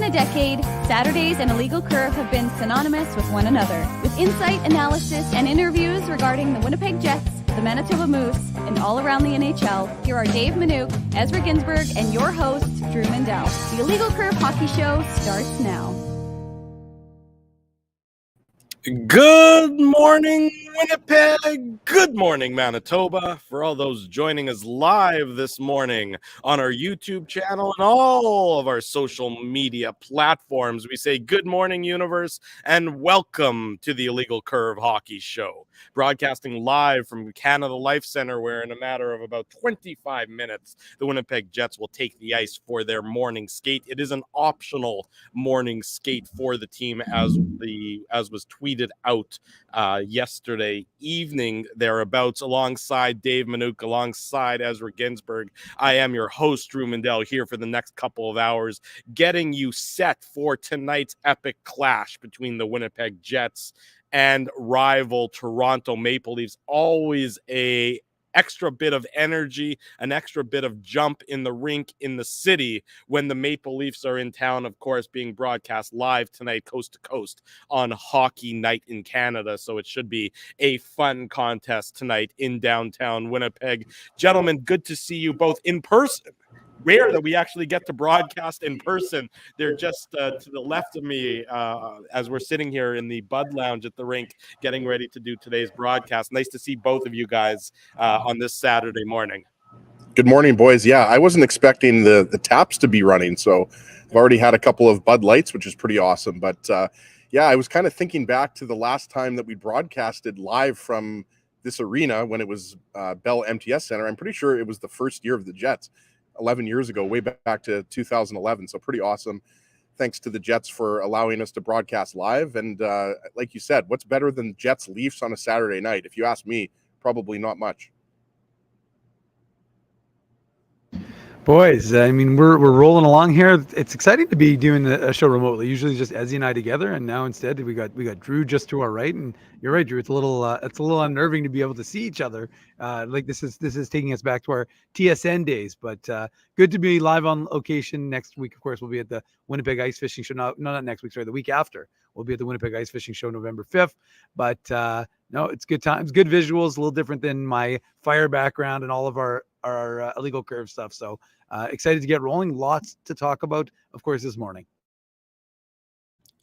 a decade, Saturdays and Illegal Curve have been synonymous with one another. With insight, analysis, and interviews regarding the Winnipeg Jets, the Manitoba Moose, and all around the NHL, here are Dave Minuk, Ezra Ginsburg, and your host, Drew Mindell. The Illegal Curve Hockey Show starts now. Good morning, Winnipeg. Good morning, Manitoba. For all those joining us live this morning on our YouTube channel and all of our social media platforms, we say good morning, universe, and welcome to the Illegal Curve Hockey Show. Broadcasting live from Canada Life Center, where in a matter of about 25 minutes, the Winnipeg Jets will take the ice for their morning skate. It is an optional morning skate for the team, as was tweeted out yesterday evening thereabouts, alongside Dave Minuk, alongside Ezra Ginsburg. I am your host, Drew Mindell, here for the next couple of hours, getting you set for tonight's epic clash between the Winnipeg Jets and rival Toronto Maple Leafs. Always a extra bit of energy, an extra bit of jump in the rink in the city when the Maple Leafs are in town, of course, being broadcast live tonight, coast to coast, on Hockey Night in Canada. So it should be a fun contest tonight in downtown Winnipeg. Gentlemen, good to see you both in person. Rare that we actually get to broadcast in person. They're just to the left of me as we're sitting here in the Bud Lounge at the rink getting ready to do today's broadcast. Nice to see both of you guys on this Saturday morning. Good morning, boys. Yeah, I wasn't expecting the taps to be running, so I've already had a couple of Bud Lights, which is pretty awesome. But yeah, I was kind of thinking back to the last time that we broadcasted live from this arena when it was Bell MTS Center. I'm pretty sure it was the first year of the Jets. 11 years ago, way back to 2011. So pretty awesome. Thanks to the Jets for allowing us to broadcast live. And like you said, what's better than Jets Leafs on a Saturday night? If you ask me, probably not much. Boys, I mean, we're rolling along here. It's exciting to be doing a show remotely. Usually just Ezzy and I together, and now instead we got Drew just to our right. And you're right, Drew. It's a little unnerving to be able to see each other. Like this is taking us back to our TSN days. But good to be live on location next week. Of course, we'll be at the Winnipeg Ice Fishing Show. Not next week. Sorry, the week after. We'll be at the Winnipeg Ice Fishing Show November 5th. But no, it's good times, good visuals. A little different than my fire background and all of our illegal curve stuff. So excited to get rolling. Lots to talk about, of course, this morning.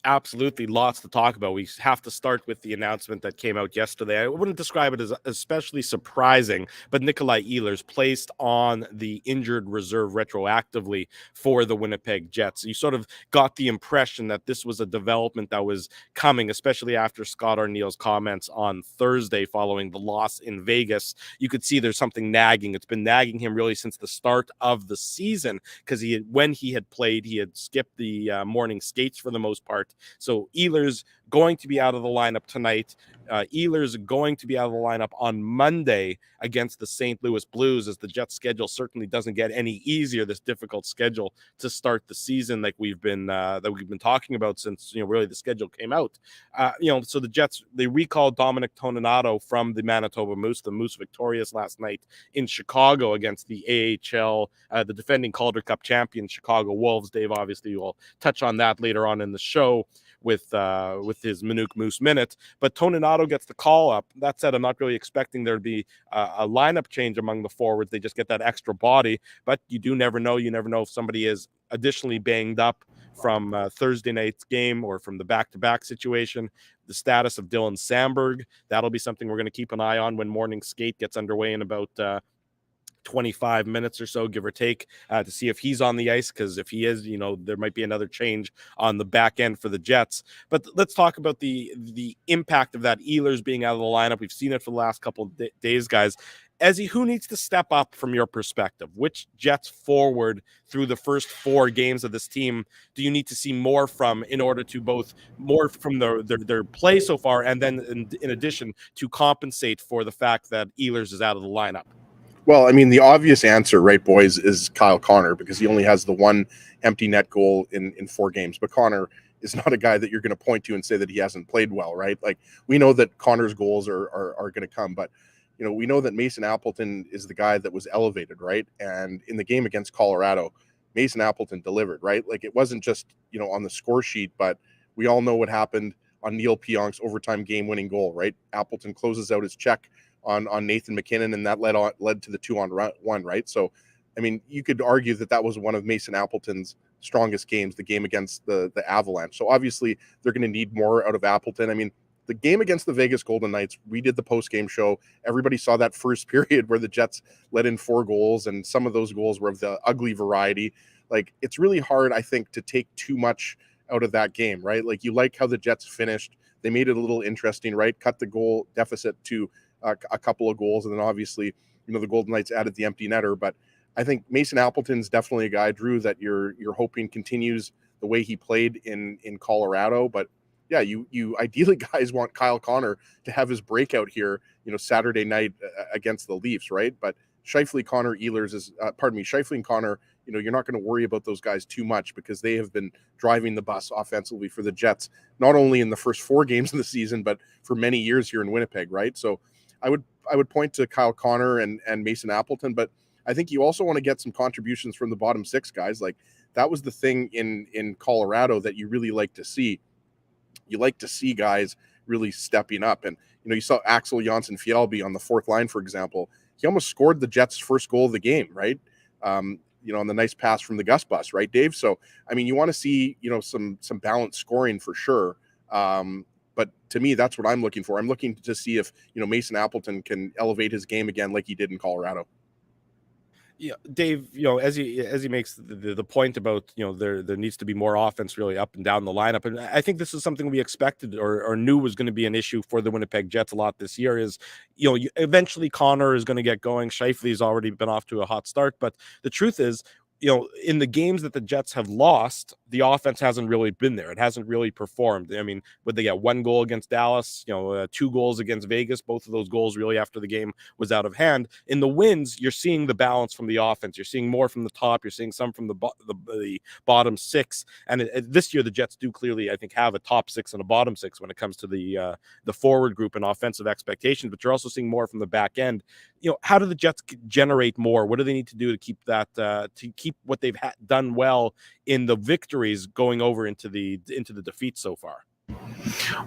Absolutely, lots to talk about. We have to start with the announcement that came out yesterday. I wouldn't describe it as especially surprising, but Nikolaj Ehlers placed on the injured reserve retroactively for the Winnipeg Jets. You sort of got the impression that this was a development that was coming, especially after Scott Arniel's comments on Thursday following the loss in Vegas. You could see there's something nagging. It's been nagging him really since the start of the season, because when he had played, he had skipped the morning skates for the most part. So Ehlers going to be out of the lineup tonight. Ehlers going to be out of the lineup on Monday against the St. Louis Blues, as the Jets' schedule certainly doesn't get any easier. This difficult schedule to start the season, like we've been talking about since really the schedule came out. So the Jets, they recalled Dominic Toninato from the Manitoba Moose. The Moose victorious last night in Chicago against the AHL, the defending Calder Cup champion Chicago Wolves. Dave obviously will touch on that later on in the show with his Minuk Moose Minute. But Toninato gets the call up. That said, I'm not really expecting there to be a lineup change among the forwards. They just get that extra body. But you never know. You never know if somebody is additionally banged up from Thursday night's game or from the back-to-back situation. The status of Dylan Samberg, that'll be something we're going to keep an eye on when morning skate gets underway in about 25 minutes or so, give or take, to see if he's on the ice, because if he is, there might be another change on the back end for the Jets. But let's talk about the impact of that Ehlers being out of the lineup. We've seen it for the last couple of days, guys. Ezzy, who needs to step up from your perspective? Which Jets forward through the first 4 games of this team do you need to see more from in order to both more from their play so far, and then in addition to compensate for the fact that Ehlers is out of the lineup? Well, I mean, the obvious answer, right, boys, is Kyle Connor, because he only has the one empty net goal in 4 games. But Connor is not a guy that you're going to point to and say that he hasn't played well, right? Like, we know that Connor's goals are going to come, but we know that Mason Appleton is the guy that was elevated, right? And in the game against Colorado, Mason Appleton delivered, right? Like it wasn't just, on the score sheet, but we all know what happened on Neil Pionk's overtime game-winning goal, right? Appleton closes out his check on Nathan McKinnon, and that led to the 2-on-1, right? So, I mean, you could argue that was one of Mason Appleton's strongest games, the game against the Avalanche. So obviously they're going to need more out of Appleton. I mean, the game against the Vegas Golden Knights, we did the post-game show. Everybody saw that first period where the Jets let in 4 goals, and some of those goals were of the ugly variety. Like, it's really hard, I think, to take too much out of that game, right? Like, you like how the Jets finished. They made it a little interesting, right? Cut the goal deficit to a couple of goals, and then obviously, the Golden Knights added the empty netter. But I think Mason Appleton's definitely a guy, Drew, that you're hoping continues the way he played in Colorado. But yeah, you ideally guys want Kyle Connor to have his breakout here, Saturday night against the Leafs, right? But Scheifele, Connor, Ehlers Scheifele and Connor, you're not going to worry about those guys too much because they have been driving the bus offensively for the Jets, not only in the first 4 games of the season, but for many years here in Winnipeg, right? So I would point to Kyle Connor and Mason Appleton, but I think you also want to get some contributions from the bottom 6 guys. Like, that was the thing in Colorado that you really like to see. You like to see guys really stepping up. And, you saw Axel Jonsson-Fjällby on the 4th line, for example. He almost scored the Jets' first goal of the game, right? On the nice pass from the Gus Bus, right, Dave? So, I mean, you want to see, some balanced scoring for sure. But to me, that's what I'm looking for. I'm looking to see if, Mason Appleton can elevate his game again like he did in Colorado. Yeah, Dave, as he makes the point about, there needs to be more offense really up and down the lineup. And I think this is something we expected or knew was going to be an issue for the Winnipeg Jets a lot this year is, eventually Connor is going to get going. Scheifele's already been off to a hot start. But the truth is, in the games that the Jets have lost, the offense hasn't really been there. It hasn't really performed. I mean, would they get 1 goal against Dallas, 2 goals against Vegas? Both of those goals really after the game was out of hand. In the wins, you're seeing the balance from the offense. You're seeing more from the top. You're seeing some from the bottom 6. And this year, the Jets do clearly, I think, have a top 6 and a bottom 6 when it comes to the forward group and offensive expectations. But you're also seeing more from the back end. How do the Jets generate more? What do they need to do to keep that to keep what they've done well in the victories going over into the defeat so far?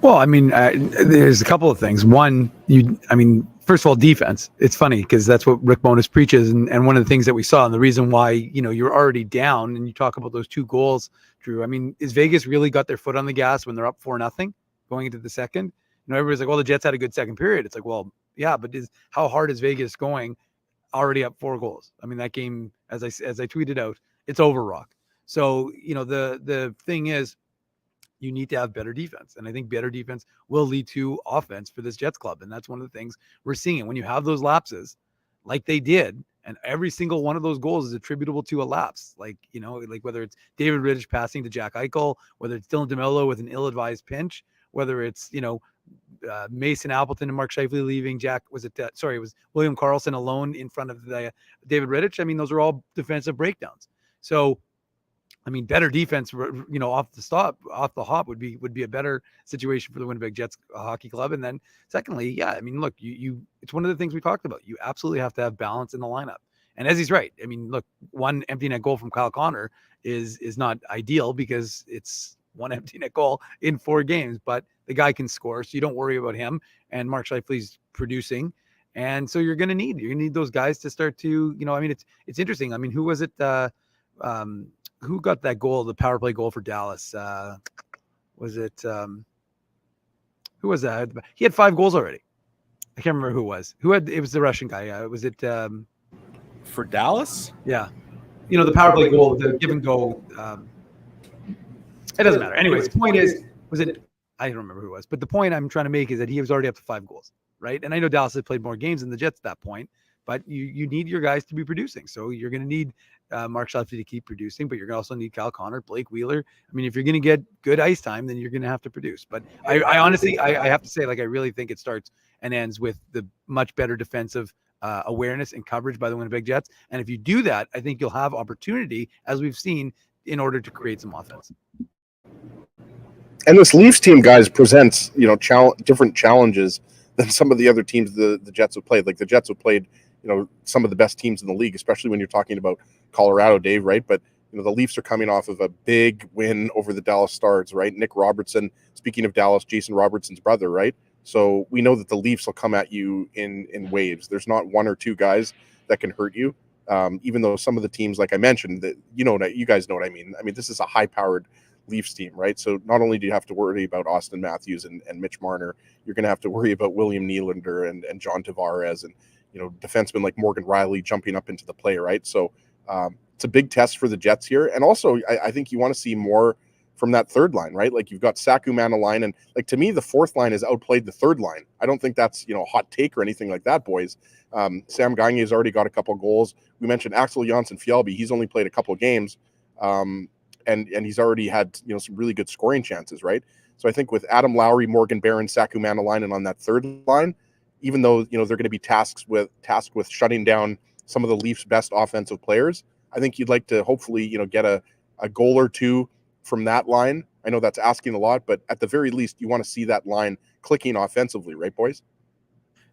Well, I mean, there's a couple of things. One, first of all, defense. It's funny because that's what Rick Bowness preaches, and one of the things that we saw, and the reason why you're already down, and you talk about those 2 goals, Drew. I mean, is Vegas really got their foot on the gas when they're up 4-0 going into the second? Everybody's like, well, the Jets had a good second period. It's like, well, yeah, but how hard is Vegas going? Already up 4 goals. I mean, that game, as I tweeted out, it's over, Rock. So, the thing is, you need to have better defense. And I think better defense will lead to offense for this Jets club. And that's one of the things we're seeing. And when you have those lapses, like they did, and every single one of those goals is attributable to a lapse, like whether it's David Rittich passing to Jack Eichel, whether it's Dylan DeMello with an ill-advised pinch, whether it's, Mason Appleton and Mark Scheifele leaving. It was William Karlsson alone in front of the David Rittich. I mean, those are all defensive breakdowns. So, I mean, better defense, off the hop would be a better situation for the Winnipeg Jets hockey club. And then secondly, yeah, I mean, look, it's one of the things we talked about. You absolutely have to have balance in the lineup. And as he's right, I mean, look, 1 empty net goal from Kyle Connor is not ideal because it's 1 empty net goal in 4 games, but the guy can score, so you don't worry about him. And Mark Scheifele's producing, and so you're going to need those guys to start to, I mean, it's interesting. I mean, who was it? Who got that goal, the power play goal for Dallas? Was it? Who was that? He had 5 goals already. I can't remember who it was. It was the Russian guy. Was it for Dallas? Yeah, the power play goal, the give and go. It doesn't matter. Anyways, the point is, was it? I don't remember who it was, but the point I'm trying to make is that he was already up to 5 goals, right? And I know Dallas had played more games than the Jets at that point, but you need your guys to be producing. So you're going to need Mark Scheifele to keep producing, but you're going to also need Kyle Connor, Blake Wheeler. I mean, if you're going to get good ice time, then you're going to have to produce. But I honestly, I have to say, like, I really think it starts and ends with the much better defensive awareness and coverage by the Winnipeg Jets. And if you do that, I think you'll have opportunity, as we've seen, in order to create some offense. And this Leafs team, guys, presents different challenges than some of the other teams the Jets have played. Like the Jets have played, some of the best teams in the league, especially when you're talking about Colorado, Dave, right? But the Leafs are coming off of a big win over the Dallas Stars, right? Nick Robertson, speaking of Dallas, Jason Robertson's brother, right? So we know that the Leafs will come at you in waves. There's not one or two guys that can hurt you. Even though some of the teams, like I mentioned, that you guys know what I mean. I mean, this is a high-powered Leafs team, right? So not only do you have to worry about Austin Matthews and Mitch Marner, you're going to have to worry about William Nylander and John Tavares and defensemen like Morgan Riley jumping up into the play, right? So it's a big test for the Jets here, and also I think you want to see more from that third line, right? Like you've got Saku Manalainen, and like to me the fourth line has outplayed the third line. I don't think that's a hot take or anything like that, boys. Sam Gagner has already got a couple goals. We mentioned Axel Jonsson-Fjällby. He's only played a couple of games, and he's already had some really good scoring chances, right? So I think with Adam Lowry, Morgan Barron, Saku Manalainen on that third line, even though they're going to be tasked with shutting down some of the Leafs' best offensive players, I think you'd like to hopefully get a goal or two from that line. I know that's asking a lot, but at the very least, you want to see that line clicking offensively, right, boys?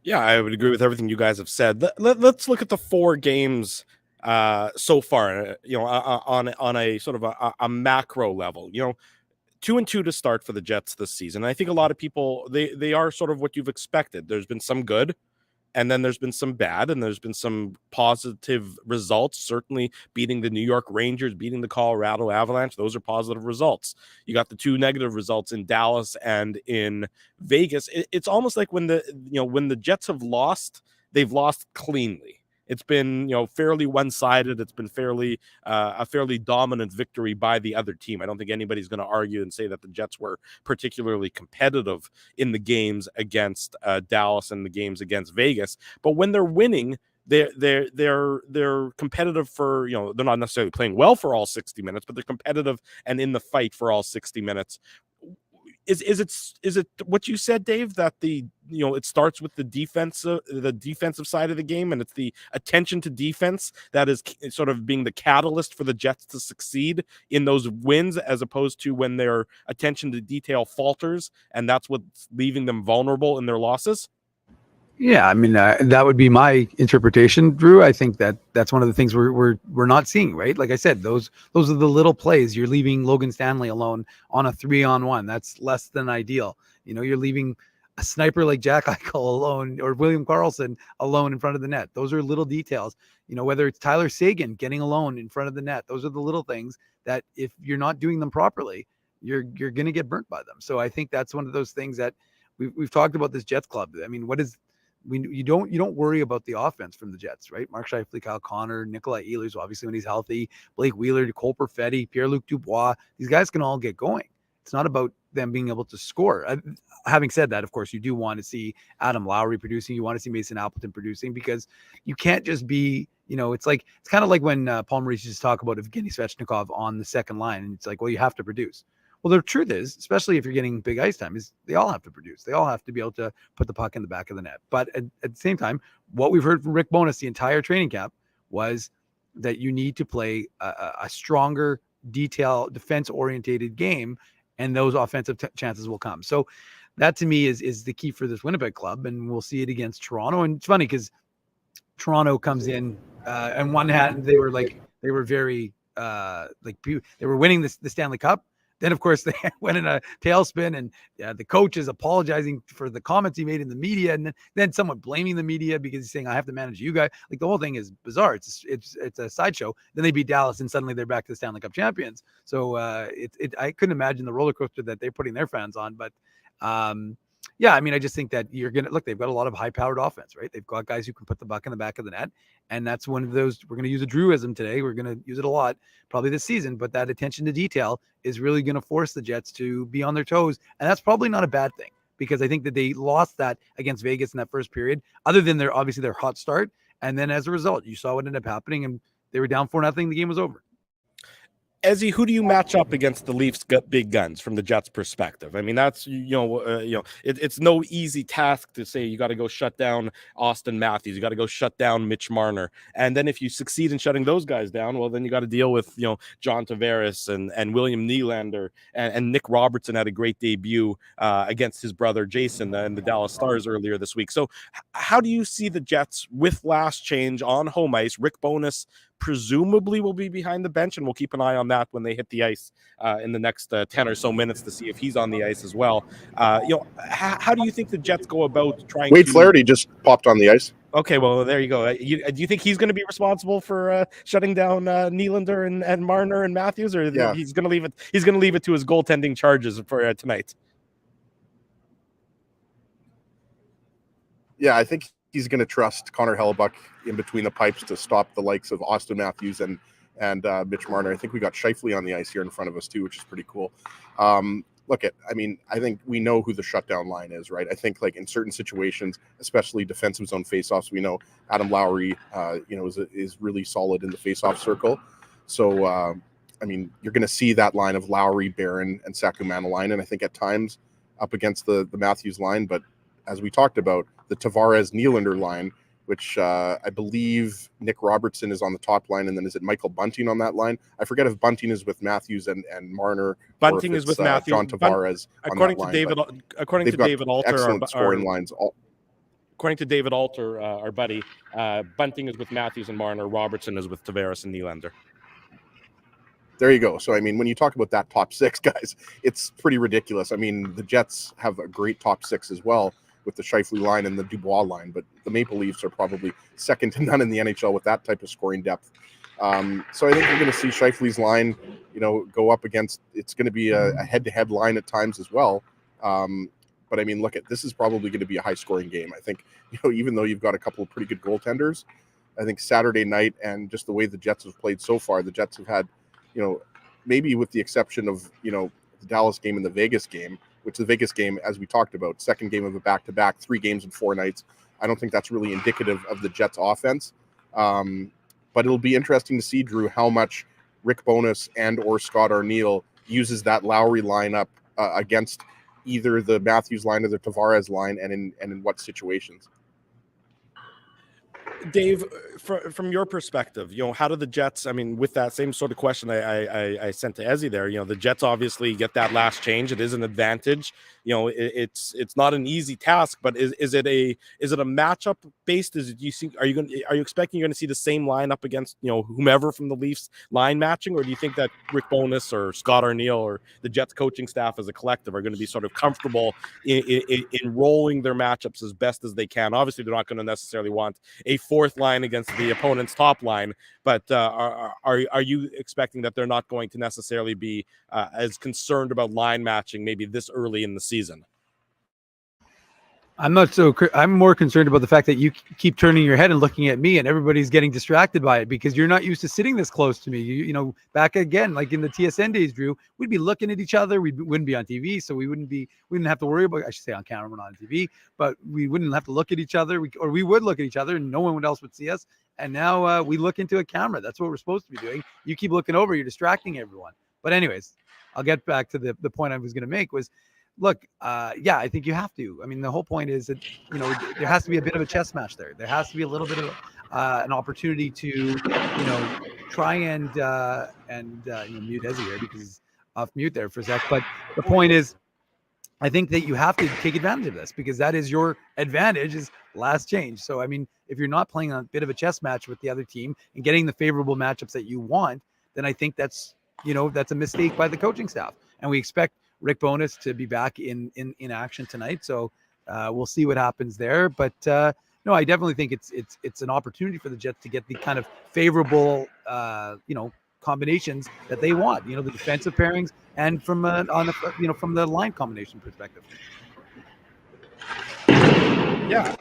Yeah, I would agree with everything you guys have said. Let's look at the 4 games so far. On a sort of a macro level. 2-2 to start for the Jets this season. I think a lot of people they are sort of what you've expected. There's been some good, and then there's been some bad, and there's been some positive results. Certainly beating the New York Rangers, beating the Colorado Avalanche, those are positive results. You got the 2 negative results in Dallas and in Vegas. It's almost like when the Jets have lost, they've lost cleanly. It's been fairly one-sided. It's been a fairly dominant victory by the other team. I don't think anybody's going to argue and say that the Jets were particularly competitive in the games against Dallas and the games against Vegas. But when they're winning, they're competitive for they're not necessarily playing well for all 60 minutes, but they're competitive and in the fight for all 60 minutes. Is it what you said, Dave, that it starts with the defensive side of the game, and it's the attention to defense that is sort of being the catalyst for the Jets to succeed in those wins, as opposed to when their attention to detail falters, and that's what's leaving them vulnerable in their losses? Yeah, I mean that would be my interpretation, Drew. I think that's one of the things we're not seeing, right? Like I said, those are the little plays. You're leaving Logan Stanley alone on a 3-on-1. That's less than ideal. You're leaving a sniper like Jack Eichel alone, or William Karlsson alone in front of the net. Those are little details. Whether it's Tyler Seguin getting alone in front of the net, those are the little things that if you're not doing them properly, you're going to get burnt by them. So I think that's one of those things that we've talked about this Jets club. I mean, you don't worry about the offense from the Jets, right? Mark Scheifele, Kyle Connor, Nikolaj Ehlers, obviously when he's healthy, Blake Wheeler, Cole Perfetti, Pierre-Luc Dubois, these guys can all get going. It's not about them being able to score. Having said that, of course, you do want to see Adam Lowry producing. You want to see Mason Appleton producing, because you can't just be, it's kind of like when Paul Maurice used to talk about Evgeny Svechnikov on the second line, and it's like, well, you have to produce. Well, the truth is, especially if you're getting big ice time, is they all have to produce. They all have to be able to put the puck in the back of the net. But at the same time, what we've heard from Rick Bowness the entire training camp was that you need to play a stronger, detail, defense-orientated game, and those offensive chances will come. So that, to me, is the key for this Winnipeg club, and we'll see it against Toronto. And it's funny because Toronto comes in, and one hand they were very they were winning the Stanley Cup. Then, of course, they went in a tailspin, and the coach is apologizing for the comments he made in the media, and then someone blaming the media because he's saying, I have to manage you guys. Like, the whole thing is bizarre. It's a sideshow. Then they beat Dallas, and suddenly they're back to the Stanley Cup champions. So I couldn't imagine the roller coaster that they're putting their fans on. But yeah, I mean, I just think that you're going to look, they've got a lot of high-powered offense, right? They've got guys who can put the puck in the back of the net. And that's one of those, we're going to use a Drewism today. We're going to use it a lot, probably this season, but that attention to detail is really going to force the Jets to be on their toes. And that's probably not a bad thing, because I think that they lost that against Vegas in that first period, other than their hot start. And then as a result, you saw what ended up happening, and they were down 4-0. The game was over. Ezzy, who do you match up against the Leafs' big guns from the Jets' perspective? I mean, that's it's no easy task to say you got to go shut down Austin Matthews, you got to go shut down Mitch Marner, and then if you succeed in shutting those guys down, well, then you got to deal with John Tavares and William Nylander, and Nick Robertson had a great debut against his brother Jason and the Dallas Stars earlier this week. So, how do you see the Jets with last change on home ice? Rick Bowness presumably will be behind the bench, and we'll keep an eye on that when they hit the ice in the next 10 or so minutes to see if he's on the ice as well. How do you think the Jets go about trying Wade to... Flaherty just popped on the ice. Okay, well, there you go. Do you think he's going to be responsible for shutting down Nylander and Marner and Matthews, or he's going to leave it? He's going to leave it to his goaltending charges for tonight. Yeah, I think he's going to trust Connor Hellebuck in between the pipes to stop the likes of Austin Matthews and Mitch Marner. I think we got Scheifele on the ice here in front of us too, which is pretty cool. I think we know who the shutdown line is, right? I think like in certain situations, especially defensive zone faceoffs, we know Adam Lowry, is really solid in the faceoff circle. So, you're going to see that line of Lowry, Barron, and Sacramento line, and I think at times up against the Matthews line. But as we talked about, the Tavares-Nylander line, which I believe Nick Robertson is on the top line, and then is it Michael Bunting on that line? I forget if Bunting is with Matthews and Marner. Bunting is with Matthews. John Tavares. According to David Alter, excellent scoring lines. According to David Alter, our buddy, Bunting is with Matthews and Marner. Robertson is with Tavares and Nylander. There you go. So, when you talk about that top six, guys, it's pretty ridiculous. The Jets have a great top six as well, with the Scheifele line and the Dubois line, but the Maple Leafs are probably second to none in the NHL with that type of scoring depth. So I think you're going to see Scheifele's line, go up against, it's going to be a head-to-head line at times as well. But this is probably going to be a high-scoring game. I think, even though you've got a couple of pretty good goaltenders, I think Saturday night and just the way the Jets have played so far, the Jets have had, maybe with the exception of, the Dallas game and the Vegas game, which the Vegas game, as we talked about, second game of a back-to-back, 3 games in 4 nights. I don't think that's really indicative of the Jets' offense. But it'll be interesting to see, Drew, how much Rick Bowness and or Scott Arniel uses that Lowry lineup against either the Matthews line or the Tavares line, and in what situations. Dave, from your perspective, how do the Jets, with that same sort of question I sent to Ezzy there, the Jets obviously get that last change. It is an advantage. It's not an easy task, but is it a matchup based? Are you expecting you're going to see the same line up against, whomever from the Leafs line matching, or do you think that Rick Bowness or Scott Arniel or the Jets coaching staff as a collective are going to be sort of comfortable in rolling their matchups as best as they can? Obviously, they're not going to necessarily want a fourth line against the opponent's top line, but are you expecting that they're not going to necessarily be as concerned about line matching maybe this early in the season? I'm more concerned about the fact that you keep turning your head and looking at me, and everybody's getting distracted by it because you're not used to sitting this close to me. You back again, like in the TSN days, Drew, we'd be looking at each other. We wouldn't be on TV, so we wouldn't have to worry about, I should say on camera, we're not on TV, but we wouldn't have to look at each other, or we would look at each other and no one else would see us. And now we look into a camera. That's what we're supposed to be doing. You keep looking over, you're distracting everyone. But anyways, I'll get back to the point I was going to make was, look, I think you have to. The whole point is that, there has to be a bit of a chess match there. There has to be a little bit of an opportunity to, try and mute Ezzy here because he's off mute there for a sec. But the point is, I think that you have to take advantage of this because that is your advantage is last change. So, if you're not playing a bit of a chess match with the other team and getting the favorable matchups that you want, then I think that's a mistake by the coaching staff. And we expect Rick Bowness to be back in action tonight. So we'll see what happens there. But no, I definitely think it's an opportunity for the Jets to get the kind of favorable, combinations that they want, the defensive pairings and from the line combination perspective. Yeah,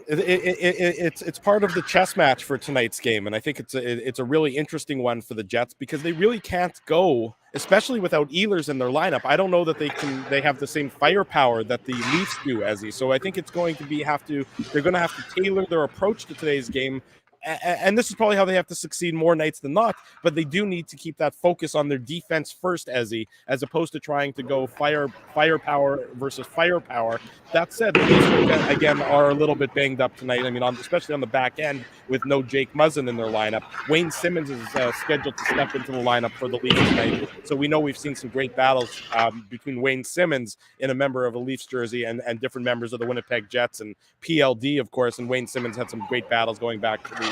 it's part of the chess match for tonight's game, and I think it's a really interesting one for the Jets because they really can't go, especially without Ehlers in their lineup. I don't know that they have the same firepower that the Leafs do, Ezzy. So I think it's going to be they're going to have to tailor their approach to today's game. And this is probably how they have to succeed more nights than not, but they do need to keep that focus on their defense first, Ezzy, as opposed to trying to go firepower versus firepower. That said, the Leafs, again, are a little bit banged up tonight. Especially on the back end with no Jake Muzzin in their lineup. Wayne Simmons is scheduled to step into the lineup for the Leafs tonight. So we know we've seen some great battles between Wayne Simmons in a member of a Leafs jersey and different members of the Winnipeg Jets and PLD, of course, and Wayne Simmons had some great battles going back to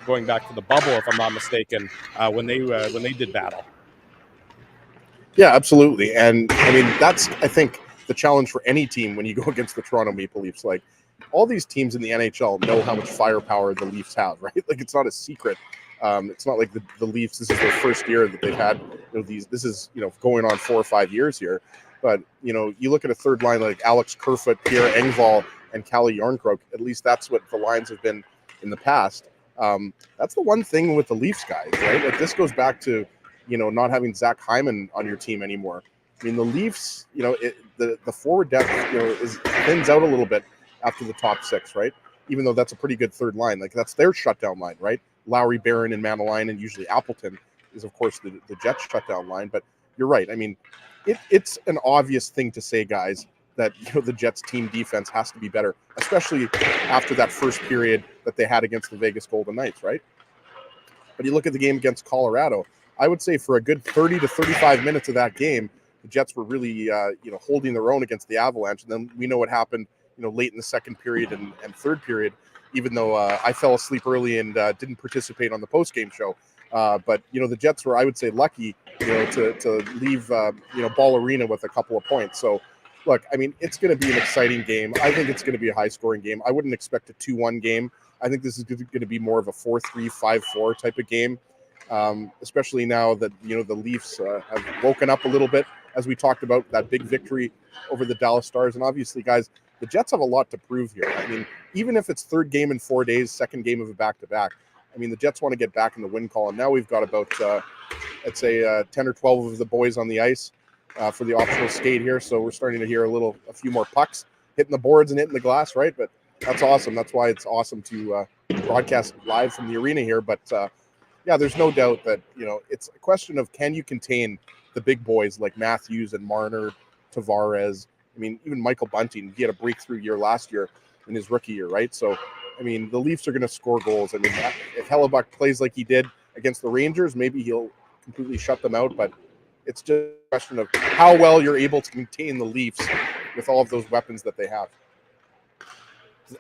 going back to the bubble, if I'm not mistaken, when they did battle. Yeah, absolutely. And I mean, that's, I think, the challenge for any team when you go against the Toronto Maple Leafs. Like, all these teams in the NHL know how much firepower the Leafs have, right? Like, it's not a secret. It's not like the Leafs, this is their first year that they've had, this is, going on 4 or 5 years here. But, you look at a third line like Alex Kerfoot, Pierre Engvall, and Calle Jarnkrok, at least that's what the lines have been in the past. That's the one thing with the Leafs guys, right? Like, this goes back to, not having Zach Hyman on your team anymore. I mean, the Leafs, the forward depth, thins out a little bit after the top 6, right? Even though that's a pretty good third line. Like, that's their shutdown line, right? Lowry, Barron, and Manolainen, and usually Appleton is, of course, the Jets shutdown line. But you're right. I mean, it's an obvious thing to say, guys, that the Jets team defense has to be better, especially after that first period that they had against the Vegas Golden Knights, right? But you look at the game against Colorado, I would say for a good 30 to 35 minutes of that game, the Jets were really, holding their own against the Avalanche. And then we know what happened, late in the second period and third period, even though I fell asleep early and didn't participate on the post-game show. But, the Jets were, I would say, lucky, to leave, Ball Arena with a couple of points. So, look, I mean, it's going to be an exciting game. I think it's going to be a high-scoring game. I wouldn't expect a 2-1 game. I think this is going to be more of a 4-3, 5-4 type of game, especially now that, the Leafs have woken up a little bit, as we talked about, that big victory over the Dallas Stars. And obviously, guys, the Jets have a lot to prove here. I mean, even if it's third game in 4 days, second game of a back-to-back, I mean, the Jets want to get back in the win column. Now we've got about, let's say, 10 or 12 of the boys on the ice for the optional skate here. So we're starting to hear a few more pucks hitting the boards and hitting the glass, right? But that's awesome. That's why it's awesome to broadcast live from the arena here. But, yeah, there's no doubt that, it's a question of, can you contain the big boys like Matthews and Marner, Tavares? I mean, even Michael Bunting, he had a breakthrough year last year in his rookie year, right? So, I mean, the Leafs are going to score goals. I mean, if Hellebuck plays like he did against the Rangers, maybe he'll completely shut them out. But it's just a question of how well you're able to contain the Leafs with all of those weapons that they have.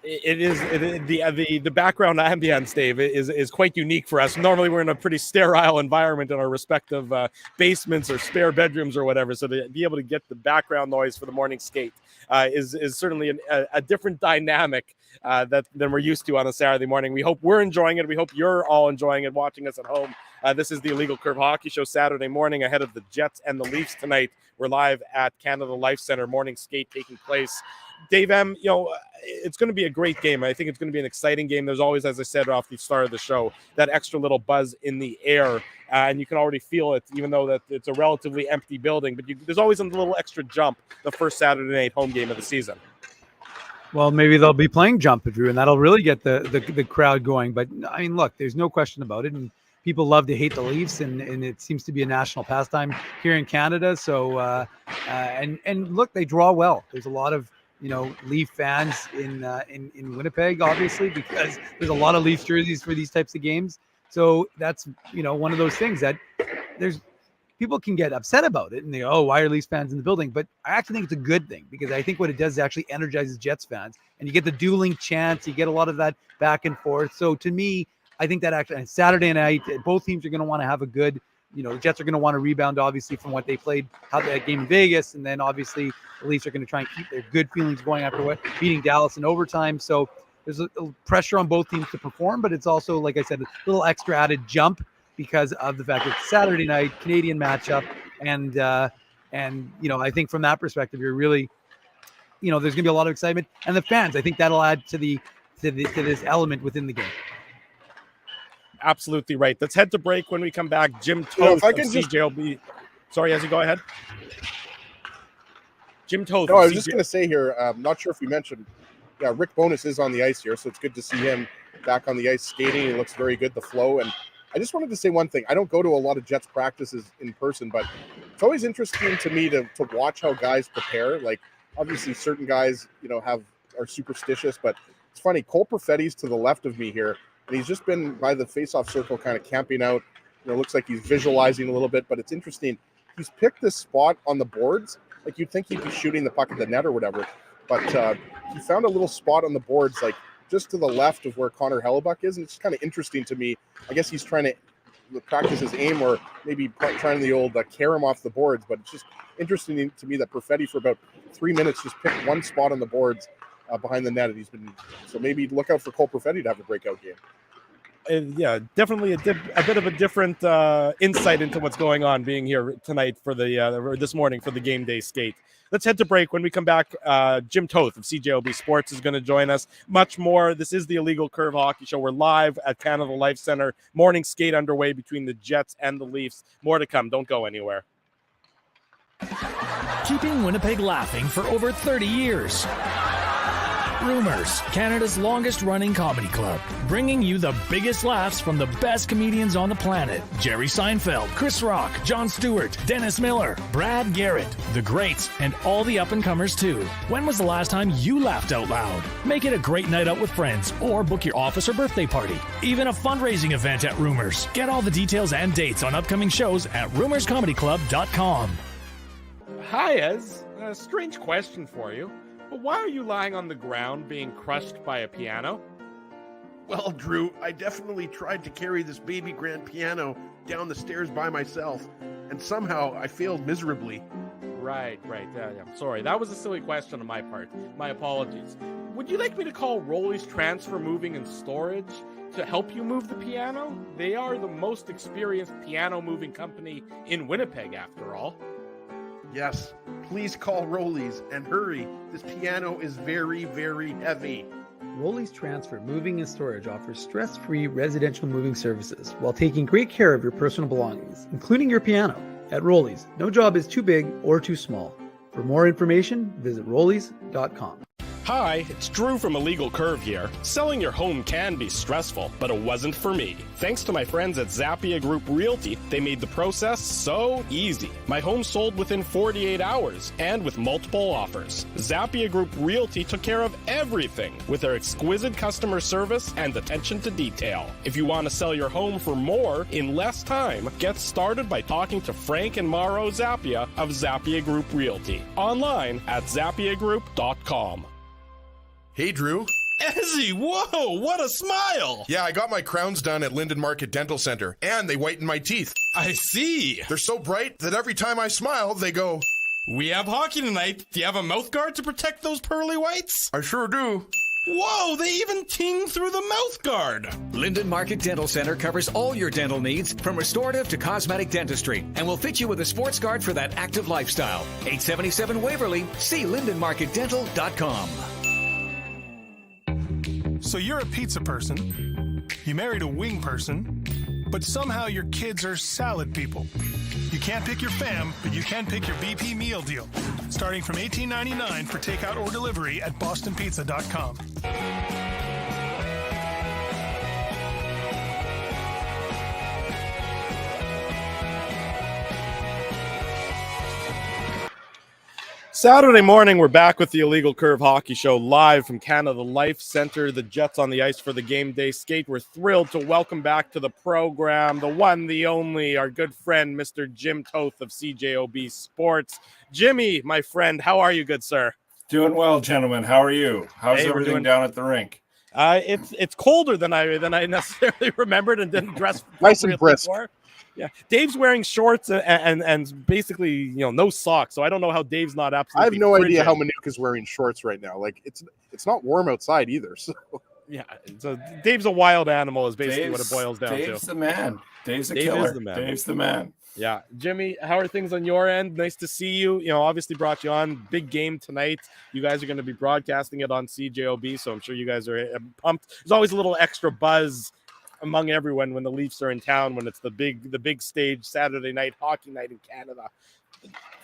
The background ambience, Dave, is quite unique for us. Normally, we're in a pretty sterile environment in our respective basements or spare bedrooms or whatever. So to be able to get the background noise for the morning skate is certainly a different dynamic than we're used to on a Saturday morning. We hope we're enjoying it. We hope you're all enjoying it, watching us at home. This is the Illegal Curve Hockey Show Saturday morning ahead of the Jets and the Leafs tonight. We're live at Canada Life Center, morning skate taking place. Dave M., it's going to be a great game. I think it's going to be an exciting game. There's always, as I said off the start of the show, that extra little buzz in the air, and you can already feel it, even though that it's a relatively empty building. But there's always a little extra jump the first Saturday night home game of the season. Well, maybe they'll be playing jump, Drew, and that'll really get the crowd going. But, I mean, look, there's no question about it. And people love to hate the Leafs, and it seems to be a national pastime here in Canada. So, and look, they draw well. There's a lot of Leaf fans in Winnipeg, obviously, because there's a lot of Leafs jerseys for these types of games. So that's one of those things that there's people can get upset about it and they go, oh, why are Leafs fans in the building? But I actually think it's a good thing, because I think what it does is actually energizes Jets fans, and you get the dueling chants, you get a lot of that back and forth. So to me, I think that actually Saturday night, both teams are going to want to have a good, the Jets are going to want to rebound, obviously, from what they played, how that game in Vegas. And then obviously the Leafs are going to try and keep their good feelings going after beating Dallas in overtime. So there's a pressure on both teams to perform, but it's also, like I said, a little extra added jump because of the fact that it's Saturday night, Canadian matchup. And I think from that perspective, you're really, there's going to be a lot of excitement. And the fans, I think that'll add to this element within the game. Absolutely right. Let's head to break. When we come back, Jim Toth of CJLB. Sorry, as you go ahead. Jim Toth. No, I was just going to say here, I'm not sure if we mentioned, Rick Bowness is on the ice here, so it's good to see him back on the ice skating. He looks very good, the flow. And I just wanted to say one thing. I don't go to a lot of Jets practices in person, but it's always interesting to me to watch how guys prepare. Like, obviously, certain guys, are superstitious, but it's funny. Cole Perfetti's to the left of me here, and he's just been by the face-off circle kind of camping out. Looks like he's visualizing a little bit, but it's interesting. He's picked this spot on the boards. Like, you'd think he'd be shooting the puck at the net or whatever, but he found a little spot on the boards, like just to the left of where Connor Hellebuck is, and it's kind of interesting to me. I guess he's trying to practice his aim, or maybe trying the old carry him off the boards, but it's just interesting to me that Perfetti for about 3 minutes just picked one spot on the boards behind the net, and he's been, so maybe look out for Cole Perfetti to have a breakout game. Yeah, definitely a bit of a different insight into what's going on being here tonight for this morning for the game day skate. Let's head to break. When we come back, Jim Toth of CJOB Sports is going to join us. Much more. This is the Illegal Curve Hockey Show. We're live at Canada Life Center. Morning skate underway between the Jets and the Leafs. More to come. Don't go anywhere. Keeping Winnipeg laughing for over 30 years. Rumors, Canada's longest-running comedy club, bringing you the biggest laughs from the best comedians on the planet. Jerry Seinfeld, Chris Rock, Jon Stewart, Dennis Miller, Brad Garrett, the greats, and all the up-and-comers too. When was the last time you laughed out loud? Make it a great night out with friends, or book your office or birthday party. Even a fundraising event at Rumors. Get all the details and dates on upcoming shows at rumorscomedyclub.com. Hi, Ez. A strange question for you. But why are you lying on the ground being crushed by a piano? Well, Drew, I definitely tried to carry this baby grand piano down the stairs by myself, and somehow I failed miserably. Right. Yeah, I'm sorry. That was a silly question on my part. My apologies. Would you like me to call Rolly's Transfer Moving and Storage to help you move the piano? They are the most experienced piano moving company in Winnipeg, after all. Yes, please call Rollies and hurry. This piano is very, very heavy. Rolly's Transfer Moving and Storage offers stress-free residential moving services while taking great care of your personal belongings, including your piano. At Rolly's, no job is too big or too small. For more information, visit rollys.com. Hi, it's Drew from Illegal Curve here. Selling your home can be stressful, but it wasn't for me. Thanks to my friends at Zappia Group Realty, they made the process so easy. My home sold within 48 hours and with multiple offers. Zappia Group Realty took care of everything with their exquisite customer service and attention to detail. If you want to sell your home for more in less time, get started by talking to Frank and Mauro Zappia of Zappia Group Realty. Online at zappiagroup.com. Hey, Drew. Ezzy, whoa, what a smile! Yeah, I got my crowns done at Linden Market Dental Center, and they whitened my teeth. I see. They're so bright that every time I smile, they go, "We have hockey tonight. Do you have a mouth guard to protect those pearly whites?" "I sure do." Whoa, they even ting through the mouth guard. Linden Market Dental Center covers all your dental needs, from restorative to cosmetic dentistry, and will fit you with a sports guard for that active lifestyle. 877 Waverly. See lindenmarketdental.com. So you're a pizza person, you married a wing person, but somehow your kids are salad people. You can't pick your fam, but you can pick your BP meal deal, starting from $18.99 for takeout or delivery at bostonpizza.com. Saturday morning, we're back with the Illegal Curve Hockey Show live from Canada Life Center. The Jets on the ice for the game day skate. We're thrilled to welcome back to the program the one, the only, our good friend, Mr. Jim Toth of CJOB Sports. Jimmy, my friend, how are you, good sir? Doing well, gentlemen. How are you? How's everything down at the rink? It's colder than I necessarily remembered and didn't dress nice and brisk. For. Yeah, Dave's wearing shorts and basically, no socks. So I don't know how Dave's not absolutely. I have no frigid. idea how Minuk is wearing shorts right now. Like it's not warm outside either. So yeah, so Dave's a wild animal is basically what it boils down to. Dave's the man. Dave's the killer. Dave's the man. Yeah, Jimmy, how are things on your end? Nice to see you. Obviously brought you on. Big game tonight. You guys are going to be broadcasting it on CJOB, so I'm sure you guys are pumped. There's always a little extra buzz among everyone when the Leafs are in town, when it's the big stage Saturday night hockey night in Canada.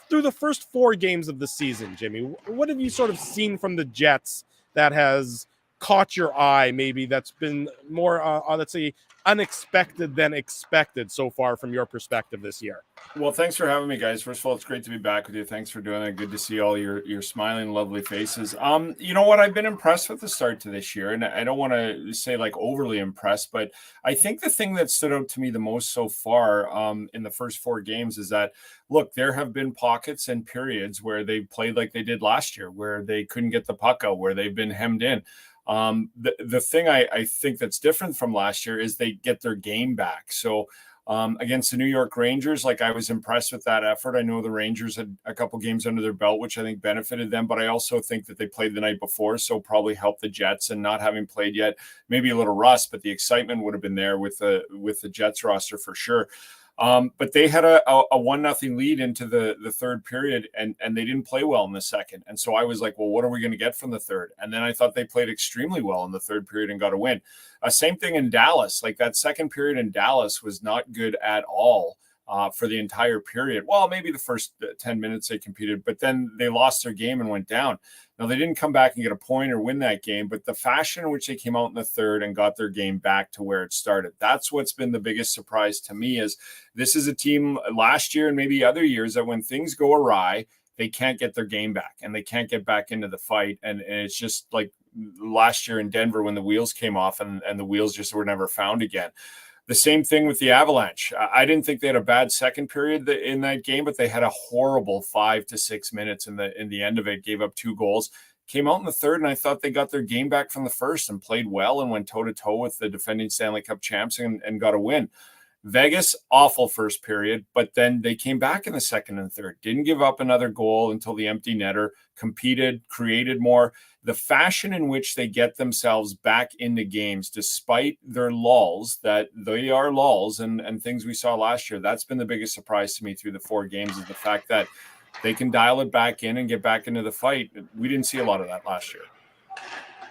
Through the first 4 games of the season, Jimmy, what have you sort of seen from the Jets that has caught your eye, maybe that's been more, let's say, unexpected than expected so far from your perspective this year? Well, thanks for having me, guys. First of all, it's great to be back with you. Thanks for doing it. Good to see all your smiling, lovely faces. You know what? I've been impressed with the start to this year, and I don't want to say like overly impressed, but I think the thing that stood out to me the most so far in the first 4 games is that, look, there have been pockets and periods where they played like they did last year, where they couldn't get the puck out, where they've been hemmed in. The thing I think that's different from last year is they get their game back. So against the New York Rangers, like I was impressed with that effort. I know the Rangers had a couple games under their belt, which I think benefited them, but I also think that they played the night before, so probably helped the Jets, and not having played yet, maybe a little rust, but the excitement would have been there with the Jets roster for sure. But they had a 1-0 lead into the third period, and they didn't play well in the second. And so I was like, well, what are we going to get from the third? And then I thought they played extremely well in the third period and got a win. Same thing in Dallas. Like that second period in Dallas was not good at all for the entire period. Well, maybe the first 10 minutes they competed, but then they lost their game and went down. Now, they didn't come back and get a point or win that game, but the fashion in which they came out in the third and got their game back to where it started, that's what's been the biggest surprise to me. Is this is a team last year and maybe other years that when things go awry, they can't get their game back and they can't get back into the fight. And it's just like last year in Denver when the wheels came off and the wheels just were never found again. The same thing with the Avalanche. I didn't think they had a bad second period in that game, but they had a horrible 5 to 6 minutes in the end of it, gave up 2 goals, came out in the third, and I thought they got their game back from the first and played well and went toe-to-toe with the defending Stanley Cup champs and got a win. Vegas, awful first period, but then they came back in the second and third, didn't give up another goal until the empty netter, competed, created more. The fashion in which they get themselves back into games, despite their lulls, that they are lulls and things we saw last year, that's been the biggest surprise to me through the 4 games, is the fact that they can dial it back in and get back into the fight. We didn't see a lot of that last year.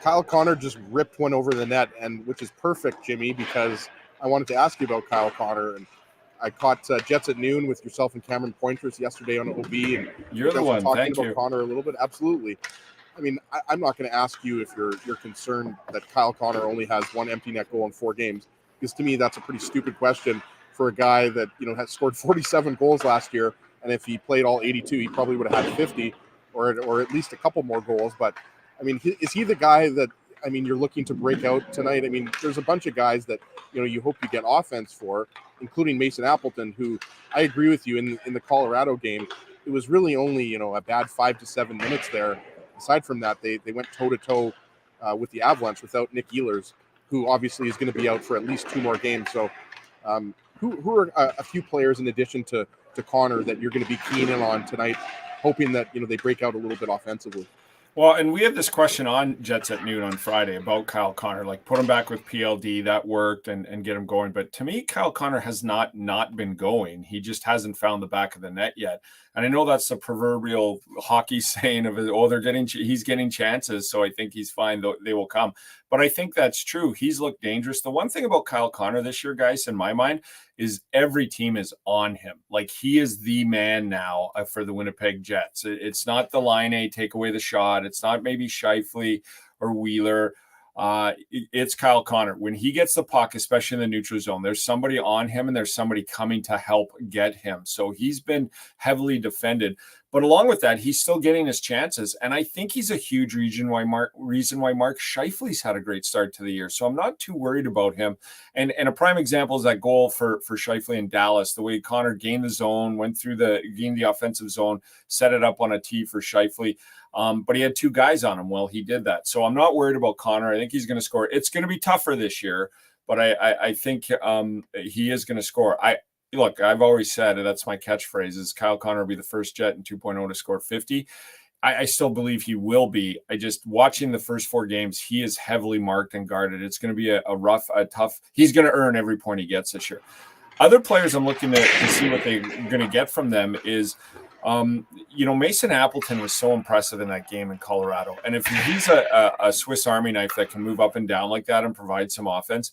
Kyle Connor just ripped one over the net, and which is perfect, Jimmy, because I wanted to ask you about Kyle Connor. And I caught Jets at Noon with yourself and Cameron Pointers yesterday on OB. And you're the one. Talking Thank about you. Connor a little bit. Absolutely. I mean, I'm not going to ask you if you're concerned that Kyle Connor only has 1 empty net goal in 4 games, because to me that's a pretty stupid question for a guy that has scored 47 goals last year, and if he played all 82, he probably would have had 50 or at least a couple more goals. But I mean, is he the guy that you're looking to break out tonight? I mean, there's a bunch of guys that you hope you get offense for, including Mason Appleton, who I agree with you in the Colorado game. It was really only a bad 5 to 7 minutes there. Aside from that, they went toe-to-toe with the Avalanche without Nick Ehlers, who obviously is going to be out for at least 2 more games. So who are a few players in addition to Connor that you're going to be keen in on tonight, hoping that they break out a little bit offensively? Well, and we had this question on Jets at Noon on Friday about Kyle Connor, like put him back with PLD, that worked, and get him going. But to me, Kyle Connor has not been going. He just hasn't found the back of the net yet. And I know that's the proverbial hockey saying of, he's getting chances, so I think he's fine, they will come. But I think that's true. He's looked dangerous. The one thing about Kyle Connor this year, guys, in my mind, is every team is on him. Like, he is the man now for the Winnipeg Jets. It's not the line A, take away the shot. It's not maybe Scheifele or Wheeler. It's Kyle Connor. When he gets the puck, especially in the neutral zone, there's somebody on him and there's somebody coming to help get him. So he's been heavily defended. But along with that, he's still getting his chances. And I think he's a huge reason why Mark Scheifele's had a great start to the year. So I'm not too worried about him. And a prime example is that goal for Scheifele in Dallas, the way Connor gained the zone, gained the offensive zone, set it up on a tee for Scheifele. But he had 2 guys on him. Well, he did that. So I'm not worried about Connor. I think he's going to score. It's going to be tougher this year, but I think he is going to score. Look, I've always said, and that's my catchphrase, is Kyle Connor will be the first Jet in 2.0 to score 50. I still believe he will be. Watching the first 4 games, he is heavily marked and guarded. It's going to be a tough. He's going to earn every point he gets this year. Other players I'm looking to see what they're going to get from them is, Mason Appleton was so impressive in that game in Colorado. And if he's a Swiss Army knife that can move up and down like that and provide some offense,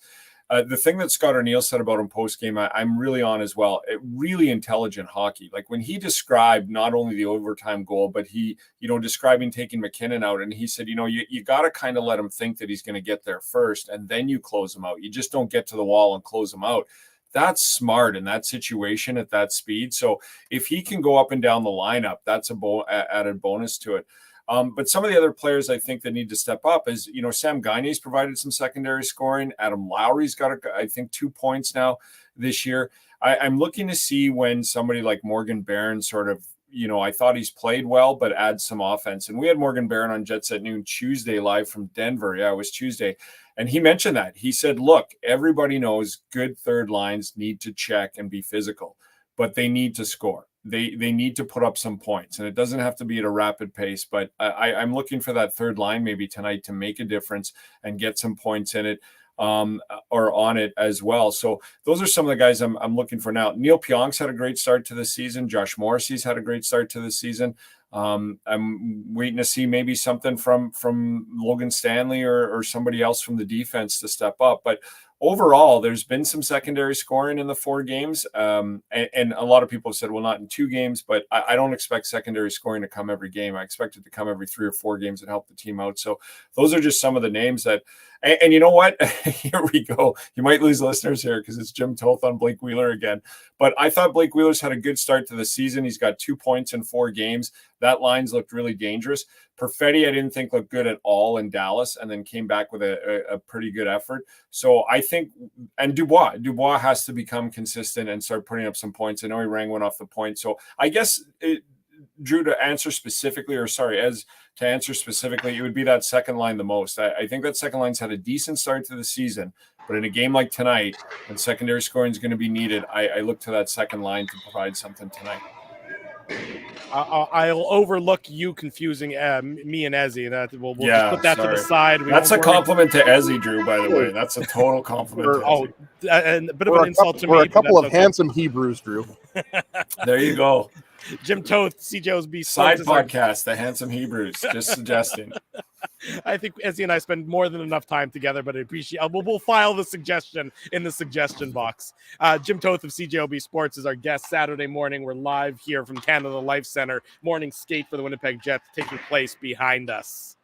the thing that Scott O'Neill said about him post-game, I'm really on as well. Really intelligent hockey. Like when he described not only the overtime goal, but he, describing taking McKinnon out, and he said, you got to kind of let him think that he's going to get there first, and then you close him out. You just don't get to the wall and close him out. That's smart in that situation at that speed. So if he can go up and down the lineup, that's added bonus to it. But some of the other players I think that need to step up is, Sam Gagne's provided some secondary scoring. Adam Lowry's got, I think, 2 points now this year. I'm looking to see when somebody like Morgan Barron sort of I thought he's played well, but adds some offense. And we had Morgan Barron on Jets at Noon Tuesday live from Denver. Yeah, it was Tuesday. And he mentioned that. He said, look, everybody knows good third lines need to check and be physical, but they need to score. They need to put up some points, and it doesn't have to be at a rapid pace, but I'm looking for that third line maybe tonight to make a difference and get some points in it or on it as well. So those are some of the guys I'm looking for now. Neil Pionk's had a great start to the season. Josh Morrissey's had a great start to the season. I'm waiting to see maybe something from Logan Stanley or somebody else from the defense to step up. But overall, there's been some secondary scoring in the 4 games. And a lot of people have said, well, not in 2 games, but I don't expect secondary scoring to come every game. I expect it to come every 3 or 4 games and help the team out. So those are just some of the names that, and you know what? Here we go. You might lose listeners here because it's Jim Toth on Blake Wheeler again. But I thought Blake Wheeler's had a good start to the season. He's got 2 points in 4 games. That line's looked really dangerous. Perfetti, I didn't think looked good at all in Dallas, and then came back with a pretty good effort. So I think, and Dubois has to become consistent and start putting up some points. I know he rang one off the point. So I guess, Drew, to answer specifically, it would be that second line the most. I think that second line's had a decent start to the season, but in a game like tonight, when secondary scoring is going to be needed, I look to that second line to provide something tonight. I'll overlook you confusing me and Ezzy. That we'll just put that to the side. That's a compliment to Ezzy, Drew, by the way. That's a total compliment. And a bit of an insult to me. We're a couple of handsome Hebrews, Drew. There you go. Jim Toth, CJO's side podcast, the Handsome Hebrews, just suggesting. I think Ezzy and I spend more than enough time together, but I appreciate. We'll file the suggestion in the suggestion box. Jim Toth of CJOB Sports is our guest Saturday morning. We're live here from Canada Life Center. Morning skate for the Winnipeg Jets taking place behind us.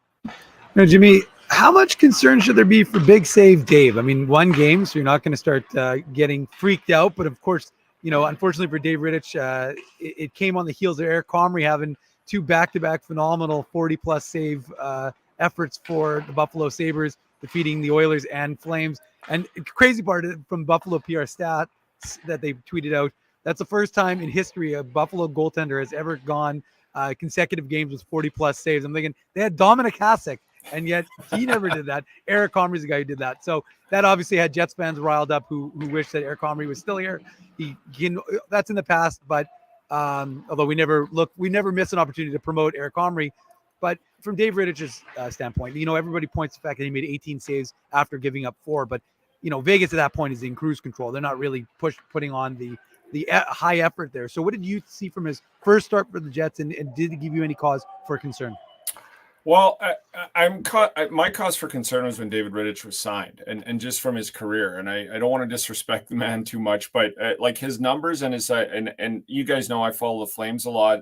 Now, Jimmy, how much concern should there be for Big Save Dave? I mean, 1 game, so you're not going to start getting freaked out, but of course, unfortunately for Dave Rittich, it came on the heels of Eric Comrie having 2 back-to-back phenomenal 40-plus save efforts for the Buffalo Sabres, defeating the Oilers and Flames. And crazy part from Buffalo PR Stats that they tweeted out, that's the first time in history a Buffalo goaltender has ever gone consecutive games with 40-plus saves. I'm thinking they had Dominic Hasek, and yet he never did that. Eric Comrie's the guy who did that. So that obviously had Jets fans riled up who wish that Eric Comrie was still here. That's in the past, but although we never miss an opportunity to promote Eric Comrie. But from Dave Rittich's standpoint, everybody points to the fact that he made 18 saves after giving up 4. But, Vegas at that point is in cruise control. They're not really putting on the high effort there. So what did you see from his first start for the Jets, and did it give you any cause for concern? Well, my cause for concern was when David Rittich was signed, and just from his career. And I don't want to disrespect the man too much, but like his numbers and his and you guys know I follow the Flames a lot.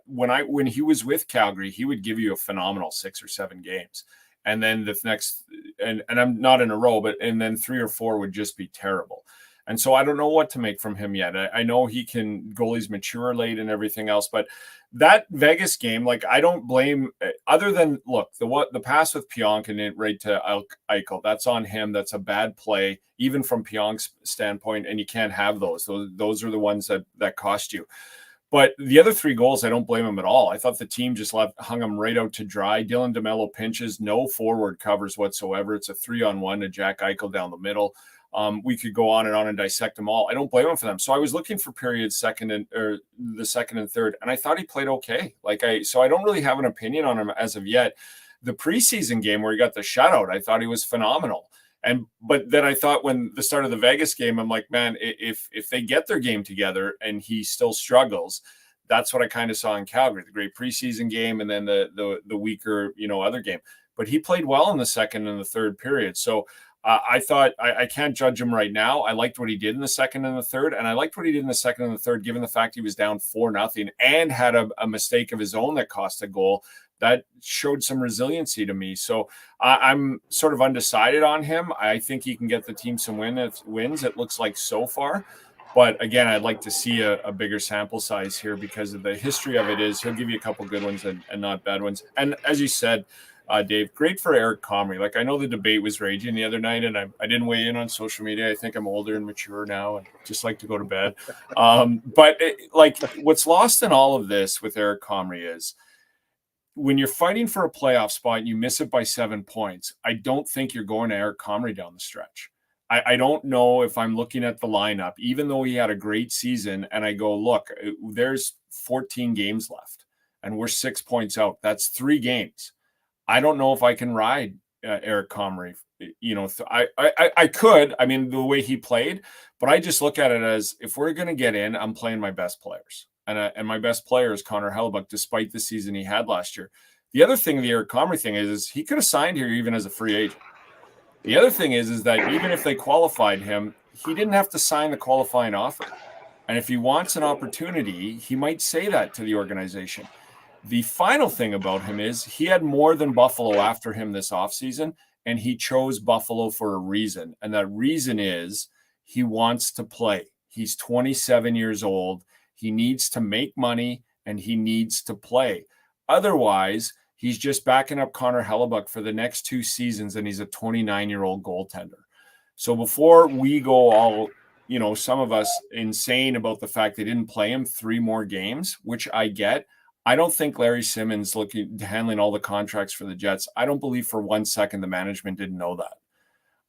When he was with Calgary, he would give you a phenomenal 6 or 7 games, and then the next and I'm not in a row, but and then 3 or 4 would just be terrible. And so I don't know what to make from him yet. I know goalies mature late and everything else, but that Vegas game, like, I don't blame, other than, look, the pass with Pionk and it right to Eichel, that's on him. That's a bad play, even from Pionk's standpoint, and you can't have those. Those are the ones that cost you. But the other 3 goals, I don't blame him at all. I thought the team just hung him right out to dry. Dylan DeMello pinches, no forward covers whatsoever. It's a 3-on-1 to Jack Eichel down the middle. We could go on and dissect them all. I don't blame him for them. So I was looking for periods the second and third, and I thought he played okay. So I don't really have an opinion on him as of yet. The preseason game where he got the shutout, I thought he was phenomenal. But then I thought when the start of the Vegas game, I'm like, man, if they get their game together and he still struggles, that's what I kind of saw in Calgary, the great preseason game, and then the weaker, other game. But he played well in the second and the third period. So I thought I can't judge him right now. I liked what he did in the second and the third, and I liked what he did in the second and the third, given the fact he was down 4-0 and had a mistake of his own that cost a goal. That showed some resiliency to me. So I'm sort of undecided on him. I think he can get the team some wins. It looks like so far. But again, I'd like to see a bigger sample size here because of the history of it is he'll give you a couple good ones and not bad ones. And as you said, Dave. Great for Eric Comrie. Like, I know the debate was raging the other night, and I didn't weigh in on social media. I think I'm older and mature now and just like to go to bed. But what's lost in all of this with Eric Comrie is when you're fighting for a playoff spot and you miss it by 7 points, I don't think you're going to Eric Comrie down the stretch. I don't know if I'm looking at the lineup, even though he had a great season, and I go, look, there's 14 games left, and we're 6 points out. That's 3 games. I don't know if I can ride Eric Comrie. I could. I mean, the way he played, but I just look at it as if we're going to get in, I'm playing my best players, and my best player is Connor Hellebuyck, despite the season he had last year. The other thing, the Eric Comrie thing is he could have signed here even as a free agent. The other thing is that even if they qualified him, he didn't have to sign the qualifying offer. And if he wants an opportunity, he might say that to the organization. The final thing about him is he had more than Buffalo after him this offseason, and he chose Buffalo for a reason. And that reason is he wants to play. He's 27 years old. He needs to make money, and he needs to play. Otherwise, he's just backing up Connor Hellebuyck for the next 2 seasons, and he's a 29-year-old goaltender. So before we go all, some of us insane about the fact they didn't play him 3 more games, which I get, I don't think Larry Simmons handling all the contracts for the Jets. I don't believe for 1 second the management didn't know that.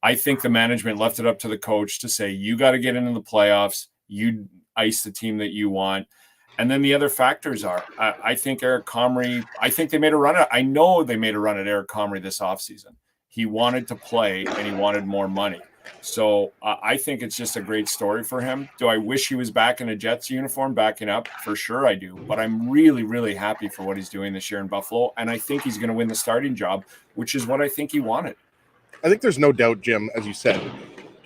I think the management left it up to the coach to say, you got to get into the playoffs. You ice the team that you want. And then the other factors are, I think Eric Comrie, I think they made a run at, I know they made a run at Eric Comrie this offseason. He wanted to play and he wanted more money. So I think it's just a great story for him. Do I wish he was back in a Jets uniform, backing up? For sure I do. But I'm really, really happy for what he's doing this year in Buffalo. And I think he's going to win the starting job, which is what I think he wanted. I think there's no doubt, Jim, as you said,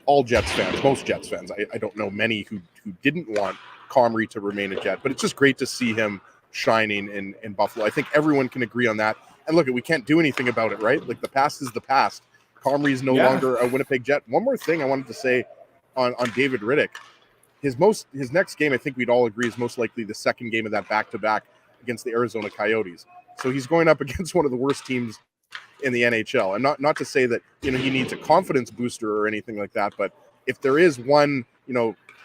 all Jets fans, most Jets fans, I don't know many who didn't want Comrie to remain a Jet, but it's just great to see him shining in Buffalo. I think everyone can agree on that. And look, we can't do anything about it, right? Like, the past is the past. Comrie is no longer a Winnipeg Jet. One more thing I wanted to say on David Riddick. His next game, I think we'd all agree, is most likely the second game of that back-to-back against the Arizona Coyotes. So he's going up against one of the worst teams in the NHL. And not to say that, he needs a confidence booster or anything like that, but if there is one,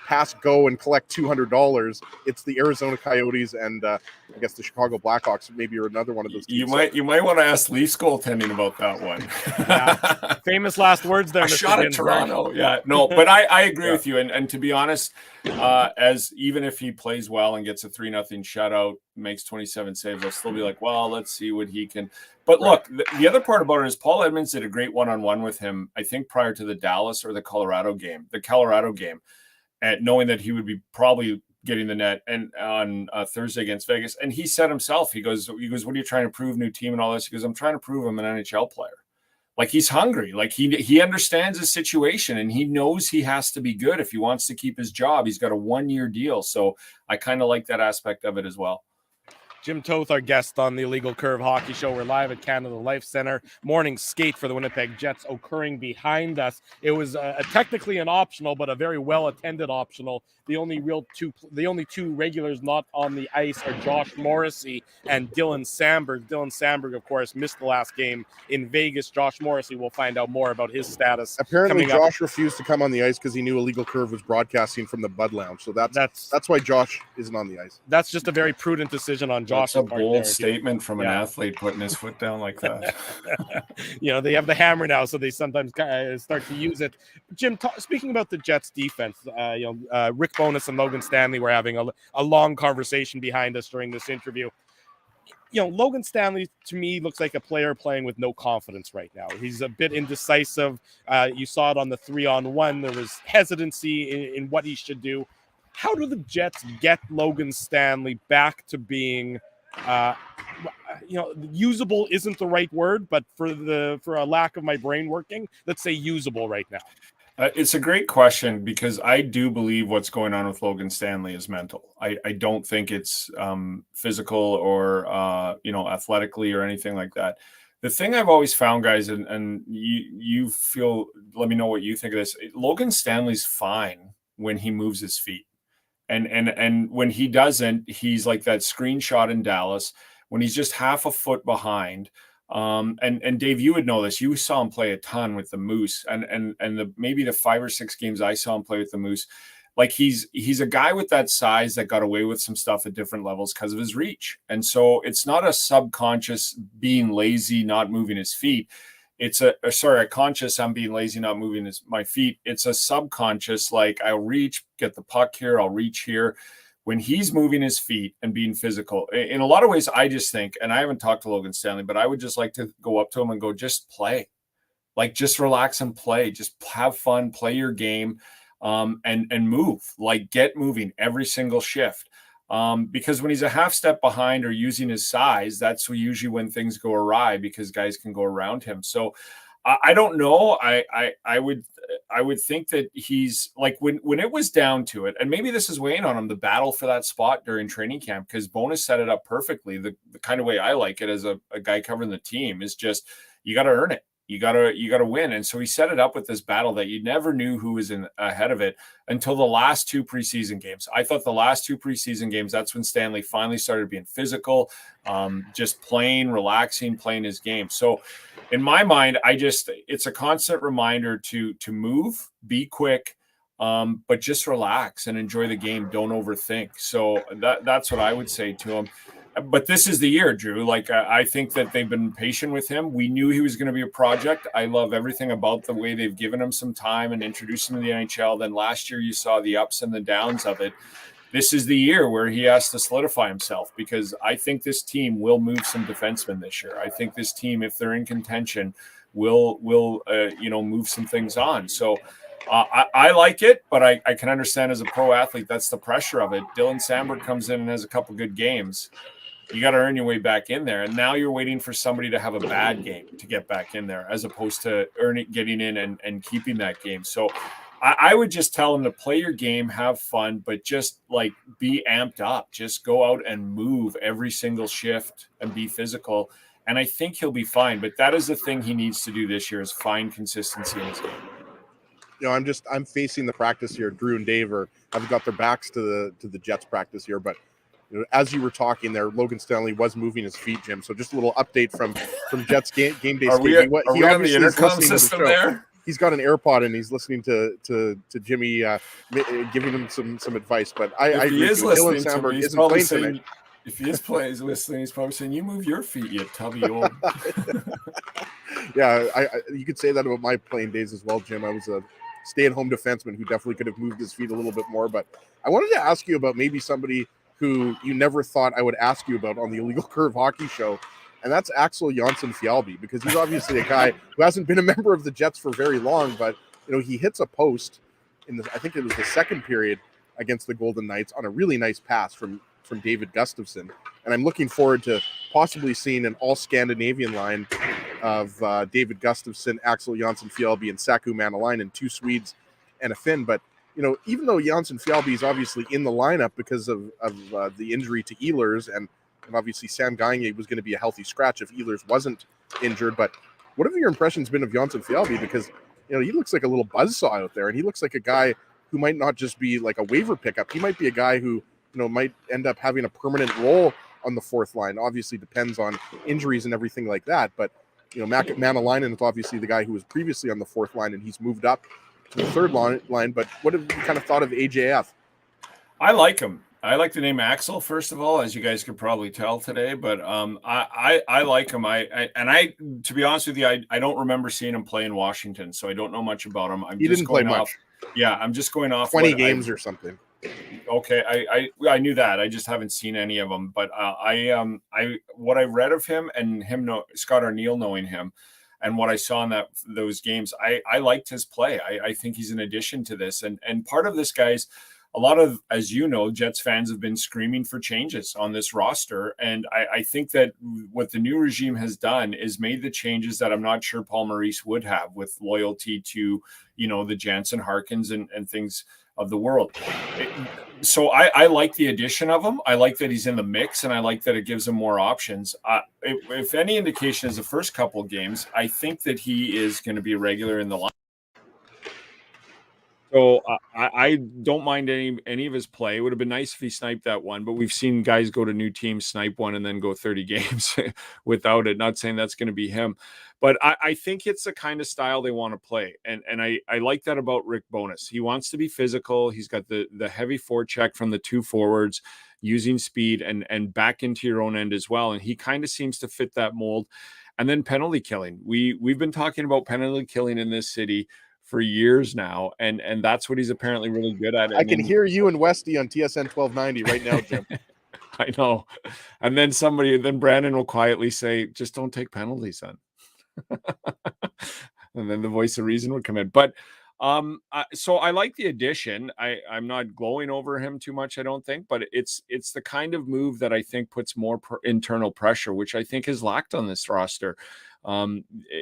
pass go and collect $200, it's the Arizona Coyotes and I guess the Chicago Blackhawks maybe are another one of those teams. You might want to ask Leafs goaltending about that one. Yeah. Famous last words there. A shot at Toronto. Yeah, no, but I agree with you. And to be honest, as even if he plays well and gets a 3-0 shutout, makes 27 saves, I'll still be like, well, let's see what he can. But look, the other part about it is Paul Edmonds did a great one-on-one with him, I think prior to the Dallas or the Colorado game, and knowing that he would be probably getting the net and on Thursday against Vegas. And he said himself, he goes, what are you trying to prove, new team and all this? He goes, I'm trying to prove I'm an NHL player. Like, he's hungry. Like, he understands his situation and he knows he has to be good if he wants to keep his job. He's got a 1-year deal. So I kind of like that aspect of it as well. Jim Toth, our guest on the Illegal Curve Hockey Show. We're live at Canada Life Center. Morning skate for the Winnipeg Jets occurring behind us. It was technically an optional, but a very well-attended optional. The only two regulars not on the ice are Josh Morrissey and Dylan Samberg. Dylan Samberg, of course, missed the last game in Vegas. Josh Morrissey, we'll find out more about his status. Apparently, Josh refused to come on the ice because he knew Illegal Curve was broadcasting from the Bud Lounge. So that's why Josh isn't on the ice. That's just a very prudent decision on Josh. That's a bold statement from an athlete putting his foot down like that. They have the hammer now, so they sometimes start to use it. Jim, speaking about the Jets defense, Rick Bowness and Logan Stanley were having a long conversation behind us during this interview. Logan Stanley, to me, looks like a player playing with no confidence right now. He's a bit indecisive. You saw it on the 3-on-1. There was hesitancy in what he should do. How do the Jets get Logan Stanley back to being, usable isn't the right word, but for a lack of my brain working, let's say usable right now? It's a great question because I do believe what's going on with Logan Stanley is mental. I don't think it's physical or, athletically or anything like that. The thing I've always found, guys, and you feel, let me know what you think of this. Logan Stanley's fine when he moves his feet. And when he doesn't, he's like that screenshot in Dallas when he's just half a foot behind. And Dave, you would know this. You saw him play a ton with the Moose, and maybe the 5 or 6 games I saw him play with the Moose. Like he's a guy with that size that got away with some stuff at different levels because of his reach. And so it's not a subconscious being lazy, not moving his feet. It's a conscious, I'm being lazy, not moving my feet. It's a subconscious, like I'll reach, get the puck here, I'll reach here. When he's moving his feet and being physical, in a lot of ways, I just think, and I haven't talked to Logan Stanley, but I would just like to go up to him and go, just play. Like, just relax and play. Just have fun, play your game, and move. Like, get moving every single shift. Because when he's a half step behind or using his size, that's usually when things go awry because guys can go around him. So I don't know. I would think that he's like when it was down to it, and maybe this is weighing on him, the battle for that spot during training camp, because Bonus set it up perfectly. The kind of way I like it as a guy covering the team is just, you got to earn it. You gotta win. And so he set it up with this battle that you never knew who was ahead of it until the last 2 preseason games. I thought the last 2 preseason games, that's when Stanley finally started being physical, just playing, relaxing, playing his game. So in my mind, it's a constant reminder to move, be quick, but just relax and enjoy the game. Don't overthink. So that's what I would say to him. But this is the year, Drew. Like, I think that they've been patient with him. We knew he was going to be a project. I love everything about the way they've given him some time and introduced him to the NHL. Then last year, you saw the ups and the downs of it. This is the year where he has to solidify himself, because I think this team will move some defensemen this year. I think this team, if they're in contention, will move some things on. So I like it, but I can understand as a pro athlete, that's the pressure of it. Dylan Samberg comes in and has a couple good games. You got to earn your way back in there. And now you're waiting for somebody to have a bad game to get back in there, as opposed to getting in and keeping that game. So I would just tell him to play your game, have fun, but just like be amped up. Just go out and move every single shift and be physical. And I think he'll be fine. But that is the thing he needs to do this year, is find consistency in his game. You know, I'm facing the practice here. Drew and Dave have got their backs to the Jets practice here, but you know, as you were talking there, Logan Stanley was moving his feet, Jim. So just a little update from Jets game day. Are we on the intercom system there? He's got an AirPod and he's listening to Jimmy giving him some advice. But I agree. Dylan Samberg isn't playing tonight. If he is listening, he's probably saying, "You move your feet, you tubby old." Yeah, you could say that about my playing days as well, Jim. I was a stay-at-home defenseman who definitely could have moved his feet a little bit more. But I wanted to ask you about maybe somebody who you never thought I would ask you about on the Illegal Curve Hockey Show, and that's Axel Jonsson-Fjällby, because he's obviously a guy who hasn't been a member of the Jets for very long, but you know, he hits a post I think it was the second period against the Golden Knights on a really nice pass from David Gustafsson, and I'm looking forward to possibly seeing an all-Scandinavian line of David Gustafsson, Axel Jonsson-Fjällby, and Saku Maanalainen, 2 Swedes and a Finn. But you know, even though Jonsson-Fjällby is obviously in the lineup because of the injury to Ehlers, and obviously Sam Gagner was going to be a healthy scratch if Ehlers wasn't injured. But what have your impressions been of Jonsson-Fjällby? Because you know, he looks like a little buzzsaw out there, and he looks like a guy who might not just be like a waiver pickup. He might be a guy who, you know, might end up having a permanent role on the fourth line. Obviously depends on injuries and everything like that. But you know, Maanalainen is obviously the guy who was previously on the fourth line, and he's moved up to the third line. But what have you kind of thought of AJF? I like him. I like the name Axel, first of all, as you guys could probably tell today. But I like him. I to be honest with you, I don't remember seeing him play in Washington, so I don't know much about him. He didn't play much. Yeah, I'm just going off 20 games or something. Okay, I knew that. I just haven't seen any of them. But what I read of him and Scott Arniel knowing him, and what I saw in those games, I liked his play. I think he's an addition to this. And part of this, guys, a lot of, as you know, Jets fans have been screaming for changes on this roster. And I think that what the new regime has done is made the changes that I'm not sure Paul Maurice would have, with loyalty to, you know, the Jansen Harkins and things of the world. So I like the addition of him. I like that he's in the mix, and I like that it gives him more options. If any indication is the first couple of games, I think that he is going to be regular in the line. So I don't mind any of his play. It would have been nice if he sniped that one, but we've seen guys go to new teams, snipe one, and then go 30 games without it. Not saying that's going to be him, but I think it's the kind of style they want to play. And I like that about Rick Bowness. He wants to be physical. He's got the heavy forecheck from the two forwards, using speed and back into your own end as well. And he kind of seems to fit that mold. And then penalty killing. We've been talking about penalty killing in this city for years now, and that's what he's apparently really good at. I can hear you and Westy on TSN 1290 right now, Jim. I know. And then Brandon will quietly say, just don't take penalties then. And then the voice of reason would come in. But so I like the addition. I'm not glowing over him too much, I don't think, but it's the kind of move that I think puts more internal pressure, which I think is lacked on this roster.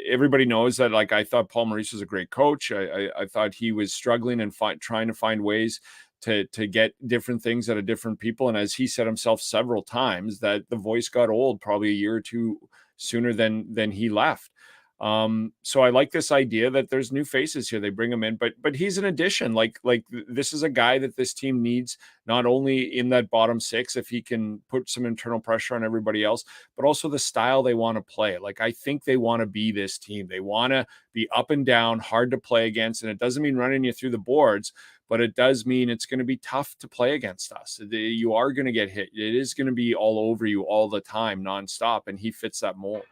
Everybody knows that, like, I thought Paul Maurice was a great coach. I thought he was struggling and trying to find ways to get different things out of different people. And as he said himself several times, that the voice got old probably a year or two sooner than he left. So I like this idea that there's new faces here. They bring him in, but he's an addition. Like this is a guy that this team needs, not only in that bottom six, if he can put some internal pressure on everybody else, but also the style they want to play. Like, I think they want to be this team. They want to be up and down, hard to play against. And it doesn't mean running you through the boards, but it does mean it's going to be tough to play against us. You are going to get hit. It is going to be all over you all the time, nonstop. And he fits that mold.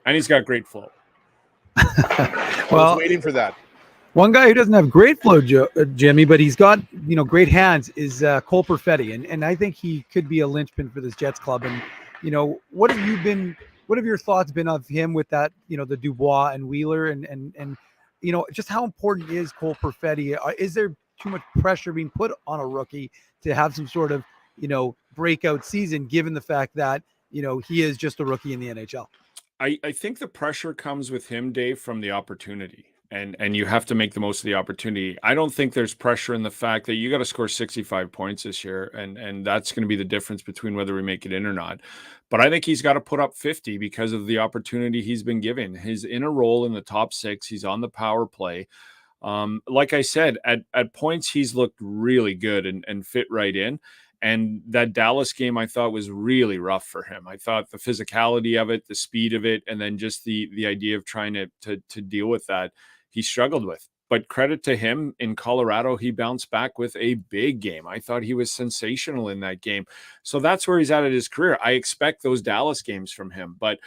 And he's got great flow. I was waiting for that. One guy who doesn't have great flow, Jimmy, but he's got great hands, is Cole Perfetti, and I think he could be a linchpin for this Jets club. And what have your thoughts been of him with that? The Dubois and Wheeler, and just how important is Cole Perfetti? Is there too much pressure being put on a rookie to have some sort of breakout season, given the fact that he is just a rookie in the NHL? I think the pressure comes with him, Dave, from the opportunity, and you have to make the most of the opportunity. I don't think there's pressure in the fact that you got to score 65 points this year, and that's going to be the difference between whether we make it in or not. But I think he's got to put up 50 because of the opportunity he's been given. He's in a role in the top six. He's on the power play. Like I said, at points, he's looked really good and fit right in. And that Dallas game, I thought, was really rough for him. I thought the physicality of it, the speed of it, and then just the idea of trying to deal with that, he struggled with. But credit to him, in Colorado, he bounced back with a big game. I thought he was sensational in that game. So that's where he's at his career. I expect those Dallas games from him. But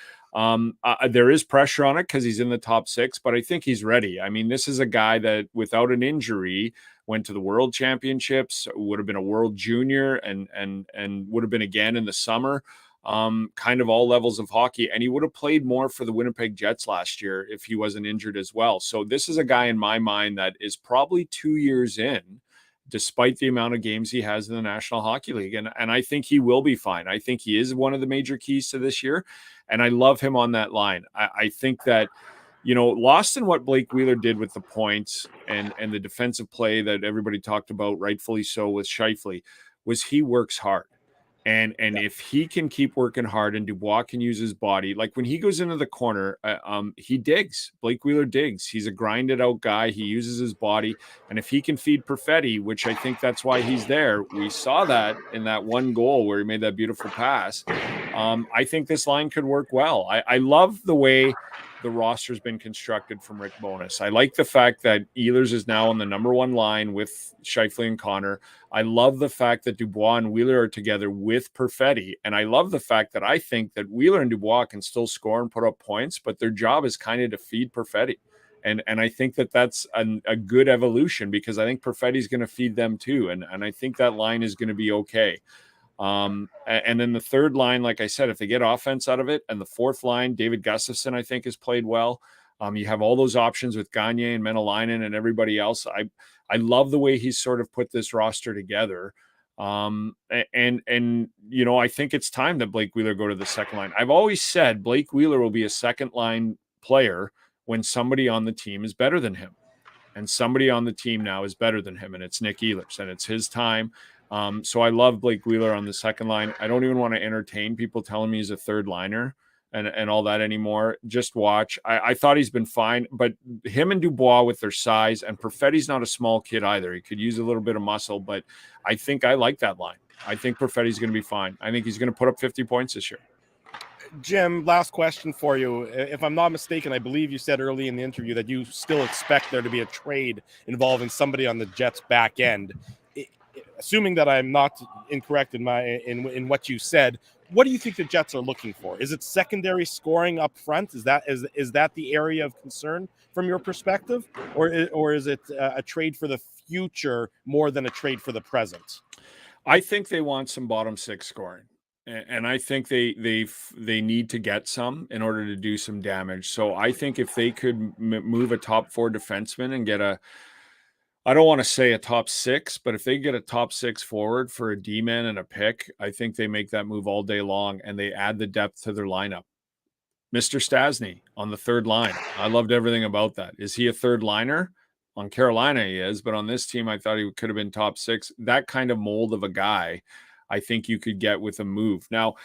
there is pressure on it because he's in the top six, but I think he's ready. I mean, this is a guy that, without an injury, went to the World Championships, would have been a World Junior, and would have been again in the summer, kind of all levels of hockey. And he would have played more for the Winnipeg Jets last year if he wasn't injured as well. So this is a guy in my mind that is probably 2 years in, despite the amount of games he has in the National Hockey League. And I think he will be fine. I think he is one of the major keys to this year. And I love him on that line. I think that, lost in what Blake Wheeler did with the points and the defensive play that everybody talked about, rightfully so, with Scheifele, was he works hard. And if he can keep working hard and Dubois can use his body, like when he goes into the corner, he digs. Blake Wheeler digs. He's a grinded out guy. He uses his body. And if he can feed Perfetti, which I think that's why he's there, we saw that in that one goal where he made that beautiful pass. I think this line could work well. I love the way the roster's been constructed from Rick Bowness. I like the fact that Ehlers is now on the number one line with Scheifele and Connor. I love the fact that Dubois and Wheeler are together with Perfetti. And I love the fact that I think that Wheeler and Dubois can still score and put up points, but their job is kind of to feed Perfetti. And I think that that's a good evolution, because I think Perfetti's going to feed them too. And I think that line is going to be okay. And then the third line, like I said, if they get offense out of it, and the fourth line, David Gustafsson, I think, has played well. You have all those options with Gagne and Menelainen and everybody else. I love the way he's sort of put this roster together. I think it's time that Blake Wheeler go to the second line. I've always said Blake Wheeler will be a second line player when somebody on the team is better than him. And somebody on the team now is better than him, and it's Nick Ehlers, and it's his time. So I love Blake Wheeler on the second line. I don't even want to entertain people telling me he's a third liner and all that anymore. Just watch. I thought he's been fine, but him and Dubois with their size, and Perfetti's not a small kid either. He could use a little bit of muscle, but I think I like that line. I think Perfetti's going to be fine. I think he's going to put up 50 points this year. Jim, last question for you. If I'm not mistaken, I believe you said early in the interview that you still expect there to be a trade involving somebody on the Jets back end. Assuming that I'm not incorrect in what you said, what do you think the Jets are looking for? Is it secondary scoring up front? Is that the area of concern from your perspective, or is it a trade for the future more than a trade for the present? I think they want some bottom six scoring. And I think they need to get some in order to do some damage. So I think if they could move a top 4 defenseman and get I don't want to say a top 6, but if they get a top 6 forward for a D-man and a pick, I think they make that move all day long and they add the depth to their lineup. Mr. Stasny on the third line. I loved everything about that. Is he a third liner? On Carolina he is, but on this team I thought he could have been top 6. That kind of mold of a guy I think you could get with a move. Now,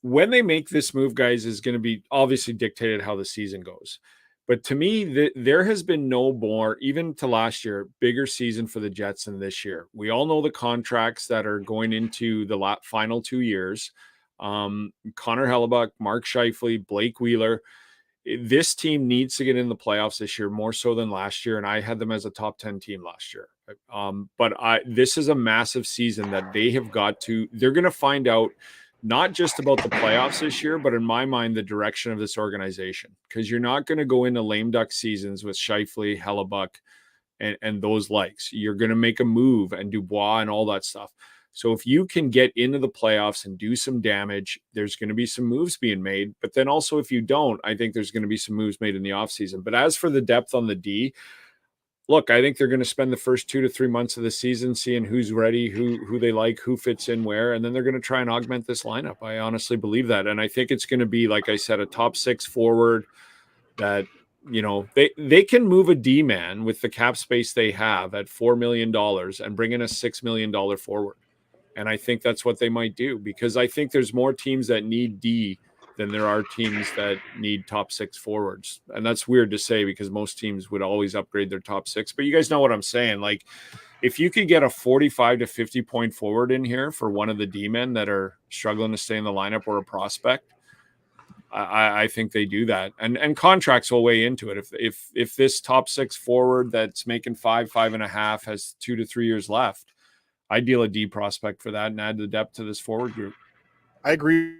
when they make this move, guys, is going to be obviously dictated how the season goes. But to me, there has been no more, even to last year, bigger season for the Jets than this year. We all know the contracts that are going into the final 2 years. Connor Hellebuck, Mark Scheifele, Blake Wheeler. This team needs to get in the playoffs this year more so than last year, and I had them as a top 10 team last year. But this is a massive season that they have got to. They're going to find out not just about the playoffs this year, but in my mind, the direction of this organization. Because you're not going to go into lame duck seasons with Scheifele, Hellebuck, and those likes. You're going to make a move and Dubois and all that stuff. So if you can get into the playoffs and do some damage, there's going to be some moves being made. But then also if you don't, I think there's going to be some moves made in the offseason. But as for the depth on the D, look, I think they're going to spend the first 2 to 3 months of the season seeing who's ready, who they like, who fits in where, and then they're going to try and augment this lineup. I honestly believe that. And I think it's going to be, like I said, a top 6 forward that, you know, they can move a D-man with the cap space they have at $4 million and bring in a $6 million forward. And I think that's what they might do, because I think there's more teams that need D than there are teams that need top 6 forwards. And that's weird to say because most teams would always upgrade their top 6. But you guys know what I'm saying. Like, if you could get a 45 to 50 point forward in here for one of the D-men that are struggling to stay in the lineup or a prospect, I think they do that. And contracts will weigh into it. If this top 6 forward that's making 5.5 has 2 to 3 years left, I'd deal a D prospect for that and add the depth to this forward group. I agree.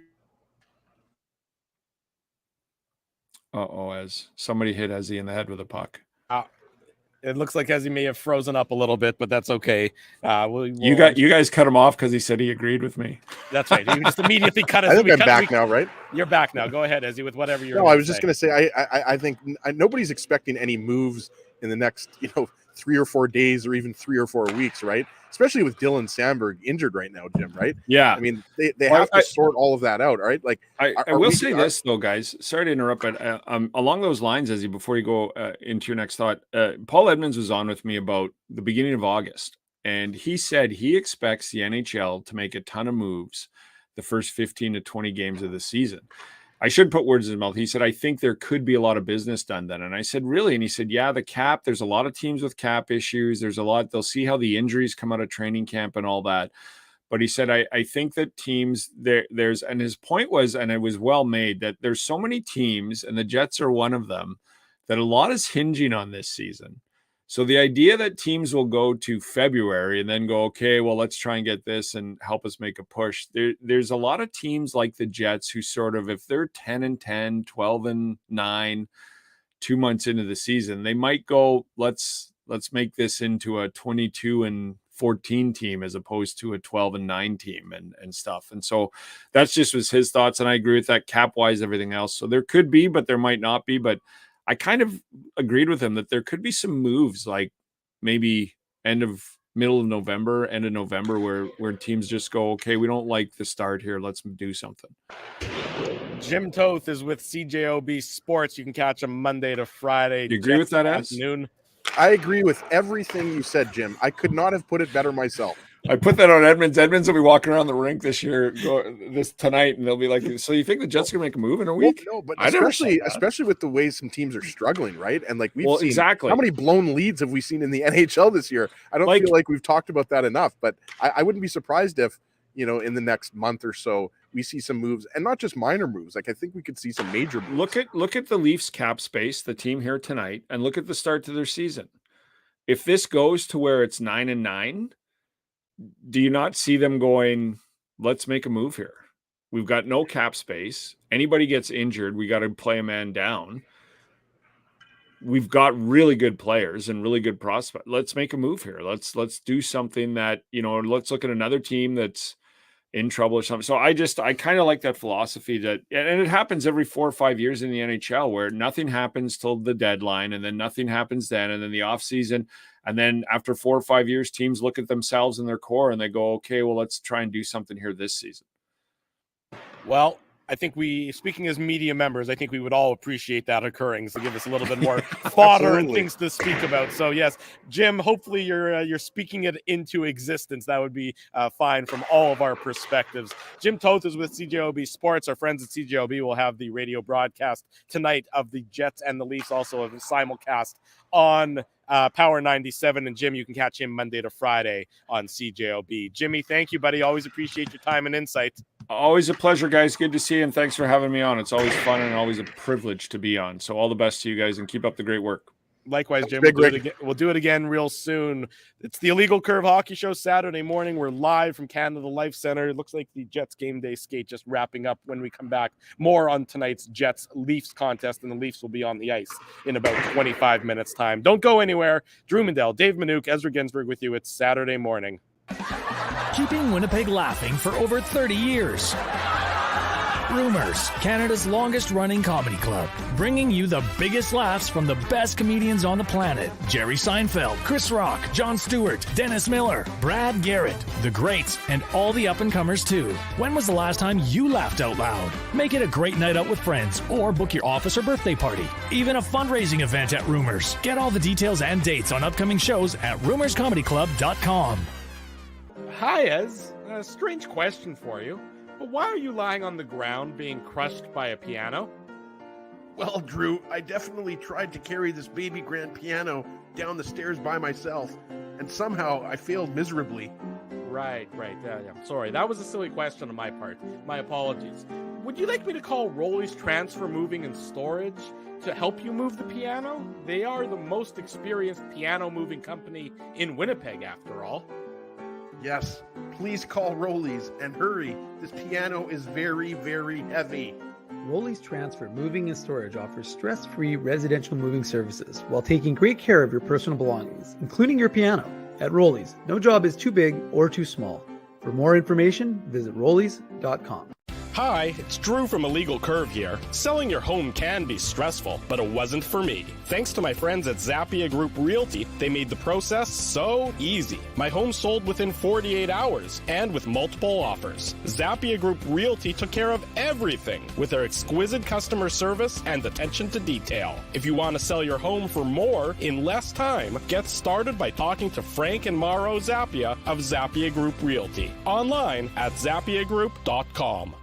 As somebody hit Ezzy in the head with a puck. It looks like Ezzy may have frozen up a little bit, but that's okay. You guys cut him off because he said he agreed with me. That's right. You just immediately cut us. I think I'm back now, right? You're back now. Go ahead, Ezzy, with whatever you're. No, I was just going to say I think nobody's expecting any moves in the next 3 or 4 days or even 3 or 4 weeks, right? Especially with Dylan Sandberg injured right now, Jim, right? Yeah. I mean, they have to sort all of that out, right? Like, I will say this, though, guys. Sorry to interrupt, but along those lines, Ezzy, before you go into your next thought, Paul Edmonds was on with me about the beginning of August, and he said he expects the NHL to make a ton of moves the first 15 to 20 games of the season. I should put words in his mouth. He said, I think there could be a lot of business done then. And I said, really? And he said, yeah, the cap, there's a lot of teams with cap issues. There's a lot, they'll see how the injuries come out of training camp and all that. But he said, I think that teams there's, and his point was, and it was well made, that there's so many teams, and the Jets are one of them, that a lot is hinging on this season. So the idea that teams will go to February and then go, okay, well, let's try and get this and help us make a push. There's a lot of teams like the Jets who sort of, if they're 10-10, 12-9, 2 months into the season, they might go, let's make this into a 22-14 team as opposed to a 12-9 team and stuff. And so that's just was his thoughts. And I agree with that, cap wise, everything else. So there could be, but there might not be. But I kind of agreed with him that there could be some moves, like maybe middle of November, end of November, where teams just go, okay, we don't like the start here. Let's do something. Jim Toth is with CJOB Sports. You can catch him Monday to Friday. You agree with that, afternoon? I agree with everything you said, Jim. I could not have put it better myself. I put that on Edmonds. Edmonds will be walking around the rink this tonight, and they'll be like, "So you think the Jets are going to make a move in a week?" Well, no, but especially with the way some teams are struggling, right? And like we've seen, exactly. How many blown leads have we seen in the NHL this year? I don't feel like we've talked about that enough. But I wouldn't be surprised if in the next month or so we see some moves, and not just minor moves. Like I think we could see some major moves. Look at the Leafs cap space, the team here tonight, and look at the start to their season. If this goes to where it's 9-9. Do you not see them going, let's make a move here? We've got no cap space. Anybody gets injured, we got to play a man down. We've got really good players and really good prospects. Let's make a move here. Let's do something that, let's look at another team that's in trouble or something. So I kind of like that philosophy and it happens every 4 or 5 years in the NHL where nothing happens till the deadline and then nothing happens then. And then the off season. And then after 4 or 5 years, teams look at themselves and their core and they go, okay, well, let's try and do something here this season. Well, I think speaking as media members, I think we would all appreciate that occurring to give us a little bit more fodder and things to speak about. So yes, Jim, hopefully you're speaking it into existence. That would be fine from all of our perspectives. Jim Toth is with CJOB Sports. Our friends at CJOB will have the radio broadcast tonight of the Jets and the Leafs, also a simulcast on Power 97. And Jim, you can catch him Monday to Friday on CJOB. Jimmy, thank you, buddy. Always appreciate your time and insight. Always a pleasure, guys. Good to see you, and thanks for having me on. It's always fun and always a privilege to be on. So all the best to you guys, and keep up the great work. Likewise, Jim. We'll do it again real soon. It's the Illegal Curve Hockey Show Saturday morning. We're live from Canada Life Center. It looks like the Jets game day skate just wrapping up. When we come back, more on tonight's Jets-Leafs contest, and the Leafs will be on the ice in about 25 minutes' time. Don't go anywhere. Drew Mindell, Dave Minuk, Ezra Ginsburg with you. It's Saturday morning. Keeping Winnipeg laughing for over 30 years. Rumors, Canada's longest-running comedy club, bringing you the biggest laughs from the best comedians on the planet. Jerry Seinfeld, Chris Rock, Jon Stewart, Dennis Miller, Brad Garrett, the greats, and all the up-and-comers too. When was the last time you laughed out loud? Make it a great night out with friends, or book your office or birthday party. Even a fundraising event at Rumors. Get all the details and dates on upcoming shows at rumorscomedyclub.com. Hi, Ez. A strange question for you. But why are you lying on the ground being crushed by a piano? Well, Drew, I definitely tried to carry this baby grand piano down the stairs by myself, and somehow I failed miserably. Right. Yeah. Sorry, that was a silly question on my part. My apologies. Would you like me to call Rolly's Transfer Moving and Storage to help you move the piano? They are the most experienced piano moving company in Winnipeg, after all. Yes, please call Rolly's and hurry. This piano is very, very heavy. Rolly's Transfer Moving and Storage offers stress-free residential moving services while taking great care of your personal belongings, including your piano. At Rolly's, no job is too big or too small. For more information, visit rollys.com. Hi, it's Drew from Illegal Curve here. Selling your home can be stressful, but it wasn't for me. Thanks to my friends at Zappia Group Realty, they made the process so easy. My home sold within 48 hours and with multiple offers. Zappia Group Realty took care of everything with their exquisite customer service and attention to detail. If you want to sell your home for more in less time, get started by talking to Frank and Mauro Zappia of Zappia Group Realty. Online at zappiagroup.com.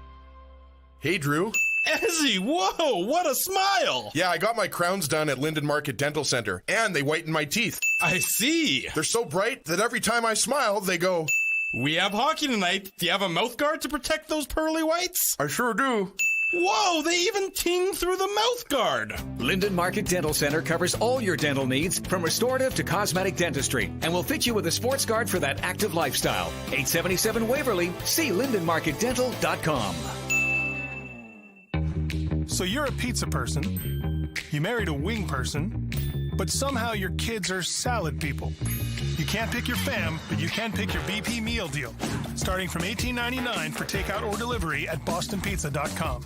Hey, Drew. Ezzy, whoa, what a smile! Yeah, I got my crowns done at Linden Market Dental Center, and they whiten my teeth. I see. They're so bright that every time I smile, they go... We have hockey tonight. Do you have a mouth guard to protect those pearly whites? I sure do. Whoa, they even ting through the mouth guard. Linden Market Dental Center covers all your dental needs from restorative to cosmetic dentistry and will fit you with a sports guard for that active lifestyle. 877 Waverly. See lindenmarketdental.com. So you're a pizza person, you married a wing person, but somehow your kids are salad people. You can't pick your fam, but you can pick your BP meal deal, starting from $18.99 for takeout or delivery at bostonpizza.com.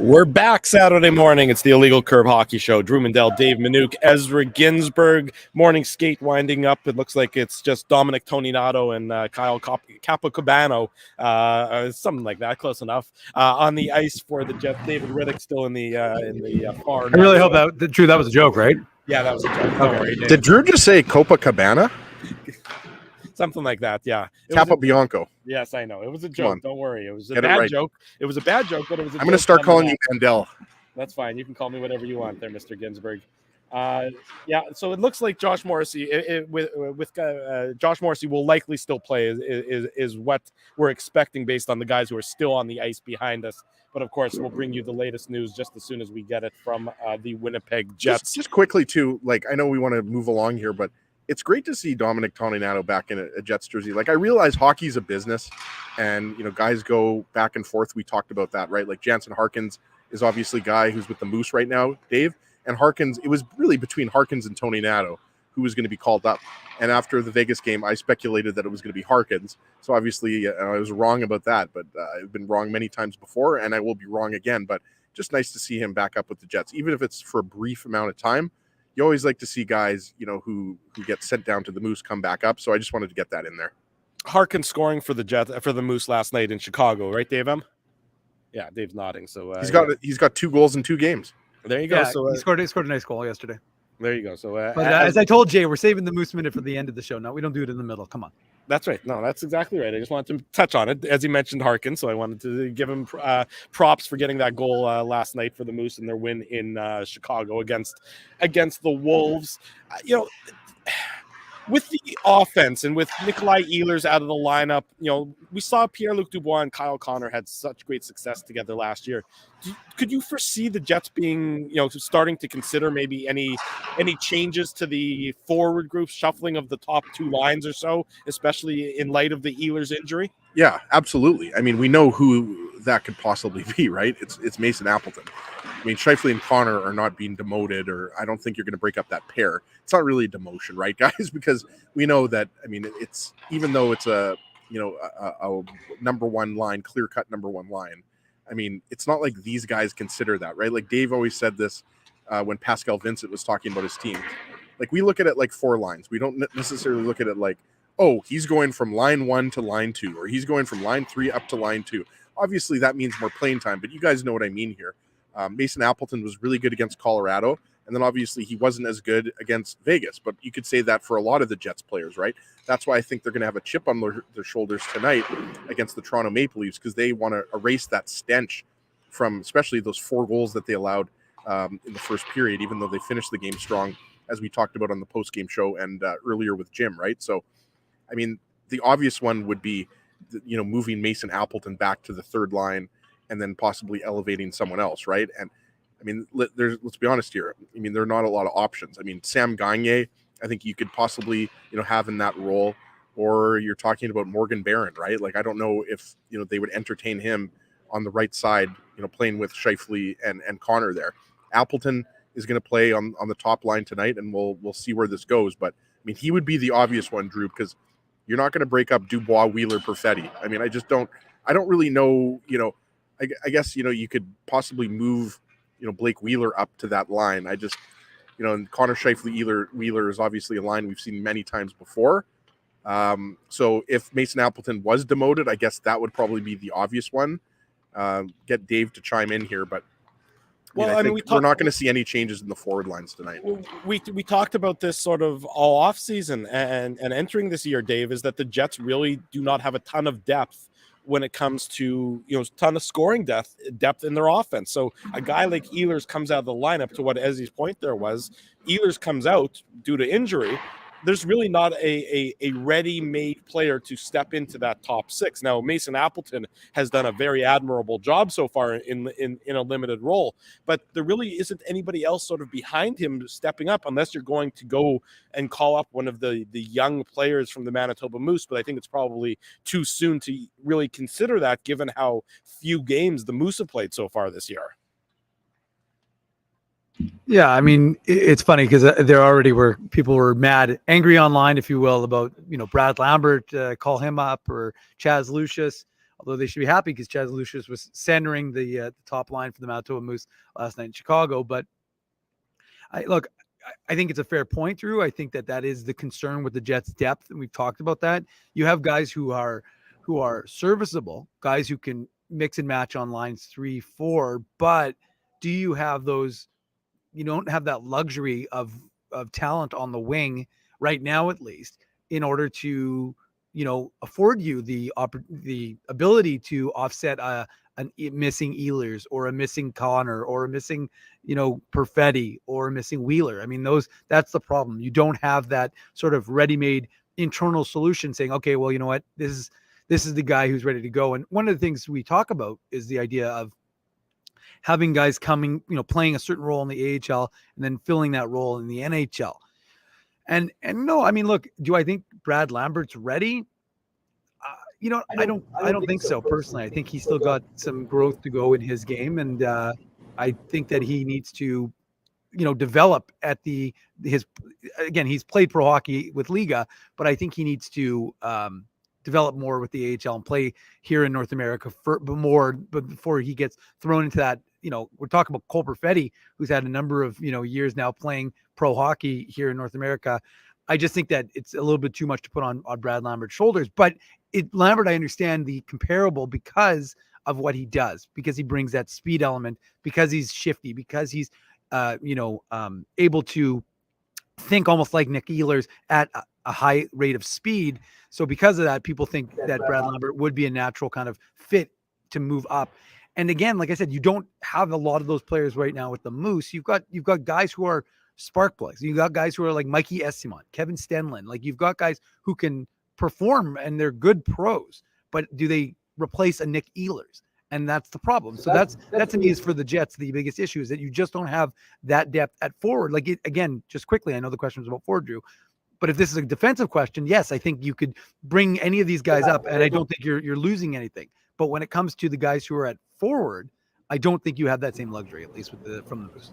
We're back Saturday morning. It's the Illegal Curve Hockey Show. Drew Mindell, Dave Minuk, Ezra Ginsburg. Morning skate winding up. It looks like it's just Dominic Toninato and Kyle Capocabano, something like that. Close enough. On the ice for the Jets. David Riddick still in the far. I really hope that Drew, that was a joke, right? Yeah, that was a joke. Don't worry, Dave. Did Drew just say Copacabana? Something like that, yeah. Capobianco. Yes, I know. It was a joke. Don't worry. It was a Get it bad right. joke. It was a bad joke, but it was a I'm going to start calling you Mandel. That's fine. You can call me whatever you want there, Mr. Ginsburg. Yeah, so it looks like Josh Morrissey Josh Morrissey will likely still play is what we're expecting based on the guys who are still on the ice behind us. But of course, we'll bring you the latest news just as soon as we get it from the Winnipeg Jets. Just quickly too, like I know we want to move along here, but it's great to see Dominic Toninato back in a Jets jersey. Like I realize hockey's a business, and guys go back and forth. We talked about that, right? Like Jansen Harkins is obviously a guy who's with the Moose right now, Dave. And Harkins, it was really between Harkins and Toninato who was going to be called up. And after the Vegas game, I speculated that it was going to be Harkins. So obviously I was wrong about that, but I've been wrong many times before, and I will be wrong again. But just nice to see him back up with the Jets, even if it's for a brief amount of time. You always like to see guys, who get sent down to the Moose come back up. So I just wanted to get that in there. Harkins scoring for the Moose last night in Chicago, right, Dave M? Yeah, Dave's nodding. So he's got 2 goals in 2 games. There you go. Yeah, So he scored a nice goal yesterday. There you go. So but as I told Jay, we're saving the Moose minute for the end of the show. No, we don't do it in the middle. Come on. That's right. No, that's exactly right. I just wanted to touch on it as he mentioned Harkins, so I wanted to give him props for getting that goal last night for the Moose in their win in Chicago against the Wolves. With the offense and with Nikolaj Ehlers out of the lineup, we saw Pierre-Luc Dubois and Kyle Connor had such great success together last year. Could you foresee the Jets being, starting to consider maybe any changes to the forward group, shuffling of the top 2 lines or so, especially in light of the Ehlers injury? Yeah, absolutely. I mean, we know who that could possibly be, right? It's Mason Appleton. I mean, Scheifele and Connor are not being demoted, or I don't think you're going to break up that pair. It's not really a demotion, right, guys? Because we know that, I mean, it's, even though it's a number 1 line, clear-cut number 1 line, I mean, it's not like these guys consider that, right? Like Dave always said this when Pascal Vincent was talking about his team. Like we look at it like 4 lines. We don't necessarily look at it like, oh, he's going from line 1 to line 2, or he's going from line 3 up to line 2. Obviously, that means more playing time, but you guys know what I mean here. Mason Appleton was really good against Colorado, and then obviously he wasn't as good against Vegas, but you could say that for a lot of the Jets players, right? That's why I think they're going to have a chip on their shoulders tonight against the Toronto Maple Leafs, because they want to erase that stench from especially those 4 goals that they allowed in the first period, even though they finished the game strong, as we talked about on the post-game show and earlier with Jim, right? So, I mean, the obvious one would be, moving Mason Appleton back to the 3rd line and then possibly elevating someone else, right? And I mean, let's be honest here. I mean, there are not a lot of options. I mean, Sam Gagner, I think you could possibly, have in that role, or you're talking about Morgan Barron, right? Like, I don't know if, they would entertain him on the right side, playing with Scheifele and Connor there. Appleton is going to play on the top line tonight, and we'll see where this goes. But I mean, he would be the obvious one, Drew, because you're not going to break up Dubois, Wheeler, Perfetti. I mean, I don't really know, I guess, you could possibly move, Blake Wheeler up to that line. I just, and Connor Scheifele, Wheeler is obviously a line we've seen many times before. So if Mason Appleton was demoted, I guess that would probably be the obvious one. Get Dave to chime in here, but I think we're not going to see any changes in the forward lines tonight. We talked about this sort of all off season and entering this year, Dave, is that the Jets really do not have a ton of depth when it comes to, ton of scoring depth in their offense. So a guy like Ehlers comes out of the lineup, to what Ezzy's point there was, Ehlers comes out due to injury. There's really not a ready-made player to step into that top 6. Now, Mason Appleton has done a very admirable job so far in a limited role, but there really isn't anybody else sort of behind him stepping up, unless you're going to go and call up one of the young players from the Manitoba Moose. But I think it's probably too soon to really consider that, given how few games the Moose have played so far this year. Yeah, I mean, it's funny because there already were people were angry online, if you will, about Brad Lambert, call him up, or Chaz Lucius. although they should be happy because Chaz Lucius was centering the top line for the Manitoba Moose last night in Chicago. But I think it's a fair point, Drew. I think that is the concern with the Jets' depth, and we've talked about that. You have guys who are serviceable, guys who can mix and match on lines 3, 4, but do you have those? You don't have that luxury of talent on the wing right now, at least, in order to, afford you the ability to offset a missing Ehlers or a missing Connor or a missing, Perfetti or a missing Wheeler. I mean, that's the problem. You don't have that sort of ready-made internal solution saying, okay, well, you know what, this is the guy who's ready to go. And one of the things we talk about is the idea of having guys coming, playing a certain role in the AHL and then filling that role in the NHL. And no, I mean, look, do I think Brad Lambert's ready? I don't think so personally. I think he's still got some growth to go in his game. And I think that he needs to, develop at again, he's played pro hockey with Liga, but I think he needs to develop more with the AHL and play here in North America but before he gets thrown into that. We're talking about Cole Perfetti, who's had a number of, years now playing pro hockey here in North America. I just think that it's a little bit too much to put on Brad Lambert's shoulders, but Lambert, I understand the comparable because of what he does, because he brings that speed element, because he's shifty, because he's, able to think almost like Nick Ehlers at a high rate of speed. So because of that, people think that Brad Lambert would be a natural kind of fit to move up. And again, like I said, you don't have a lot of those players right now with the Moose. You've got guys who are spark plugs. You've got guys who are like Mikey Esimon, Kevin Stenlin. Like you've got guys who can perform and they're good pros, but do they replace a Nick Ehlers? And that's the problem. So that's to me is for the Jets, the biggest issue is that you just don't have that depth at forward. Again, just quickly, I know the question was about forward, Drew, but if this is a defensive question, yes, I think you could bring any of these guys up, and I don't think you're losing anything. But when it comes to the guys who are at forward, I don't think you have that same luxury, at least from the Moose.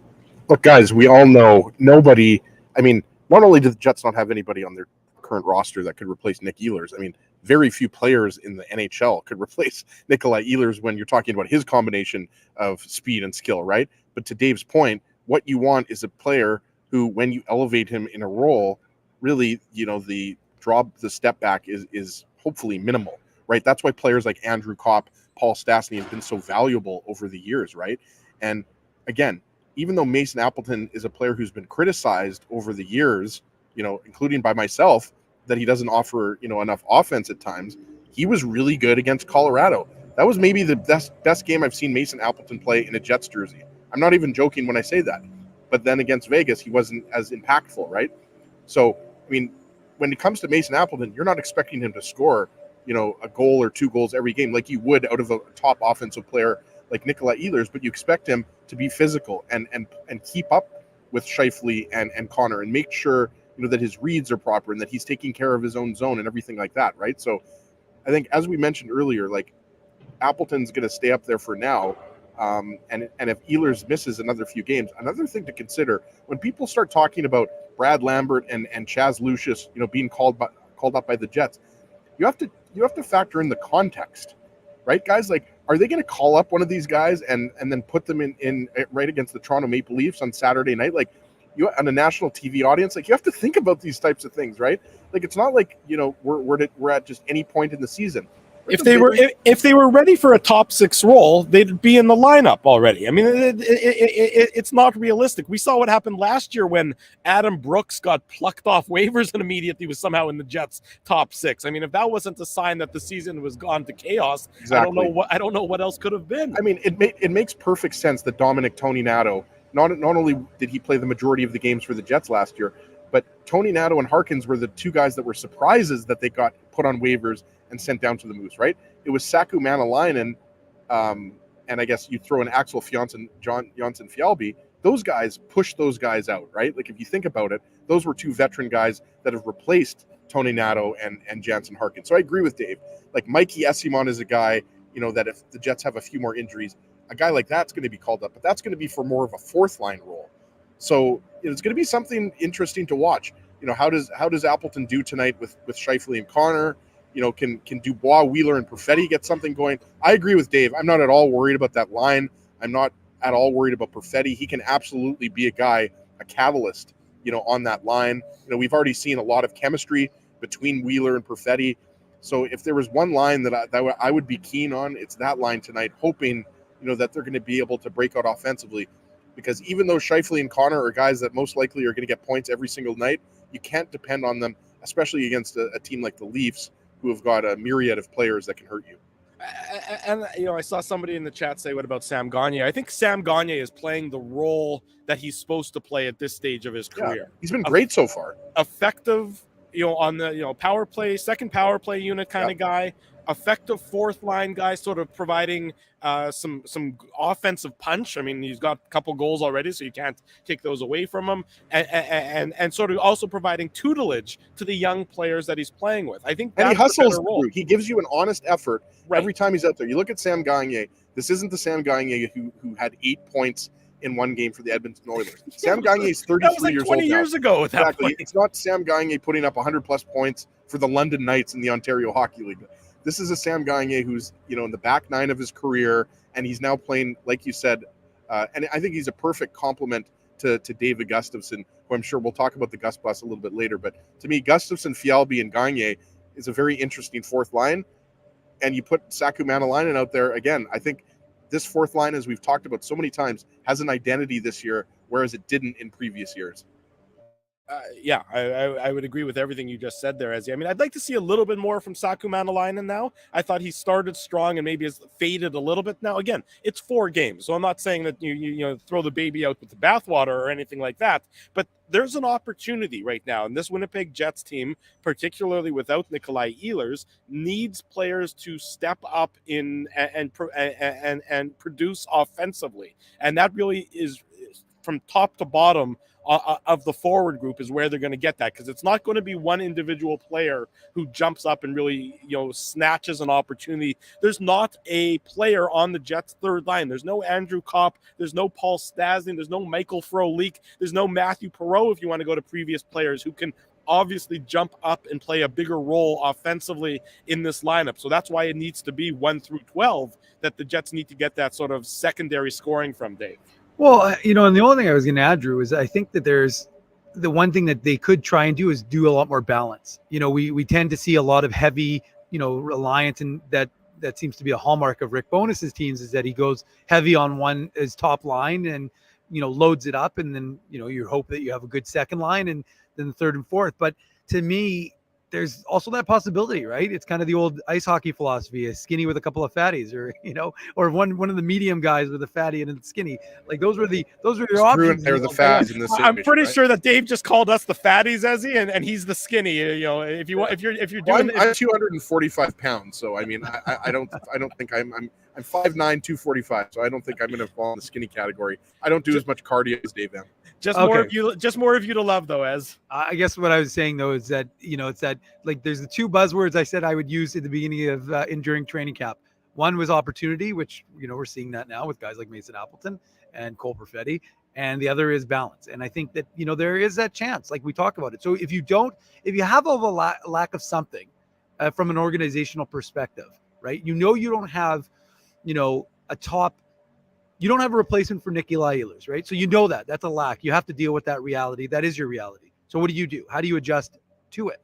Look, guys, we all know nobody. I mean, not only do the Jets not have anybody on their current roster that could replace Nick Ehlers, I mean, very few players in the NHL could replace Nikolaj Ehlers when you're talking about his combination of speed and skill, right? But to Dave's point, what you want is a player who, when you elevate him in a role, really, the step back is hopefully minimal, right? That's why players like Andrew Kopp, Paul Stastny have been so valuable over the years, right? And again, even though Mason Appleton is a player who's been criticized over the years, including by myself, that he doesn't offer, enough offense at times, he was really good against Colorado. That was maybe the best game I've seen Mason Appleton play in a Jets jersey. I'm not even joking when I say that. But then against Vegas, he wasn't as impactful, right? So, I mean, when it comes to Mason Appleton, you're not expecting him to score, a goal or 2 goals every game like you would out of a top offensive player like Nikolaj Ehlers, but you expect him to be physical and keep up with Scheifele and Connor and make sure, that his reads are proper and that he's taking care of his own zone and everything like that, right? So I think, as we mentioned earlier, like Appleton's going to stay up there for now. And if Ehlers misses another few games, another thing to consider when people start talking about Brad Lambert and Chaz Lucius, being called up by the Jets, you have to factor in the context, right, guys? Like, are they going to call up one of these guys and then put them in right against the Toronto Maple Leafs on Saturday night? Like, you on a national TV audience, like you have to think about these types of things, right? Like, it's not like we're at just any point in the season. If they were ready for a top 6 role, they'd be in the lineup already. I mean, it's not realistic. We saw what happened last year when Adam Brooks got plucked off waivers and immediately was somehow in the Jets' top 6. I mean, if that wasn't a sign that the season was gone to chaos, exactly. I don't know what else could have been. I mean, it makes perfect sense that Dominic Toninato, not only did he play the majority of the games for the Jets last year, but Toninato and Harkins were the 2 guys that were surprises that they got put on waivers and sent down to the Moose, right? It was Saku Manalainen, and I guess you throw in Axel Janssen Fjällby. Those guys pushed those guys out, right? Like, if you think about it, those were 2 veteran guys that have replaced Toninato and Jansen Harkins. So I agree with Dave. Like, Mikey Esimon is a guy, that if the Jets have a few more injuries, a guy like that's going to be called up, but that's going to be for more of a 4th line role. So it's going to be something interesting to watch. How does Appleton do tonight with Scheifele and Connor? Can Dubois, Wheeler, and Perfetti get something going? I agree with Dave. I'm not at all worried about that line. I'm not at all worried about Perfetti. He can absolutely be a guy, a catalyst, on that line. We've already seen a lot of chemistry between Wheeler and Perfetti. So if there was one line that I would be keen on, it's that line tonight, hoping, that they're going to be able to break out offensively. Because even though Scheifele and Connor are guys that most likely are going to get points every single night, you can't depend on them, especially against a team like the Leafs, who have got a myriad of players that can hurt you. And I saw somebody in the chat say, what about Sam Gagner? I think Sam Gagner is playing the role that he's supposed to play at this stage of his career. He's been great so far. Effective, on the power play, second power play unit kind of guy. Effective fourth line guy, sort of providing some offensive punch. I mean, he's got a couple goals already, so you can't take those away from him. And sort of also providing tutelage to the young players that he's playing with. I think that's he hustles role. He gives you an honest effort every time he's out there. You look at Sam Gagner. This isn't the Sam Gagner who had 8 points in one game for the Edmonton Oilers. Sam Gagner is 33 that was like years 20 old years now. ago. At that Exactly. point. It's not Sam Gagner putting up 100-plus points for the London Knights in the Ontario Hockey League. This is a Sam Gagner who's, in the back nine of his career, and he's now playing, like you said, and I think he's a perfect complement to David Gustafsson, who I'm sure we'll talk about the Gus Bus a little bit later. But to me, Gustafsson, Fjällby, and Gagner is a very interesting fourth line. And you put Saku Manalainen out there again. I think this fourth line, as we've talked about so many times, has an identity this year, whereas it didn't in previous years. I would agree with everything you just said there, Ezzy. I mean, I'd like to see a little bit more from Saku Manalainen now. I thought he started strong and maybe has faded a little bit. Now, again, it's 4 games, so I'm not saying that you throw the baby out with the bathwater or anything like that, but there's an opportunity right now, and this Winnipeg Jets team, particularly without Nikolaj Ehlers, needs players to step up in and produce offensively, and that really is from top to bottom of the forward group is where they're going to get that, because it's not going to be one individual player who jumps up and really snatches an opportunity. There's not a player on the Jets third line. There's no Andrew Kopp, there's no Paul Stastny, there's no Michael Frolik, there's no Matthew Perreault, if you want to go to previous players who can obviously jump up and play a bigger role offensively in this lineup. So that's why it needs to be 1 through 12 that the Jets need to get that sort of secondary scoring from, Dave. Well, and the only thing I was going to add, Drew, is I think that there's the one thing that they could try and do is do a lot more balance. We tend to see a lot of heavy, reliance, and that seems to be a hallmark of Rick Bonus's teams, is that he goes heavy on his top line and, loads it up. And then, you hope that you have a good second line and then the third and fourth. But to me, there's also that possibility, right? It's kind of the old ice hockey philosophy: a skinny with a couple of fatties, or one of the medium guys with a fatty and a skinny. Like those were your options. They're the fads in this. I'm pretty sure that Dave just called us the fatties, Ezzy, and he's the skinny. If you're doing, I'm 245 pounds, so I mean, I don't think I'm 5'9", 245, so I don't think I'm going to fall in the skinny category. I don't do as much cardio as Dave M. Just more of you to love, though. As I guess what I was saying though is that it's that, like, there's the 2 buzzwords I said I would use at the beginning of during training camp. One was opportunity, which we're seeing that now with guys like Mason Appleton and Cole Perfetti, and the other is balance. And I think that there is that chance, like we talk about it. So if you have a lack of something from an organizational perspective, right? You don't have a top. You don't have a replacement for Nikolaj Ehlers, right? So that's a lack. You have to deal with that reality. That is your reality. So what do? How do you adjust to it?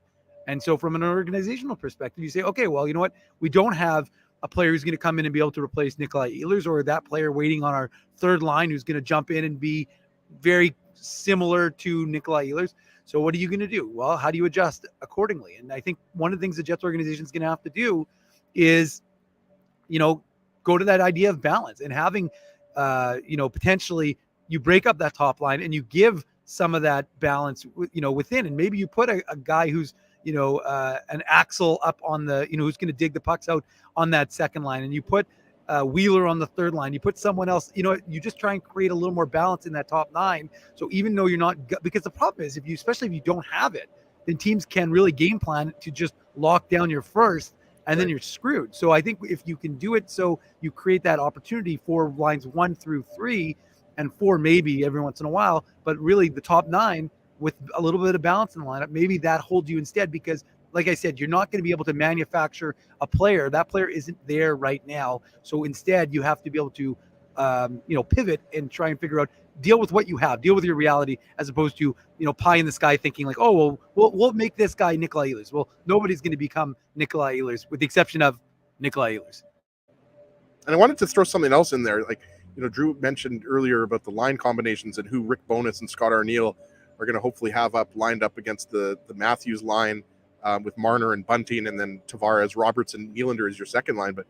And so from an organizational perspective, you say, okay, well, you know what? We don't have a player who's going to come in and be able to replace Nikolaj Ehlers, or that player waiting on our third line who's going to jump in and be very similar to Nikolaj Ehlers. So what are you going to do? Well, how do you adjust accordingly? And I think one of the things the Jets organization is going to have to do is, go to that idea of balance and having, potentially you break up that top line and you give some of that balance, within, and maybe you put a guy who's, an Axel up on the, who's going to dig the pucks out on that second line, and you put Wheeler on the third line, you put someone else, you just try and create a little more balance in that top 9. So even though you're not, because the problem is especially if you don't have it, then teams can really game plan to just lock down your first, and then you're screwed. So I think if you can do it, so you create that opportunity for lines 1 through 3 and 4, maybe every once in a while, but really the top 9 with a little bit of balance in the lineup, maybe that holds you instead, because like I said, you're not going to be able to manufacture a player. That player isn't there right now. So instead, you have to be able to, pivot and try and figure out, deal with what you have, deal with your reality, as opposed to, pie in the sky thinking like, oh, well, we'll make this guy Nikolaj Ehlers. Well, nobody's going to become Nikolaj Ehlers with the exception of Nikolaj Ehlers. And I wanted to throw something else in there. Like, Drew mentioned earlier about the line combinations and who Rick Bowness and Scott Arniel are going to hopefully have lined up against the Matthews line with Marner and Bunting, and then Tavares, Roberts, and Nylander as your second line. But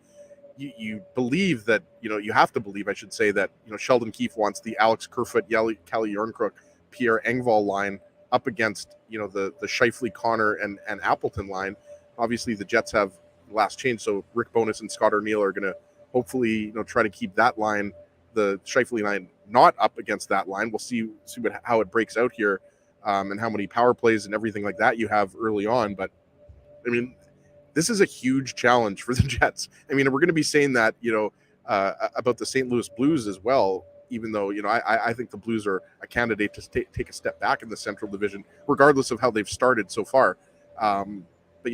you believe that, you have to believe, I should say, that, Sheldon Keefe wants the Alex Kerfoot, Kalle Järnkrok, Pierre Engvall line up against, the Scheifele, Connor, and Appleton line. Obviously, the Jets have last change, so Rick Bowness and Scott Arniel are going to hopefully, try to keep that line, the Scheifele line, not up against that line. We'll see how it breaks out here, and how many power plays and everything like that you have early on. But I mean, this is a huge challenge for the Jets. I mean, we're going to be saying that, about the St. Louis Blues as well, even though, I think the Blues are a candidate to take a step back in the Central Division, regardless of how they've started so far. But,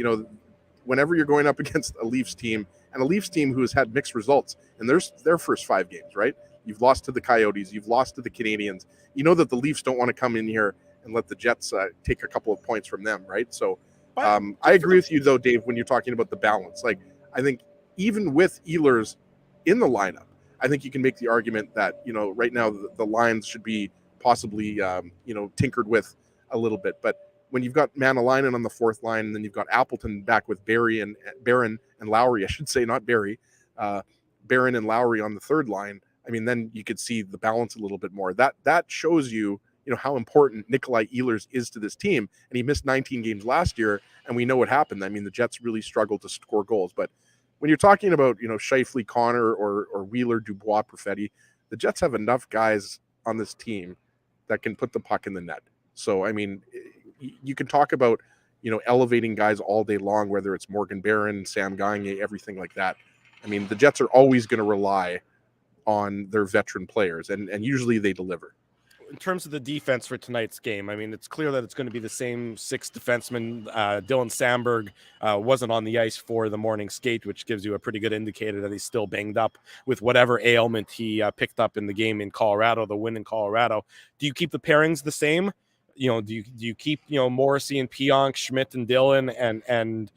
whenever you're going up against a Leafs team, and a Leafs team who has had mixed results in their first 5 games, right? You've lost to the Coyotes, you've lost to the Canadiens. You know that the Leafs don't want to come in here and let the Jets take a couple of points from them, right? So I agree with you, though, Dave, when you're talking about the balance. Like, I think even with Ehlers in the lineup, I think you can make the argument that, right now the lines should be possibly, tinkered with a little bit. But when you've got Manalainen on the fourth line, and then you've got Appleton back with Barron and Lowry, I should say, not Barry, Barron and Lowry on the third line, I mean, then you could see the balance a little bit more. That shows you, how important Nikolaj Ehlers is to this team. And he missed 19 games last year, and we know what happened. I mean, the Jets really struggled to score goals. But when you're talking about, Scheifele, Connor, or Wheeler, Dubois, Perfetti, the Jets have enough guys on this team that can put the puck in the net. So, I mean, you can talk about, elevating guys all day long, whether it's Morgan Barron, Sam Gagner, everything like that. I mean, the Jets are always going to rely on their veteran players, and usually they deliver. In terms of the defense for tonight's game, I mean, it's clear that it's going to be the same 6 defensemen. Dylan Samberg wasn't on the ice for the morning skate, which gives you a pretty good indicator that he's still banged up with whatever ailment he picked up in the game in Colorado, the win in Colorado. Do you keep the pairings the same? Do you keep, Morrissey and Pionk, Schmidt and Dillon, and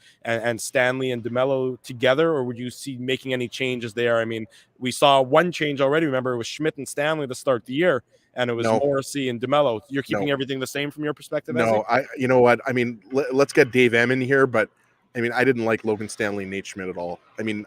Stanley and DeMello together, or would you see making any changes there? I mean, we saw one change already. Remember, it was Schmidt and Stanley to start the year, and it was Morrissey and DeMello. You're keeping everything the same from your perspective? No, you know what? I mean, let's get Dave M in here, but I mean, I didn't like Logan Stanley and Nate Schmidt at all. I mean,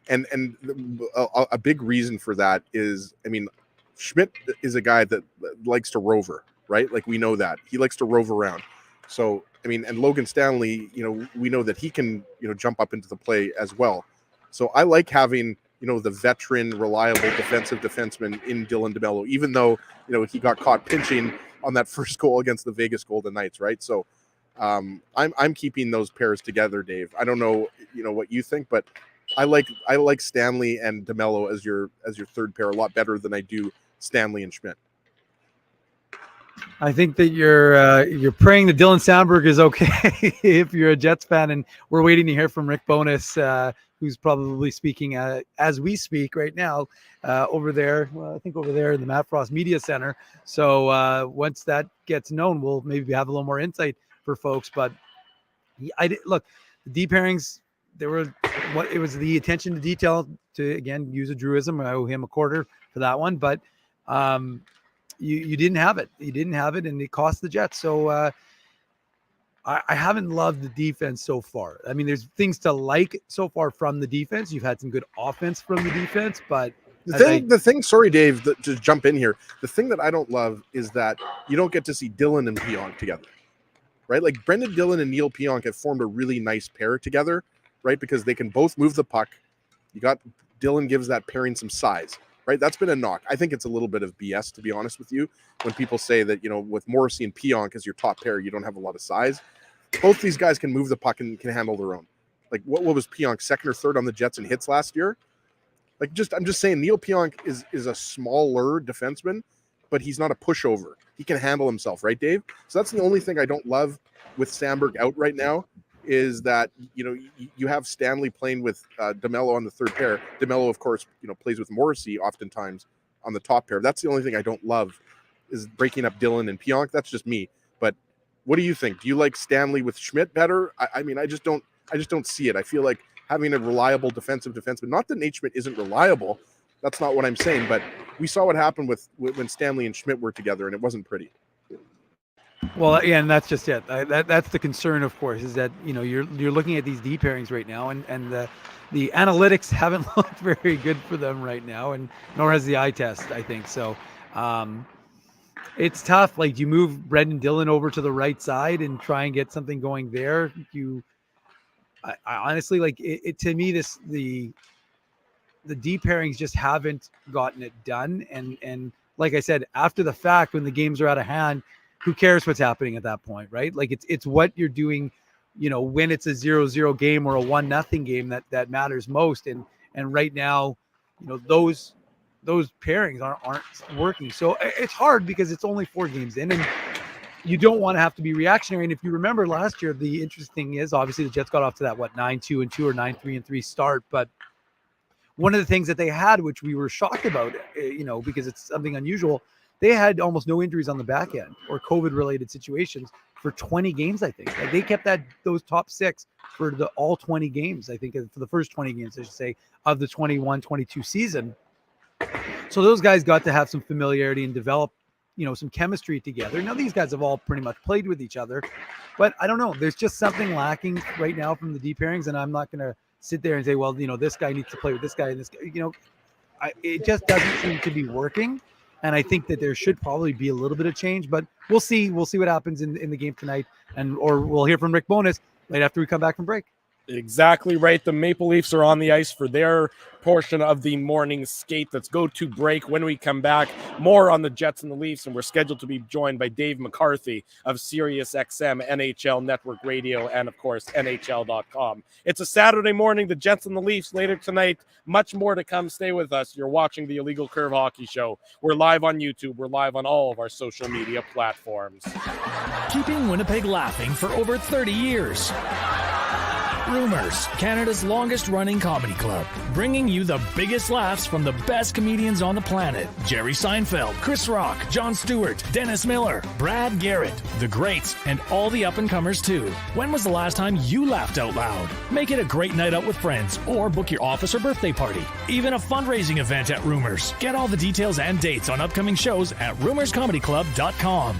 a big reason for that is, I mean, Schmidt is a guy that likes to rover. Right? Like, we know that he likes to rove around. So, I mean, and Logan Stanley, we know that he can, jump up into the play as well. So I like having, the veteran, reliable defensive defenseman in Dylan DeMello, even though, he got caught pinching on that first goal against the Vegas Golden Knights. Right. So I'm keeping those pairs together, Dave. I don't know, what you think, but I like Stanley and DeMello as your third pair a lot better than I do Stanley and Schmidt. I think that you're praying that Dylan Samberg is okay if you're a Jets fan, and we're waiting to hear from Rick Bowness, who's probably speaking as we speak right now over there. Well, I think over there in the Matt Frost Media Center. So once that gets known, we'll maybe have a little more insight for folks. But look, the D pairings, it was the attention to detail, to again use a Drewism. I owe him a quarter for that one, but. You didn't have it. You didn't have it, and it cost the Jets. So I haven't loved the defense so far. I mean, there's things to like so far from the defense. You've had some good offense from the defense, but the thing. Sorry, Dave, to jump in here. The thing that I don't love is that you don't get to see Dillon and Pionk together, right? Like, Brendan Dillon and Neil Pionk have formed a really nice pair together, right? Because they can both move the puck. Dillon gives that pairing some size. Right, that's been a knock. I think it's a little bit of BS, to be honest with you, when people say that, with Morrissey and Pionk as your top pair, you don't have a lot of size. Both these guys can move the puck and can handle their own. Like, what was Pionk, second or third on the Jets in hits last year? Like, I'm just saying, Neil Pionk is a smaller defenseman, but he's not a pushover. He can handle himself, right, Dave? So that's the only thing I don't love with Samberg out right now. is that, you have Stanley playing with DeMello on the third pair. DeMello, of course, plays with Morrissey oftentimes on the top pair. That's the only thing I don't love, is breaking up Dylan and Pionk. That's just me. But what do you think? Do you like Stanley with Schmidt better? I mean, I just don't see it. I feel like having a reliable defensive defenseman, not that Nate Schmidt isn't reliable. That's not what I'm saying, but we saw what happened when Stanley and Schmidt were together, and it wasn't pretty. Well, yeah, and that's just it. That's the concern, of course, is that you're looking at these D pairings right now, and the analytics haven't looked very good for them right now, and nor has the eye test, I think. So it's tough. Like, you move Brendan Dillon over to the right side and try and get something going there. I honestly, like it to me, the D pairings just haven't gotten it done. And like I said, after the fact, when the games are out of hand, who cares what's happening at that point, right? Like it's what you're doing, when it's a 0-0 game or a 1-0 game that matters most. And right now, those pairings aren't working. So it's hard because it's only 4 games in, and you don't want to have to be reactionary. And if you remember last year, the interesting thing is obviously the Jets got off to that 9-2-2 or 9-3-3 start, but one of the things that they had, which we were shocked about, because it's something unusual, they had almost no injuries on the back end or COVID-related situations for 20 games, I think. Like, they kept those top 6 for all 20 games, I think, for the first 20 games, I should say, of the 21-22 season. So those guys got to have some familiarity and develop, some chemistry together. Now, these guys have all pretty much played with each other, but I don't know. There's just something lacking right now from the D pairings, and I'm not going to sit there and say, well, this guy needs to play with this guy and this guy. It just doesn't seem to be working. And I think that there should probably be a little bit of change, but we'll see. We'll see what happens in the game tonight, or we'll hear from Rick Bowness right after we come back from break. Exactly right. The Maple Leafs are on the ice for their portion of the morning skate. Let's go to break. When we come back, more on the Jets and the Leafs, and we're scheduled to be joined by Dave McCarthy of Sirius XM, NHL Network Radio, and of course, NHL.com. It's a Saturday morning, the Jets and the Leafs later tonight. Much more to come. Stay with us. You're watching the Illegal Curve Hockey Show. We're live on YouTube. We're live on all of our social media platforms. Keeping Winnipeg laughing for over 30 years. Rumors, Canada's longest-running comedy club, bringing you the biggest laughs from the best comedians on the planet. Jerry Seinfeld, Chris Rock, Jon Stewart, Dennis Miller, Brad Garrett, the greats, and all the up-and-comers too. When was the last time you laughed out loud? Make it a great night out with friends, or book your office or birthday party. Even a fundraising event at Rumors. Get all the details and dates on upcoming shows at rumorscomedyclub.com.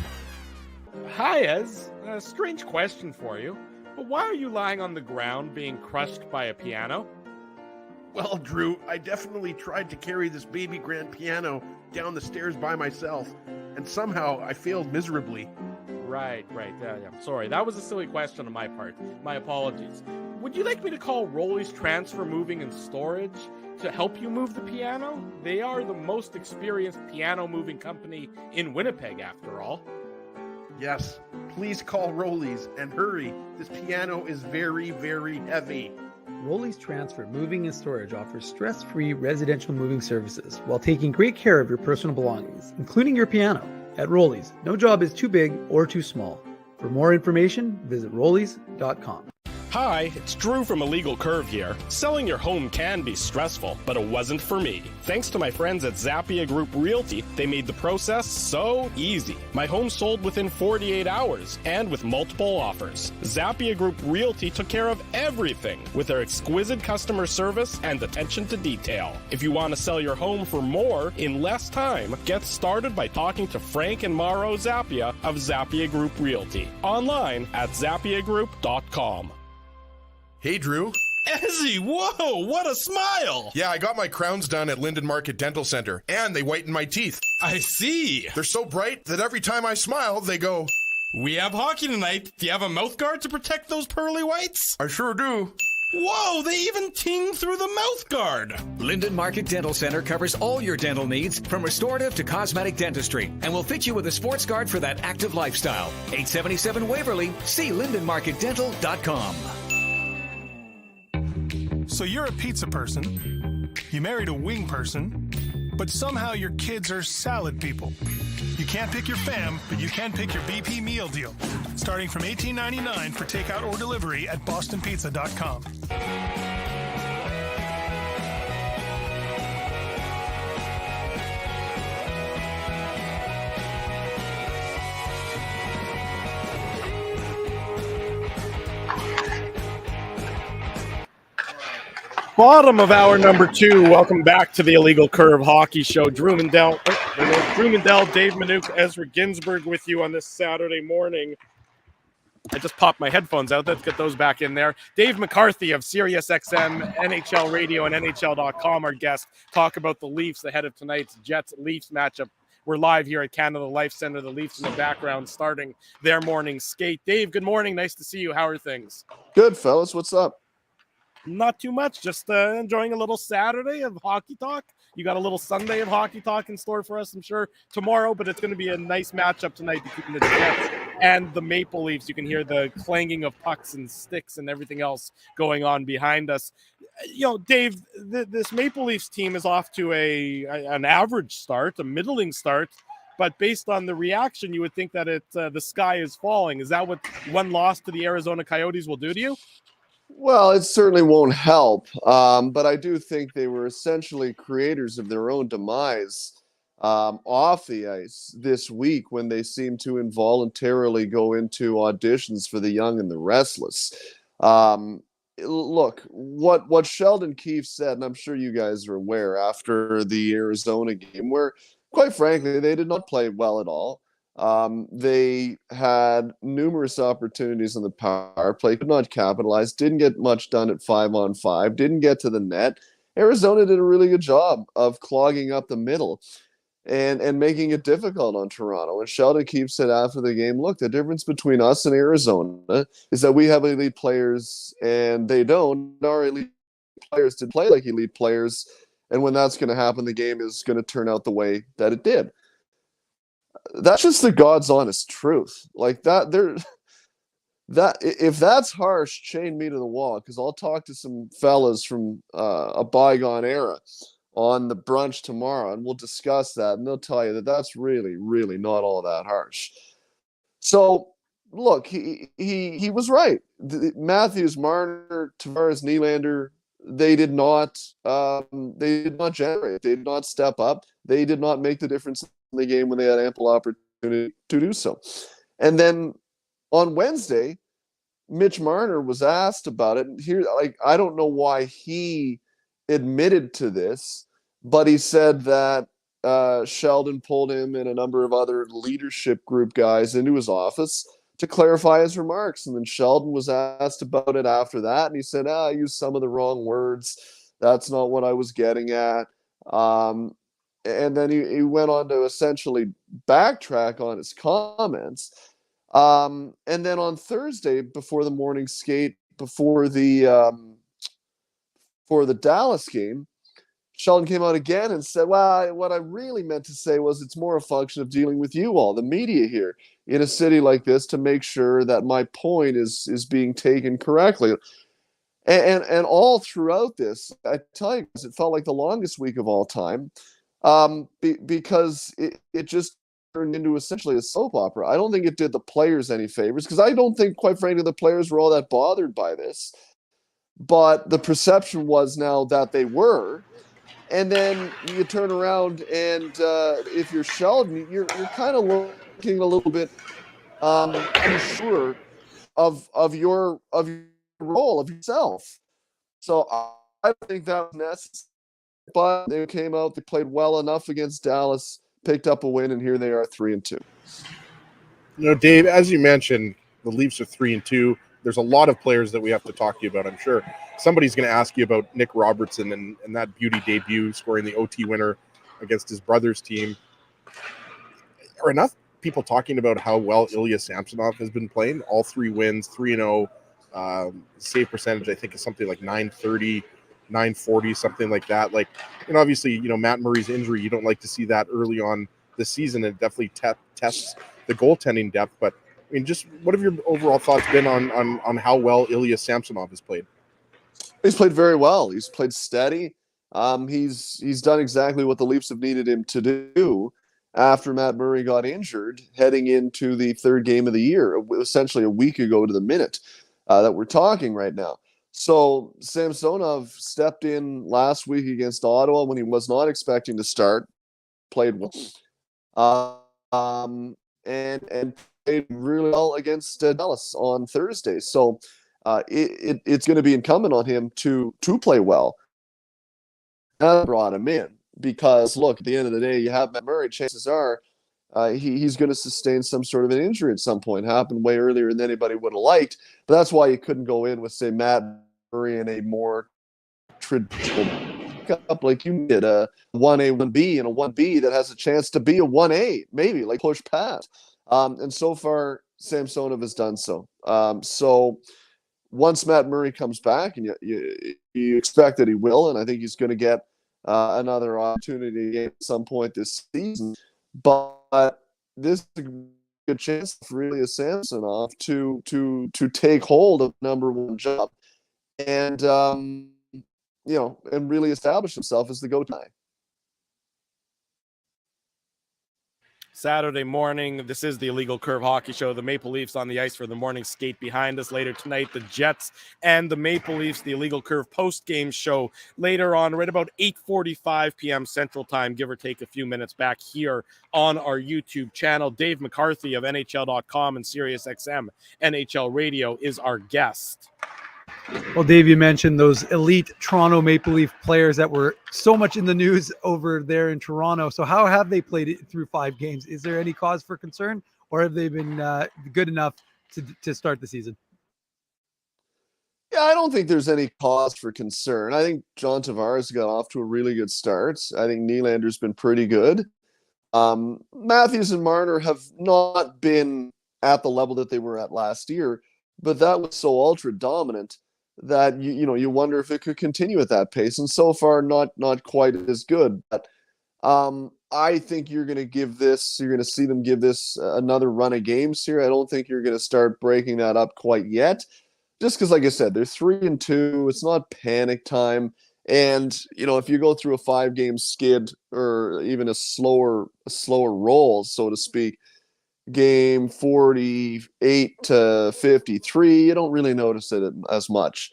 Hi, Ez. A strange question for you. But why are you lying on the ground being crushed by a piano? Well, Drew, I definitely tried to carry this baby grand piano down the stairs by myself, and somehow I failed miserably. Right. Yeah, I'm sorry. That was a silly question on my part. My apologies. Would you like me to call Rolly's Transfer Moving and Storage to help you move the piano? They are the most experienced piano moving company in Winnipeg, after all. Yes, please call Rolly's and hurry. This piano is very, very heavy. Rolly's Transfer Moving and Storage offers stress-free residential moving services while taking great care of your personal belongings, including your piano. At Rolly's, no job is too big or too small. For more information, visit rollys.com. Hi, it's Drew from Illegal Curve here. Selling your home can be stressful, but it wasn't for me. Thanks to my friends at Zappia Group Realty, they made the process so easy. My home sold within 48 hours and with multiple offers. Zappia Group Realty took care of everything with their exquisite customer service and attention to detail. If you want to sell your home for more in less time, get started by talking to Frank and Mauro Zappia of Zappia Group Realty. Online at zappiagroup.com. Hey, Drew. Ezzy, whoa, what a smile! Yeah, I got my crowns done at Linden Market Dental Center, and they whitened my teeth. I see. They're so bright that every time I smile, they go, "We have hockey tonight. Do you have a mouth guard to protect those pearly whites?" "I sure do." Whoa, they even ting through the mouth guard. Linden Market Dental Center covers all your dental needs from restorative to cosmetic dentistry and will fit you with a sports guard for that active lifestyle. 877 Waverly. See lindenmarketdental.com. So you're a pizza person, you married a wing person, but somehow your kids are salad people. You can't pick your fam, but you can pick your BP meal deal. Starting from $18.99 for takeout or delivery at bostonpizza.com. Bottom of hour number 2. Welcome back to the Illegal Curve Hockey Show. Drew Mindell, Dave Minuk, Ezra Ginsburg with you on this Saturday morning. I just popped my headphones out. Let's get those back in there. Dave McCarthy of SiriusXM, NHL Radio, and NHL.com, our guest. Talk about the Leafs ahead of tonight's Jets-Leafs matchup. We're live here at Canada Life Center. The Leafs in the background starting their morning skate. Dave, good morning. Nice to see you. How are things? Good, fellas. What's up? Not too much. Just enjoying a little Saturday of hockey talk. You got a little Sunday of hockey talk in store for us, I'm sure, tomorrow, but it's going to be a nice matchup tonight between the Jets and the Maple Leafs. You can hear the clanging of pucks and sticks and everything else going on behind us. You know, Dave, this Maple Leafs team is off to an average start, a middling start, but based on the reaction, you would think that the sky is falling. Is that what one loss to the Arizona Coyotes will do to you? Well, it certainly won't help, but I do think they were essentially creators of their own demise off the ice this week when they seemed to involuntarily go into auditions for the young and the restless. Look, what Sheldon Keefe said, and I'm sure you guys are aware, after the Arizona game, where, quite frankly, they did not play well at all. They had numerous opportunities on the power play, could not capitalize, didn't get much done at 5-on-5, didn't get to the net. Arizona did a really good job of clogging up the middle and making it difficult on Toronto. And Sheldon Keefe said after the game, look, the difference between us and Arizona is that we have elite players and they don't. Our elite players did play like elite players. And when that's going to happen, the game is going to turn out the way that it did. That's just the God's honest truth. Like that if that's harsh, chain me to the wall, because I'll talk to some fellas from a bygone era on the brunch tomorrow, and we'll discuss that, and they'll tell you that that's really, really not all that harsh. So, look, he was right. Matthews, Marner, Tavares, Nylander, they did not generate. They did not step up. They did not make the difference in the game when they had ample opportunity to do so. And then on Wednesday, Mitch Marner was asked about it. Here, I don't know why he admitted to this, but he said that Sheldon pulled him and a number of other leadership group guys into his office to clarify his remarks. And then Sheldon was asked about it after that, and he said, I used some of the wrong words. That's not what I was getting at. And then he went on to essentially backtrack on his comments. And then on Thursday, before the morning skate, before the Dallas game, Sheldon came out again and said, well, what I really meant to say was it's more a function of dealing with you all, the media here in a city like this, to make sure that my point is being taken correctly. And all throughout this, I tell you, it felt like the longest week of all time, because it just turned into essentially a soap opera. I don't think it did the players any favors, because I don't think, quite frankly, the players were all that bothered by this. But the perception was now that they were. And then you turn around and if you're Sheldon, you're kind of looking a little bit unsure of your role, of yourself. So I think that was necessary. But they came out, they played well enough against Dallas, picked up a win, and here they are 3-2. You know, Dave, as you mentioned, the Leafs are 3-2. There's a lot of players that we have to talk to you about, I'm sure. Somebody's going to ask you about Nick Robertson and that beauty debut, scoring the OT winner against his brother's team. Are enough people talking about how well Ilya Samsonov has been playing? All 3 wins, 3-0. Save percentage, I think, is something like 930, 940, something like that. Like, and obviously, you know, Matt Murray's injury, you don't like to see that early on the season. It definitely tests the goaltending depth. But I mean, just what have your overall thoughts been on how well Ilya Samsonov has played? He's played very well. He's played steady. He's done exactly what the Leafs have needed him to do. after Matt Murray got injured, heading into the third game of the year, essentially a week ago to the minute that we're talking right now. So Samsonov stepped in last week against Ottawa when he was not expecting to start, played well, and played really well against Dallas on Thursday. So it's going to be incumbent on him to play well. And brought him in because, look, at the end of the day, you have Matt Murray. Chances are he's going to sustain some sort of an injury at some point. Happened way earlier than anybody would have liked. But that's why you couldn't go in with, say, Matt Murray in a more traditional pickup like you did, a 1A, 1B, and a 1B that has a chance to be a 1A, maybe, like push past. And so far, Samsonov has done so. So once Matt Murray comes back, and you expect that he will, and I think he's going to get another opportunity at some point this season. But this is a good chance for really a Samsonov to take hold of number one job and and really establish himself as the go-to guy. Saturday morning, this is the Illegal Curve Hockey Show. The Maple Leafs on the ice for the morning skate behind us. Later tonight, the Jets and the Maple Leafs, the Illegal Curve post-game show later on, right about 8:45 p.m. Central Time, give or take a few minutes, back here on our YouTube channel. Dave McCarthy of NHL.com and SiriusXM NHL Radio is our guest. Well, Dave, you mentioned those elite Toronto Maple Leaf players that were so much in the news over there in Toronto. So how have they played it through 5 games? Is there any cause for concern, or have they been good enough to start the season? Yeah, I don't think there's any cause for concern. I think John Tavares got off to a really good start. I think Nylander's been pretty good. Matthews and Marner have not been at the level that they were at last year, but that was so ultra dominant that you wonder if it could continue at that pace. And so far, not quite as good. But I think you're going to see them give this another run of games here. I don't think you're going to start breaking that up quite yet, just because, like I said, they're 3-2. It's not panic time. And if you go through a 5-game skid or even a slower roll, so to speak, game 48 to 53, you don't really notice it as much.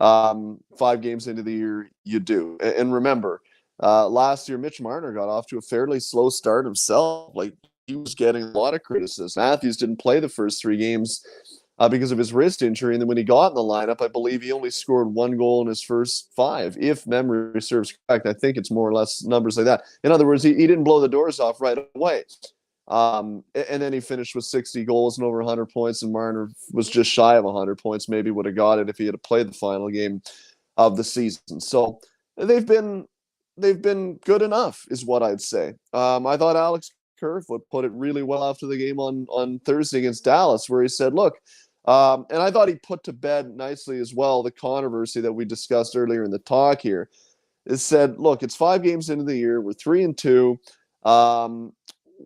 5 games into the year, you do. And remember, last year, Mitch Marner got off to a fairly slow start himself. Like, he was getting a lot of criticism. Matthews didn't play the first 3 games because of his wrist injury. And then when he got in the lineup, I believe he only scored 1 goal in his first 5, if memory serves correct. I think it's more or less numbers like that. In other words, he didn't blow the doors off right away. And then he finished with 60 goals and over 100 points, and Marner was just shy of 100 points. Maybe would have got it if he had played the final game of the season. So they've been good enough, is what I'd say. I thought Alex Kerfoot put it really well after the game on Thursday against Dallas, where he said, look, and I thought he put to bed nicely as well the controversy that we discussed earlier in the talk here. It said, look, it's 5 games into the year. We're 3-2.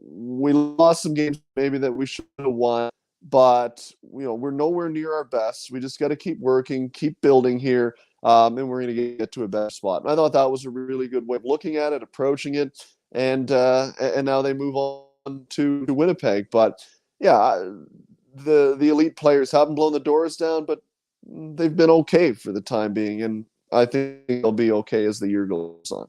We lost some games maybe that we should have won, but we're nowhere near our best. We just got to keep working, keep building here, and we're going to get to a better spot. And I thought that was a really good way of looking at it, approaching it, and now they move on to Winnipeg. But yeah, the elite players haven't blown the doors down, but they've been okay for the time being, and I think they'll be okay as the year goes on.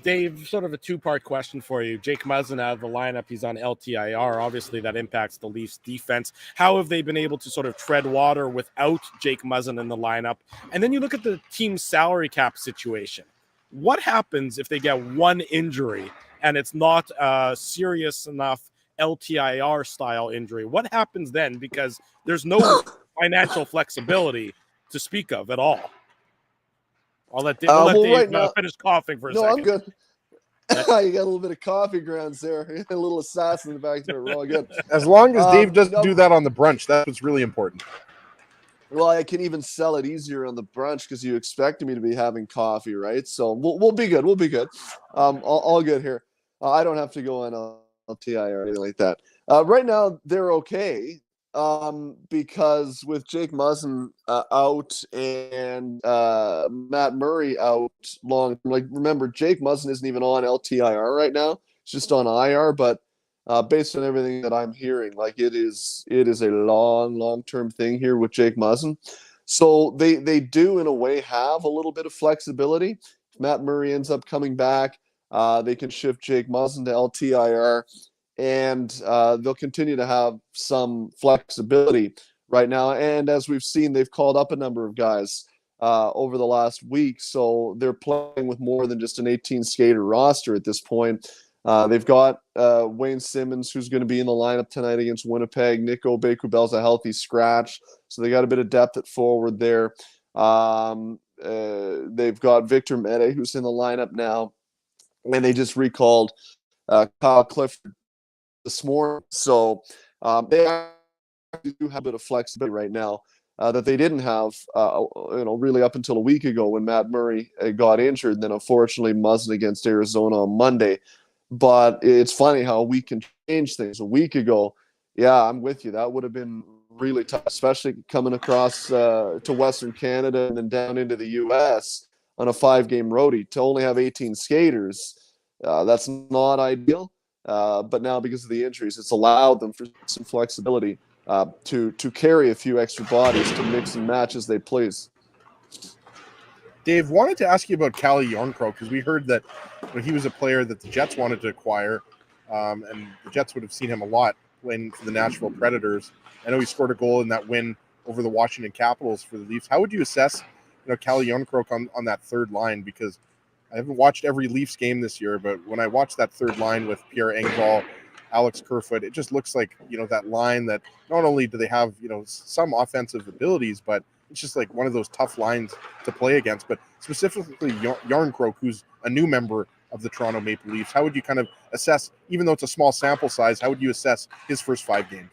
Dave, sort of a 2-part question for you. Jake Muzzin out of the lineup. He's on LTIR. Obviously, that impacts the Leafs defense. How have they been able to sort of tread water without Jake Muzzin in the lineup? And then you look at the team's salary cap situation. What happens if they get one injury and it's not a serious enough LTIR style injury? What happens then? Because there's no financial flexibility to speak of at all. I'll let Dave, finish coughing for a second. No, I'm good. You got a little bit of coffee grounds there. A little assassin in the back there. We're all good. As long as Dave doesn't do that on the brunch, that's what's really important. Well, I can even sell it easier on the brunch because you expected me to be having coffee, right? So we'll be good. We'll be good. All good here. I don't have to go on LTI or anything like that. Right now, they're okay. Because with Jake Muzzin out and Matt Murray out long, like, remember, Jake Muzzin isn't even on LTIR right now. just on IR, but based on everything that I'm hearing, like it is a long-term thing here with Jake Muzzin. So they do in a way have a little bit of flexibility. If Matt Murray ends up coming back, they can shift Jake Muzzin to LTIR, and they'll continue to have some flexibility right now. And as we've seen, they've called up a number of guys over the last week, so they're playing with more than just an 18-skater roster at this point. They've got Wayne Simmons, who's going to be in the lineup tonight against Winnipeg. Nico Beikubel's a healthy scratch, so they got a bit of depth at forward there. They've got Victor Mete, who's in the lineup now, and they just recalled Kyle Clifford this morning. So they do have a bit of flexibility right now that they didn't have, really up until a week ago when Matt Murray got injured, and then unfortunately Muzzin against Arizona on Monday. But it's funny how we can change things. A week ago, yeah, I'm with you. That would have been really tough, especially coming across to Western Canada and then down into the U.S. on a 5-game roadie. To only have 18 skaters, that's not ideal. But now because of the injuries, it's allowed them for some flexibility to carry a few extra bodies to mix and match as they please. Dave, wanted to ask you about Calle Jarnkrok, because we heard that he was a player that the Jets wanted to acquire, and the Jets would have seen him a lot playing for the Nashville Predators. I know he scored a goal in that win over the Washington Capitals for the Leafs. How would you assess, Calle Jarnkrok on that third line? Because I haven't watched every Leafs game this year, but when I watched that third line with Pierre Engvall, Alex Kerfoot, it just looks like, that line that not only do they have, some offensive abilities, but it's just like one of those tough lines to play against. But specifically Jarnkrok, who's a new member of the Toronto Maple Leafs, how would you kind of assess, even though it's a small sample size, how would you assess his first 5 games?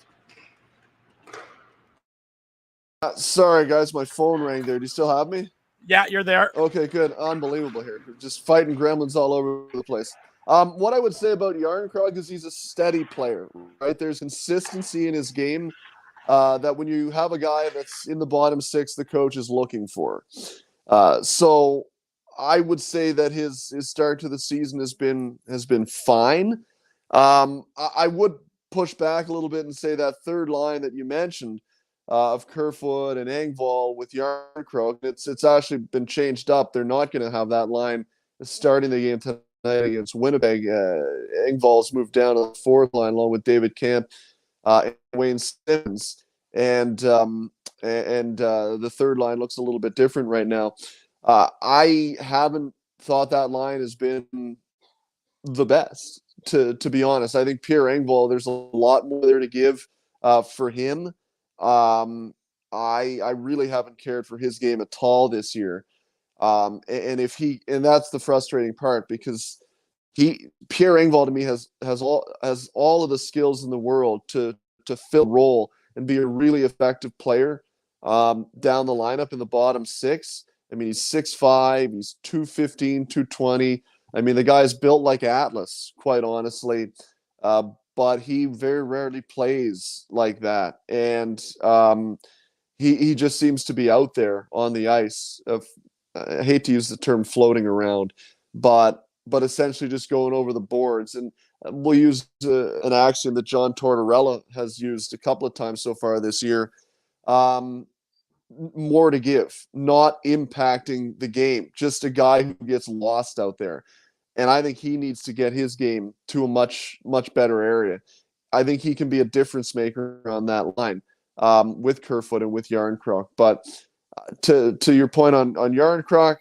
Sorry, guys, my phone rang there. Do you still have me? Yeah, you're there. Okay, good. Unbelievable here. Just fighting gremlins all over the place. What I would say about Jarnkrok is he's a steady player, right? There's consistency in his game that when you have a guy that's in the bottom 6, the coach is looking for. So I would say that his start to the season has been fine. I would push back a little bit and say that third line that you mentioned of Kerfoot and Engvall with Jarnkrok, it's actually been changed up. They're not going to have that line starting the game tonight against Winnipeg. Engvall's moved down to the fourth line along with David Camp and Wayne Simmons, and the third line looks a little bit different right now. I haven't thought that line has been the best, to be honest. I think Pierre Engvall, there's a lot more there to give for him. I really haven't cared for his game at all this year. And that's the frustrating part, because Pierre Engvall to me has all of the skills in the world to fill a role and be a really effective player down the lineup in the bottom 6. I mean, he's 6'5", he's 215, 220. I mean, the guy's built like Atlas, quite honestly. But he very rarely plays like that. And he just seems to be out there on the ice. I hate to use the term floating around, but essentially just going over the boards. And we'll use an axiom that John Tortorella has used a couple of times so far this year. More to give, not impacting the game, just a guy who gets lost out there. And I think he needs to get his game to a much, much better area. I think he can be a difference maker on that line with Kerfoot and with Jarnkrok. But to your point on Jarnkrok,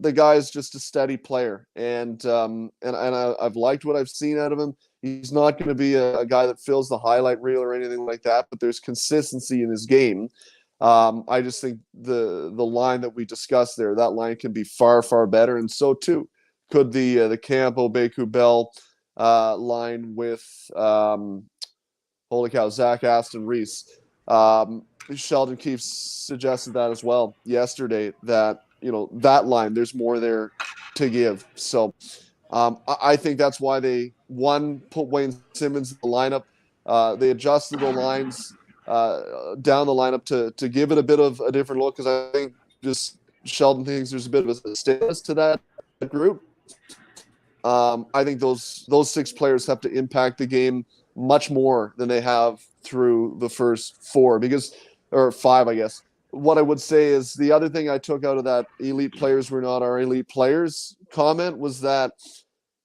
the guy is just a steady player. And I've liked what I've seen out of him. He's not going to be a guy that fills the highlight reel or anything like that, but there's consistency in his game. I just think the line that we discussed there, that line can be far, far better. And so too could the Campo Beikubel line with holy cow, Zach Aston Reese. Sheldon Keefe suggested that as well yesterday, that that line, there's more there to give. So I think that's why they put Wayne Simmons in the lineup. They adjusted the lines down the lineup to give it a bit of a different look, because I think just Sheldon thinks there's a bit of a status to that group. I think those 6 players have to impact the game much more than they have through the first 4 or 5, I guess. What I would say is the other thing I took out of that elite players were not our elite players comment was that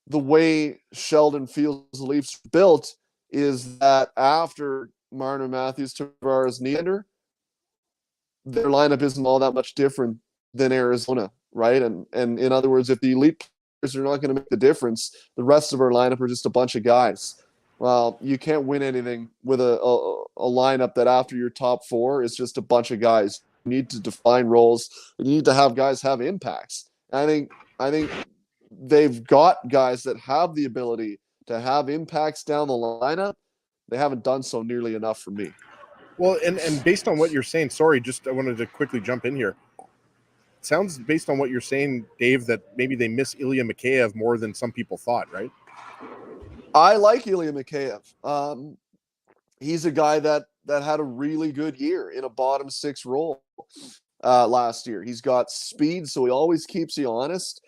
the way Sheldon feels the Leafs built is that after Marner, Matthews, Tavares, Nylander, their lineup isn't all that much different than Arizona, right? And in other words, if the elite players are not going to make the difference, the rest of our lineup are just a bunch of guys. Well, you can't win anything with a lineup that after your top 4 is just a bunch of guys. You need to define roles. You need to have guys have impacts. I think they've got guys that have the ability to have impacts down the lineup. They haven't done so nearly enough for me. Well, and based on what you're saying, sorry, I wanted to quickly jump in here. It sounds based on what you're saying, Dave, that maybe they miss Ilya Mikheyev more than some people thought, right? I like Ilya Mikheyev. He's a guy that had a really good year in a bottom 6 role last year. He's got speed, so he always keeps you honest.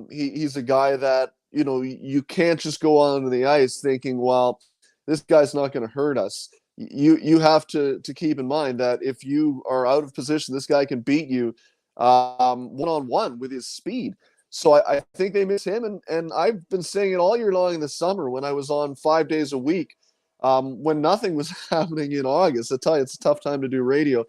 He's a guy that, you can't just go onto the ice thinking, well, this guy's not going to hurt us. You have to keep in mind that if you are out of position, this guy can beat you one-on-one with his speed. So I think they miss him, and I've been saying it all year long in the summer when I was on 5 days a week, when nothing was happening in August. I tell you, it's a tough time to do radio,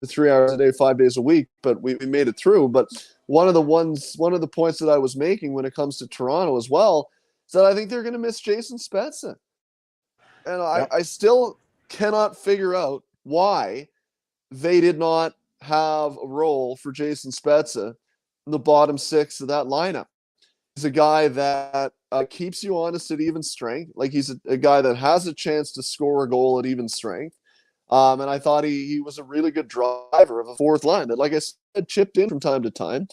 3 hours a day, 5 days a week, but we made it through. But one of the points that I was making when it comes to Toronto as well is that I think they're going to miss Jason Spezza, and I still cannot figure out why they did not have a role for Jason Spezza in the bottom 6 of that lineup. He's a guy that keeps you honest at even strength. Like he's a guy that has a chance to score a goal at even strength. And I thought he was a really good driver of a 4th line that, like I said, chipped in from time to time.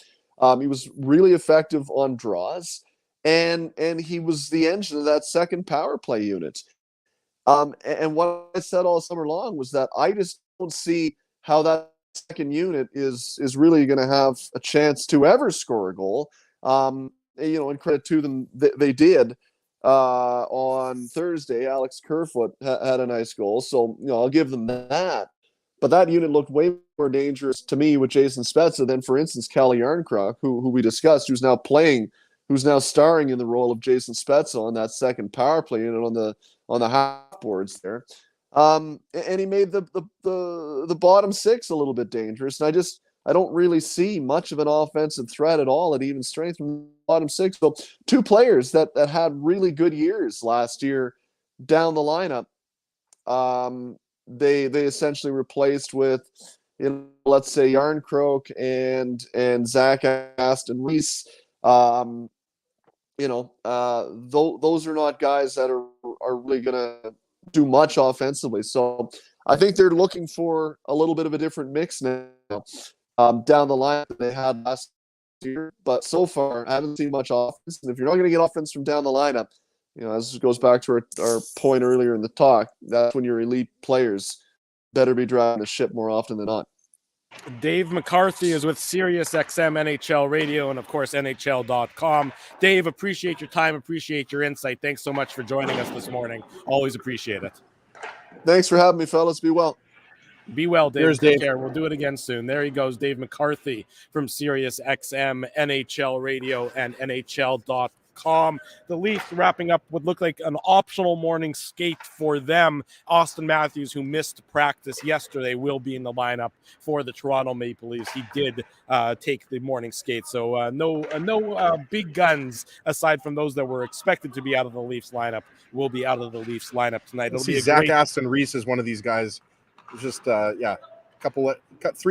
He was really effective on draws, and he was the engine of that second power play unit. And what I said all summer long was that I just don't see how that second unit is really going to have a chance to ever score a goal. And credit to them, they did on Thursday. Alex Kerfoot had a nice goal, so I'll give them that. But that unit looked way more dangerous to me with Jason Spezza than, for instance, Calle Jarnkrok, who we discussed, who's now starring in the role of Jason Spezza on that second power play unit on the half boards there. And he made the bottom 6 a little bit dangerous. And I don't really see much of an offensive threat at all at even strength from the bottom 6. So 2 players that had really good years last year down the lineup, they essentially replaced with, let's say Jarnkrok and Zach Aston Reese. Those are not guys that are really going to do much offensively. So I think they're looking for a little bit of a different mix now down the line than they had last year. But so far, I haven't seen much offense. And if you're not going to get offense from down the lineup, as goes back to our point earlier in the talk, that's when your elite players better be driving the ship more often than not. Dave McCarthy is with SiriusXM NHL Radio and, of course, NHL.com. Dave, appreciate your time, appreciate your insight. Thanks so much for joining us this morning. Always appreciate it. Thanks for having me, fellas. Be well. Be well, Dave. Cheers, Take Dave. care. We'll do it again soon. There he goes, Dave McCarthy from SiriusXM, NHL Radio, and NHL.com. The Leafs wrapping up what looked like an optional morning skate for them. Austin Matthews, who missed practice yesterday, will be in the lineup for the Toronto Maple Leafs. He did take the morning skate, so no big guns aside from those that were expected to be out of the Leafs lineup will be out of the Leafs lineup tonight. It'll be Zach Aston Reese is one of these guys. Just 3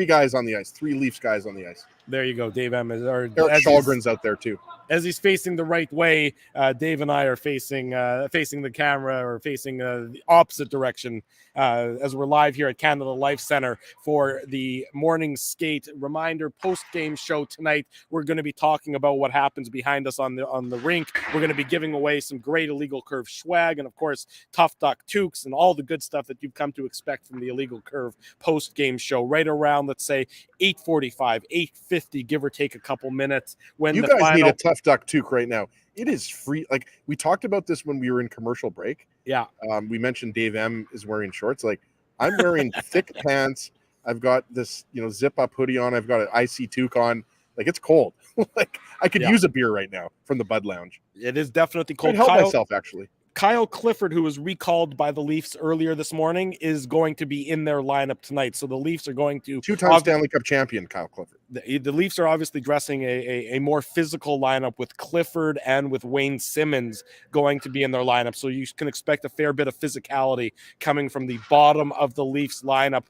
guys on the ice, 3 Leafs guys on the ice. There you go, Dave M. Eric Shalgren's out there too. As he's facing the right way, Dave and I are facing the camera or facing the opposite direction as we're live here at Canada Life Center for the morning skate reminder post-game show tonight. We're going to be talking about what happens behind us on the rink. We're going to be giving away some great Illegal Curve swag and, of course, Tough Duck toques and all the good stuff that you've come to expect from the Illegal Curve post-game show right around, let's say, 8:45, 8:50. 50, give or take a couple minutes. When You the guys final... need a tough duck toque right now. It is free. Like, we talked about this when we were in commercial break. Yeah. We mentioned Dave M is wearing shorts. Like, I'm wearing thick pants. I've got this, zip up hoodie on. I've got an icy toque on. Like, it's cold. Like, I could use a beer right now from the Bud Lounge. It is definitely cold. I'd help myself, actually. Kyle Clifford, who was recalled by the Leafs earlier this morning, is going to be in their lineup tonight. So the Leafs are going to... Two-time Stanley Cup champion, Kyle Clifford. The Leafs are obviously dressing a more physical lineup with Clifford and with Wayne Simmons going to be in their lineup. So you can expect a fair bit of physicality coming from the bottom of the Leafs lineup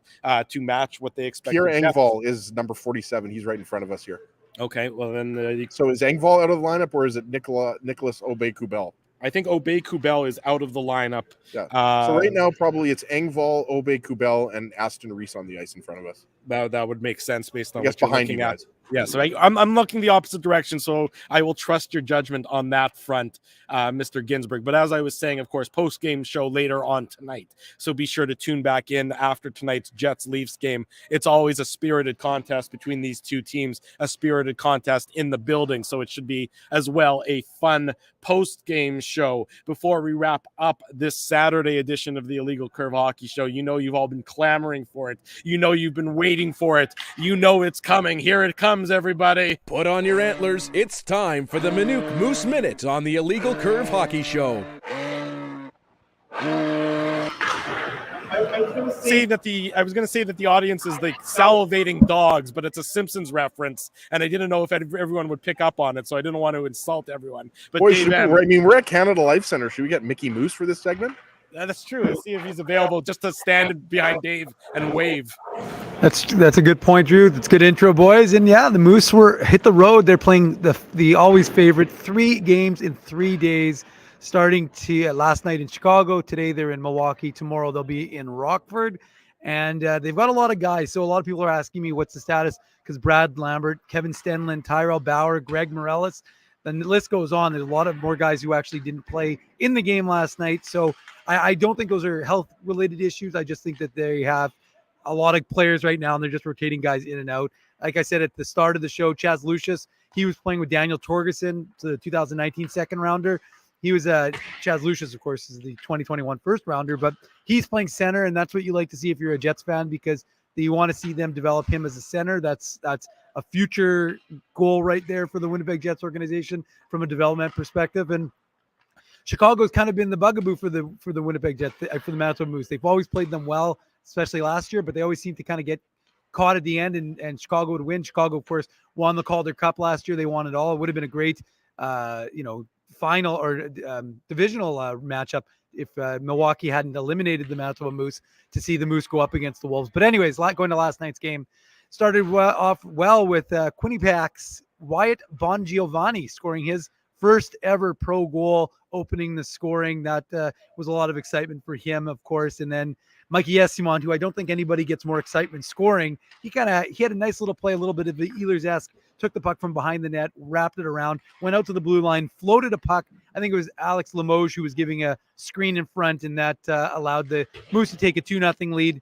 to match what they expect. Pierre Engvall is number 47. He's right in front of us here. Okay, well then... So is Engvall out of the lineup, or is it Nicholas Aubé-Kubel? I think Aubé-Kubel is out of the lineup. Yeah. So right now, probably it's Engvall, Aubé-Kubel, and Aston Reese on the ice in front of us. That would make sense based on what you're looking at. Yeah, so I'm looking the opposite direction, so I will trust your judgment on that front, Mr. Ginsburg. But as I was saying, of course, post-game show later on tonight, so be sure to tune back in after tonight's Jets-Leafs game. It's always a spirited contest between these two teams, a spirited contest in the building, so it should be as well a fun post-game show. Before we wrap up this Saturday edition of the Illegal Curve Hockey Show, you've all been clamoring for it. You've been waiting for it. It's coming. Here it comes, everybody. Put on your antlers. It's time for the Minuk Moose Minute on the Illegal Curve Hockey Show. I was going to say that the audience is like salivating dogs, but it's a Simpsons reference, and I didn't know if everyone would pick up on it, so I didn't want to insult everyone. But Boys, we're at Canada Life Center. Should we get Mickey Moose for this segment? That's true. Let's see if he's available just to stand behind Dave and wave. That's a good point, Drew. That's a good intro, boys. And yeah, the Moose hit the road. They're playing the always favorite 3 games in 3 days, starting last night in Chicago. Today they're in Milwaukee. Tomorrow they'll be in Rockford. And they've got a lot of guys. So a lot of people are asking me what's the status, because Brad Lambert, Kevin Stenlund, Tyrell Bauer, Greg Morellis, then the list goes on. There's a lot of more guys who actually didn't play in the game last night. So I don't think those are health-related issues. I just think that they have a lot of players right now, and they're just rotating guys in and out. Like I said at the start of the show, Chaz Lucius, he was playing with Daniel Torgerson, the 2019 second-rounder. He was Chaz Lucius, of course, is the 2021 first-rounder, but he's playing center, and that's what you like to see if you're a Jets fan, because you want to see them develop him as a center. That's a future goal right there for the Winnipeg Jets organization from a development perspective. And Chicago's kind of been the bugaboo for the Winnipeg Jets, for the Manitoba Moose. They've always played them well, especially last year, but they always seem to kind of get caught at the end, and Chicago would win. Chicago, of course, won the Calder Cup last year. They won it all. It would have been a great, final or divisional matchup if Milwaukee hadn't eliminated the Manitoba Moose, to see the Moose go up against the Wolves. But anyways, going to last night's game. Started off well with Quinnipiac's Wyatt Bongiovanni scoring his first ever pro goal, opening the scoring. That was a lot of excitement for him, of course. And then Mikey Esimon, who I don't think anybody gets more excitement scoring. He had a nice little play, a little bit of the Ehlers-esque, took the puck from behind the net, wrapped it around, went out to the blue line, floated a puck. I think it was Alex Limoges who was giving a screen in front, and that allowed the Moose to take a 2-0 lead.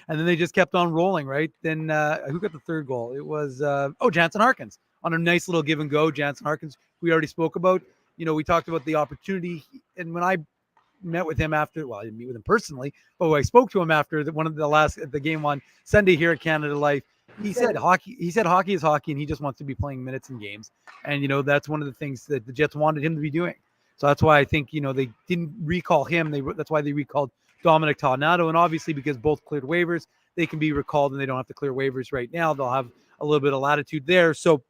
And then they just kept on rolling, right? Then who got the third goal? It was, Jansen Harkins on a nice little give and go. Jansen Harkins, we already spoke about. We talked about the opportunity. And when I met with him after, I didn't meet with him personally, but when I spoke to him after the game on Sunday here at Canada Life, he said hockey is hockey, and he just wants to be playing minutes in games. And, that's one of the things that the Jets wanted him to be doing. So that's why I think, they didn't recall him. That's why they recalled Dominic Tornado, and obviously because both cleared waivers, they can be recalled, and they don't have to clear waivers right now. They'll have a little bit of latitude there. So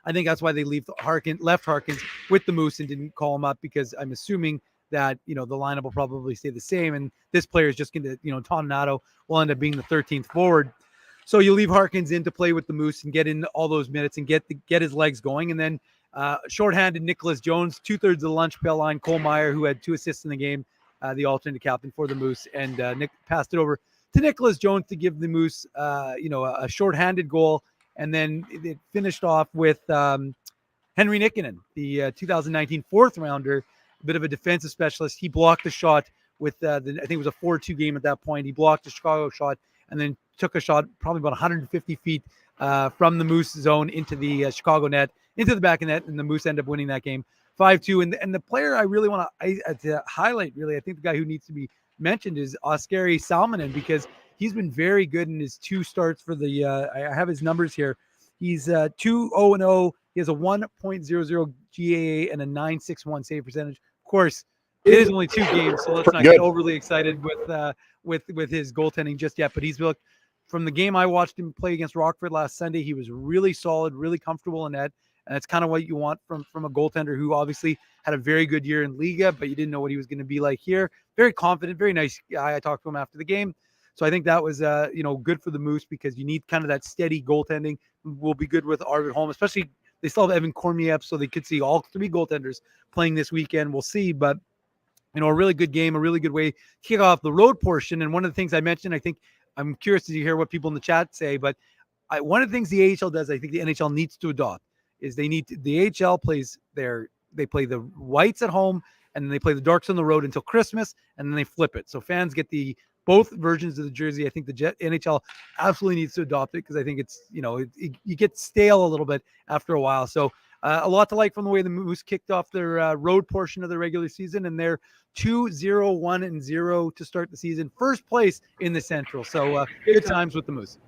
I think that's why they left Harkins with the Moose and didn't call him up, because I'm assuming that, the lineup will probably stay the same, and this player is just going to, Tornado will end up being the 13th forward. So you leave Harkins in to play with the Moose and get in all those minutes and get his legs going. And then shorthanded Nicholas Jones, 2/3 of the lunch pail line. Cole Meyer, who had 2 assists in the game, the alternate captain for the Moose, and Nick passed it over to Nicholas Jones to give the Moose, a shorthanded goal. And then it finished off with Henry Nikkanen, the 2019 4th-rounder, a bit of a defensive specialist. He blocked the shot with I think it was a 4-2 game at that point. He blocked the Chicago shot, and then took a shot probably about 150 feet from the Moose zone into the Chicago net, into the back of net, and the Moose ended up winning that game 5-2. And the player I really want to highlight, really, I think the guy who needs to be mentioned is Oskari Salminen, because he's been very good in his 2 starts for the I have his numbers here. He's 2-0-0. He has a 1.00 GAA and a 961 save percentage. Of course, it is only 2 games, so let's not get overly excited with his goaltending just yet. But he's looked, from the game I watched him play against Rockford last Sunday, he was really solid, really comfortable in net. And that's kind of what you want from a goaltender who obviously had a very good year in Liga, but you didn't know what he was going to be like here. Very confident, very nice guy. I talked to him after the game. So I think that was, good for the Moose, because you need kind of that steady goaltending. Will be good with Arvid Holm, especially they still have Evan Cormier up, so they could see all 3 goaltenders playing this weekend. We'll see, but a really good game, a really good way to kick off the road portion. And one of the things I mentioned, I think I'm curious to hear what people in the chat say, but one of the things the AHL does, I think the NHL needs to adopt, is the AHL they play the whites at home, and then they play the darks on the road until Christmas, and then they flip it. So fans get both versions of the jersey. I think the NHL absolutely needs to adopt it, because I think it's, you get stale a little bit after a while. So a lot to like from the way the Moose kicked off their road portion of the regular season, and they're 2-0-1-0 to start the season, first place in the Central. So good times with the Moose.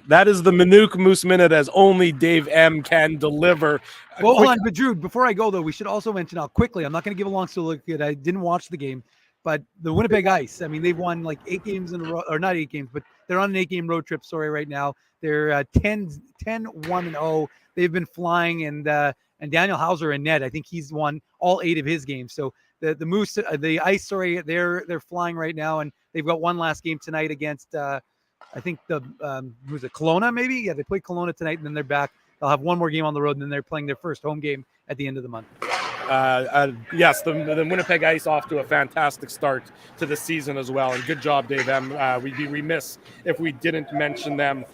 That is the Minuk Moose Minute, as only Dave M can deliver. Well, hold on, but Drew, before I go though, we should also mention quickly. I'm not going to give a long story. I didn't watch the game, but the Winnipeg Ice. I mean, they've won like 8 games in a row, or not 8 games, but they're on an 8-game road trip. Sorry, right now they're 10-1-0. They've been flying, and Daniel Hauser in net, I think he's won all 8 of his games. So the Moose, the Ice, sorry, they're flying right now, and they've got one last game tonight against. I think who's it, Kelowna maybe? Yeah, they play Kelowna tonight, and then they're back. They'll have one more game on the road, and then they're playing their first home game at the end of the month. Yes, the Winnipeg Ice off to a fantastic start to the season as well. And good job, Dave M. We'd be remiss if we didn't mention them.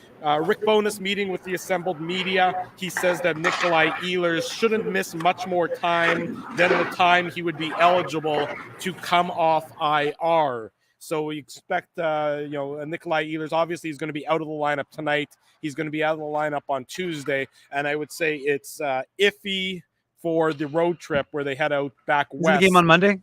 Rick Bowness meeting with the assembled media. He says that Nikolaj Ehlers shouldn't miss much more time than the time he would be eligible to come off IR. So we expect, Nikolaj Ehlers, obviously he's going to be out of the lineup tonight. He's going to be out of the lineup on Tuesday. And I would say it's iffy for the road trip where they head out back west. Is the game on Monday?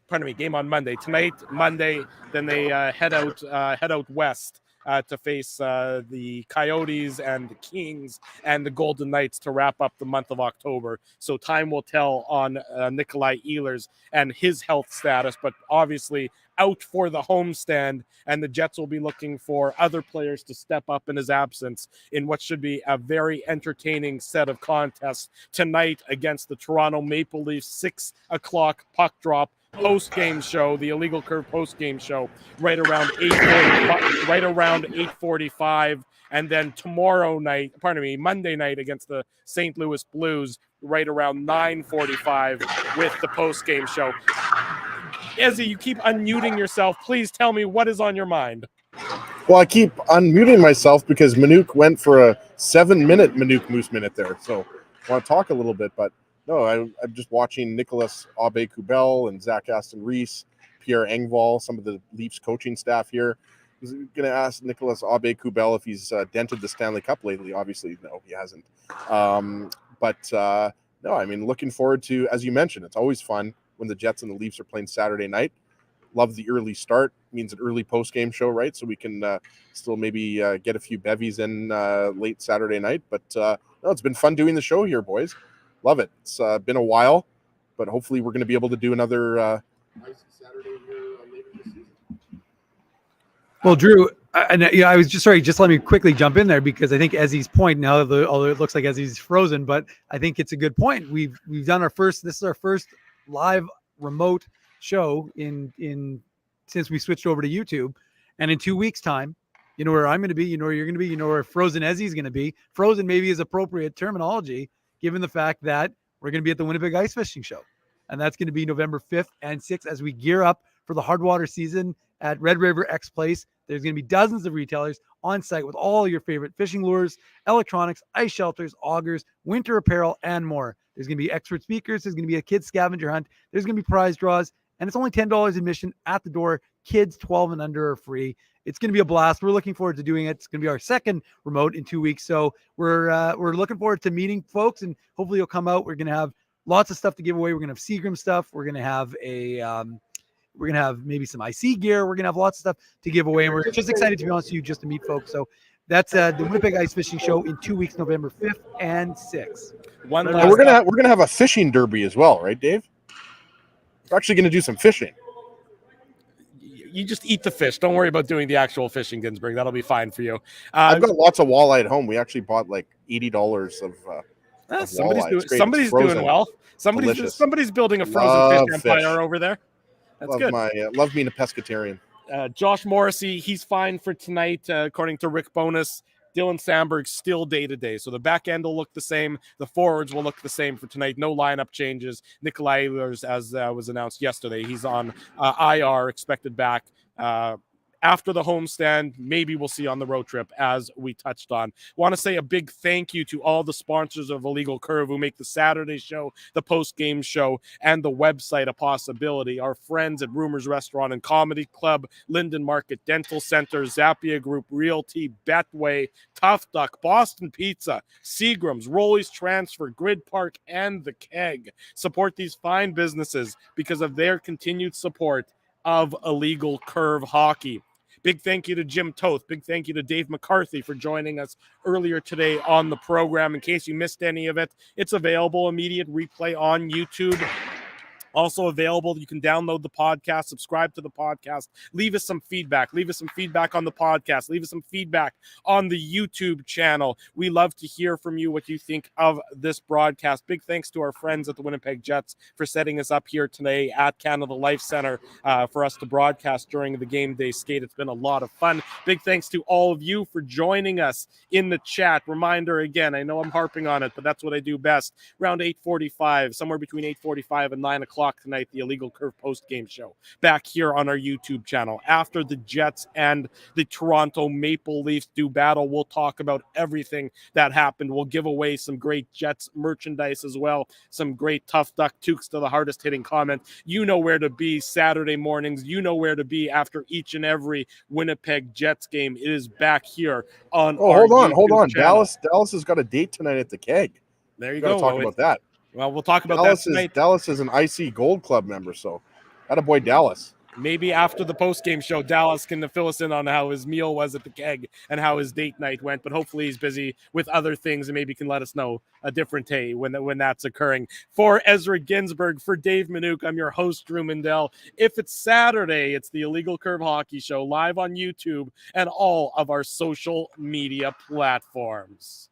Pardon me, game on Monday. Tonight, Monday, then they head out west to face the Coyotes and the Kings and the Golden Knights to wrap up the month of October. So time will tell on Nikolaj Ehlers and his health status, but obviously out for the homestand, and the Jets will be looking for other players to step up in his absence in what should be a very entertaining set of contests tonight against the Toronto Maple Leafs. 6 o'clock puck drop post-game show, the Illegal Curve post-game show, right around 8:45, and then Monday night against the St. Louis Blues, right around 9:45 with the post-game show. Ezzy, you keep unmuting yourself. Please tell me what is on your mind. Well, I keep unmuting myself because Minuk went for a 7-minute Minuk Moose Minute there. So I want to talk a little bit, but no, I'm just watching Nicolas Aube-Kubel and Zach Aston-Reese, Pierre Engvall, some of the Leafs coaching staff here. I was going to ask Nicolas Aube-Kubel if he's dented the Stanley Cup lately. Obviously, no, he hasn't. No, I mean, looking forward to, as you mentioned, it's always fun when the Jets and the Leafs are playing Saturday night. Love the early start. Means an early post-game show, right? So we can still maybe get a few bevies in late Saturday night. But no, it's been fun doing the show here, boys. Love it. It's been a while, but hopefully we're going to be able to do another nice Saturday here later this season. Well, Drew, I was just let me quickly jump in there, because I think Ezzy's point now, although it looks like Ezzy's frozen, but I think it's a good point. We've done this is our first live remote show in since we switched over to YouTube, and in 2 weeks time, you know where I'm going to be, you know where you're going to be, you know where frozen Ezzy's going to be. Frozen maybe is appropriate terminology given the fact that we're going to be at the Winnipeg Ice Fishing Show, and that's going to be November 5th and 6th as we gear up for the hardwater season at Red River X Place. There's going to be dozens of retailers on site with all your favorite fishing lures, electronics, ice shelters, augers, winter apparel, and more. There's going to be expert speakers. There's going to be a kids scavenger hunt. There's going to be prize draws, and it's only $10 admission at the door. Kids 12 and under are free. It's going to be a blast. We're looking forward to doing it. It's going to be our second remote in 2 weeks. So we're looking forward to meeting folks, and hopefully you'll come out. We're going to have lots of stuff to give away. We're going to have Seagram stuff. We're going to have we're going to have maybe some IC gear. We're going to have lots of stuff to give away. And we're just excited, to be honest with you, just to meet folks. So that's the Winnipeg Ice Fishing Show in 2 weeks, November 5th and 6th. And we're gonna have a fishing derby as well, right, Dave? We're actually gonna do some fishing. You just eat the fish. Don't worry about doing the actual fishing, Ginsburg. That'll be fine for you. I've got lots of walleye at home. We actually bought like $80 of somebody's doing well. Somebody's building a frozen fish empire over there. That's good. Love being a pescatarian. Josh Morrissey, he's fine for tonight, according to Rick Bonus. Dylan Sandberg still day-to-day. So the back end will look the same. The forwards will look the same for tonight. No lineup changes. Nikolaj Ehlers, as was announced yesterday, he's on IR, expected back after the homestand. Maybe we'll see on the road trip, as we touched on. Want to say a big thank you to all the sponsors of Illegal Curve who make the Saturday show, the post-game show, and the website a possibility. Our friends at Rumors Restaurant and Comedy Club, Linden Market Dental Center, Zappia Group Realty, Betway, Tough Duck, Boston Pizza, Seagram's, Rolly's Transfer, Grid Park, and The Keg. Support these fine businesses because of their continued support of Illegal Curve Hockey. Big thank you to Jim Toth. Big thank you to Dave McCarthy for joining us earlier today on the program. In case you missed any of it, it's available, immediate replay on YouTube. Also available, you can download the podcast, subscribe to the podcast, leave us some feedback. Leave us some feedback on the podcast. Leave us some feedback on the YouTube channel. We love to hear from you what you think of this broadcast. Big thanks to our friends at the Winnipeg Jets for setting us up here today at Canada Life Center for us to broadcast during the game day skate. It's been a lot of fun. Big thanks to all of you for joining us in the chat. Reminder again, I know I'm harping on it, but that's what I do best. Around 8:45, somewhere between 8:45 and 9 o'clock tonight, the Illegal Curve post-game show back here on our YouTube channel. After the Jets and the Toronto Maple Leafs do battle, we'll talk about everything that happened. We'll give away some great Jets merchandise as well, some great Tough Duck toques to the hardest hitting comment. You know where to be Saturday mornings. You know where to be after each and every Winnipeg Jets game. It is back here on our hold on. channel. Dallas has got a date tonight at the Keg. There you go. Talk about that. Well, we'll talk about that tonight. Dallas is an IC Gold Club member, so attaboy Dallas. Maybe after the post-game show, Dallas can fill us in on how his meal was at the Keg and how his date night went. But hopefully he's busy with other things and maybe can let us know a different day when that's occurring. For Ezra Ginsburg, for Dave Minuk, I'm your host, Drew Mindell. If it's Saturday, it's the Illegal Curve Hockey Show live on YouTube and all of our social media platforms.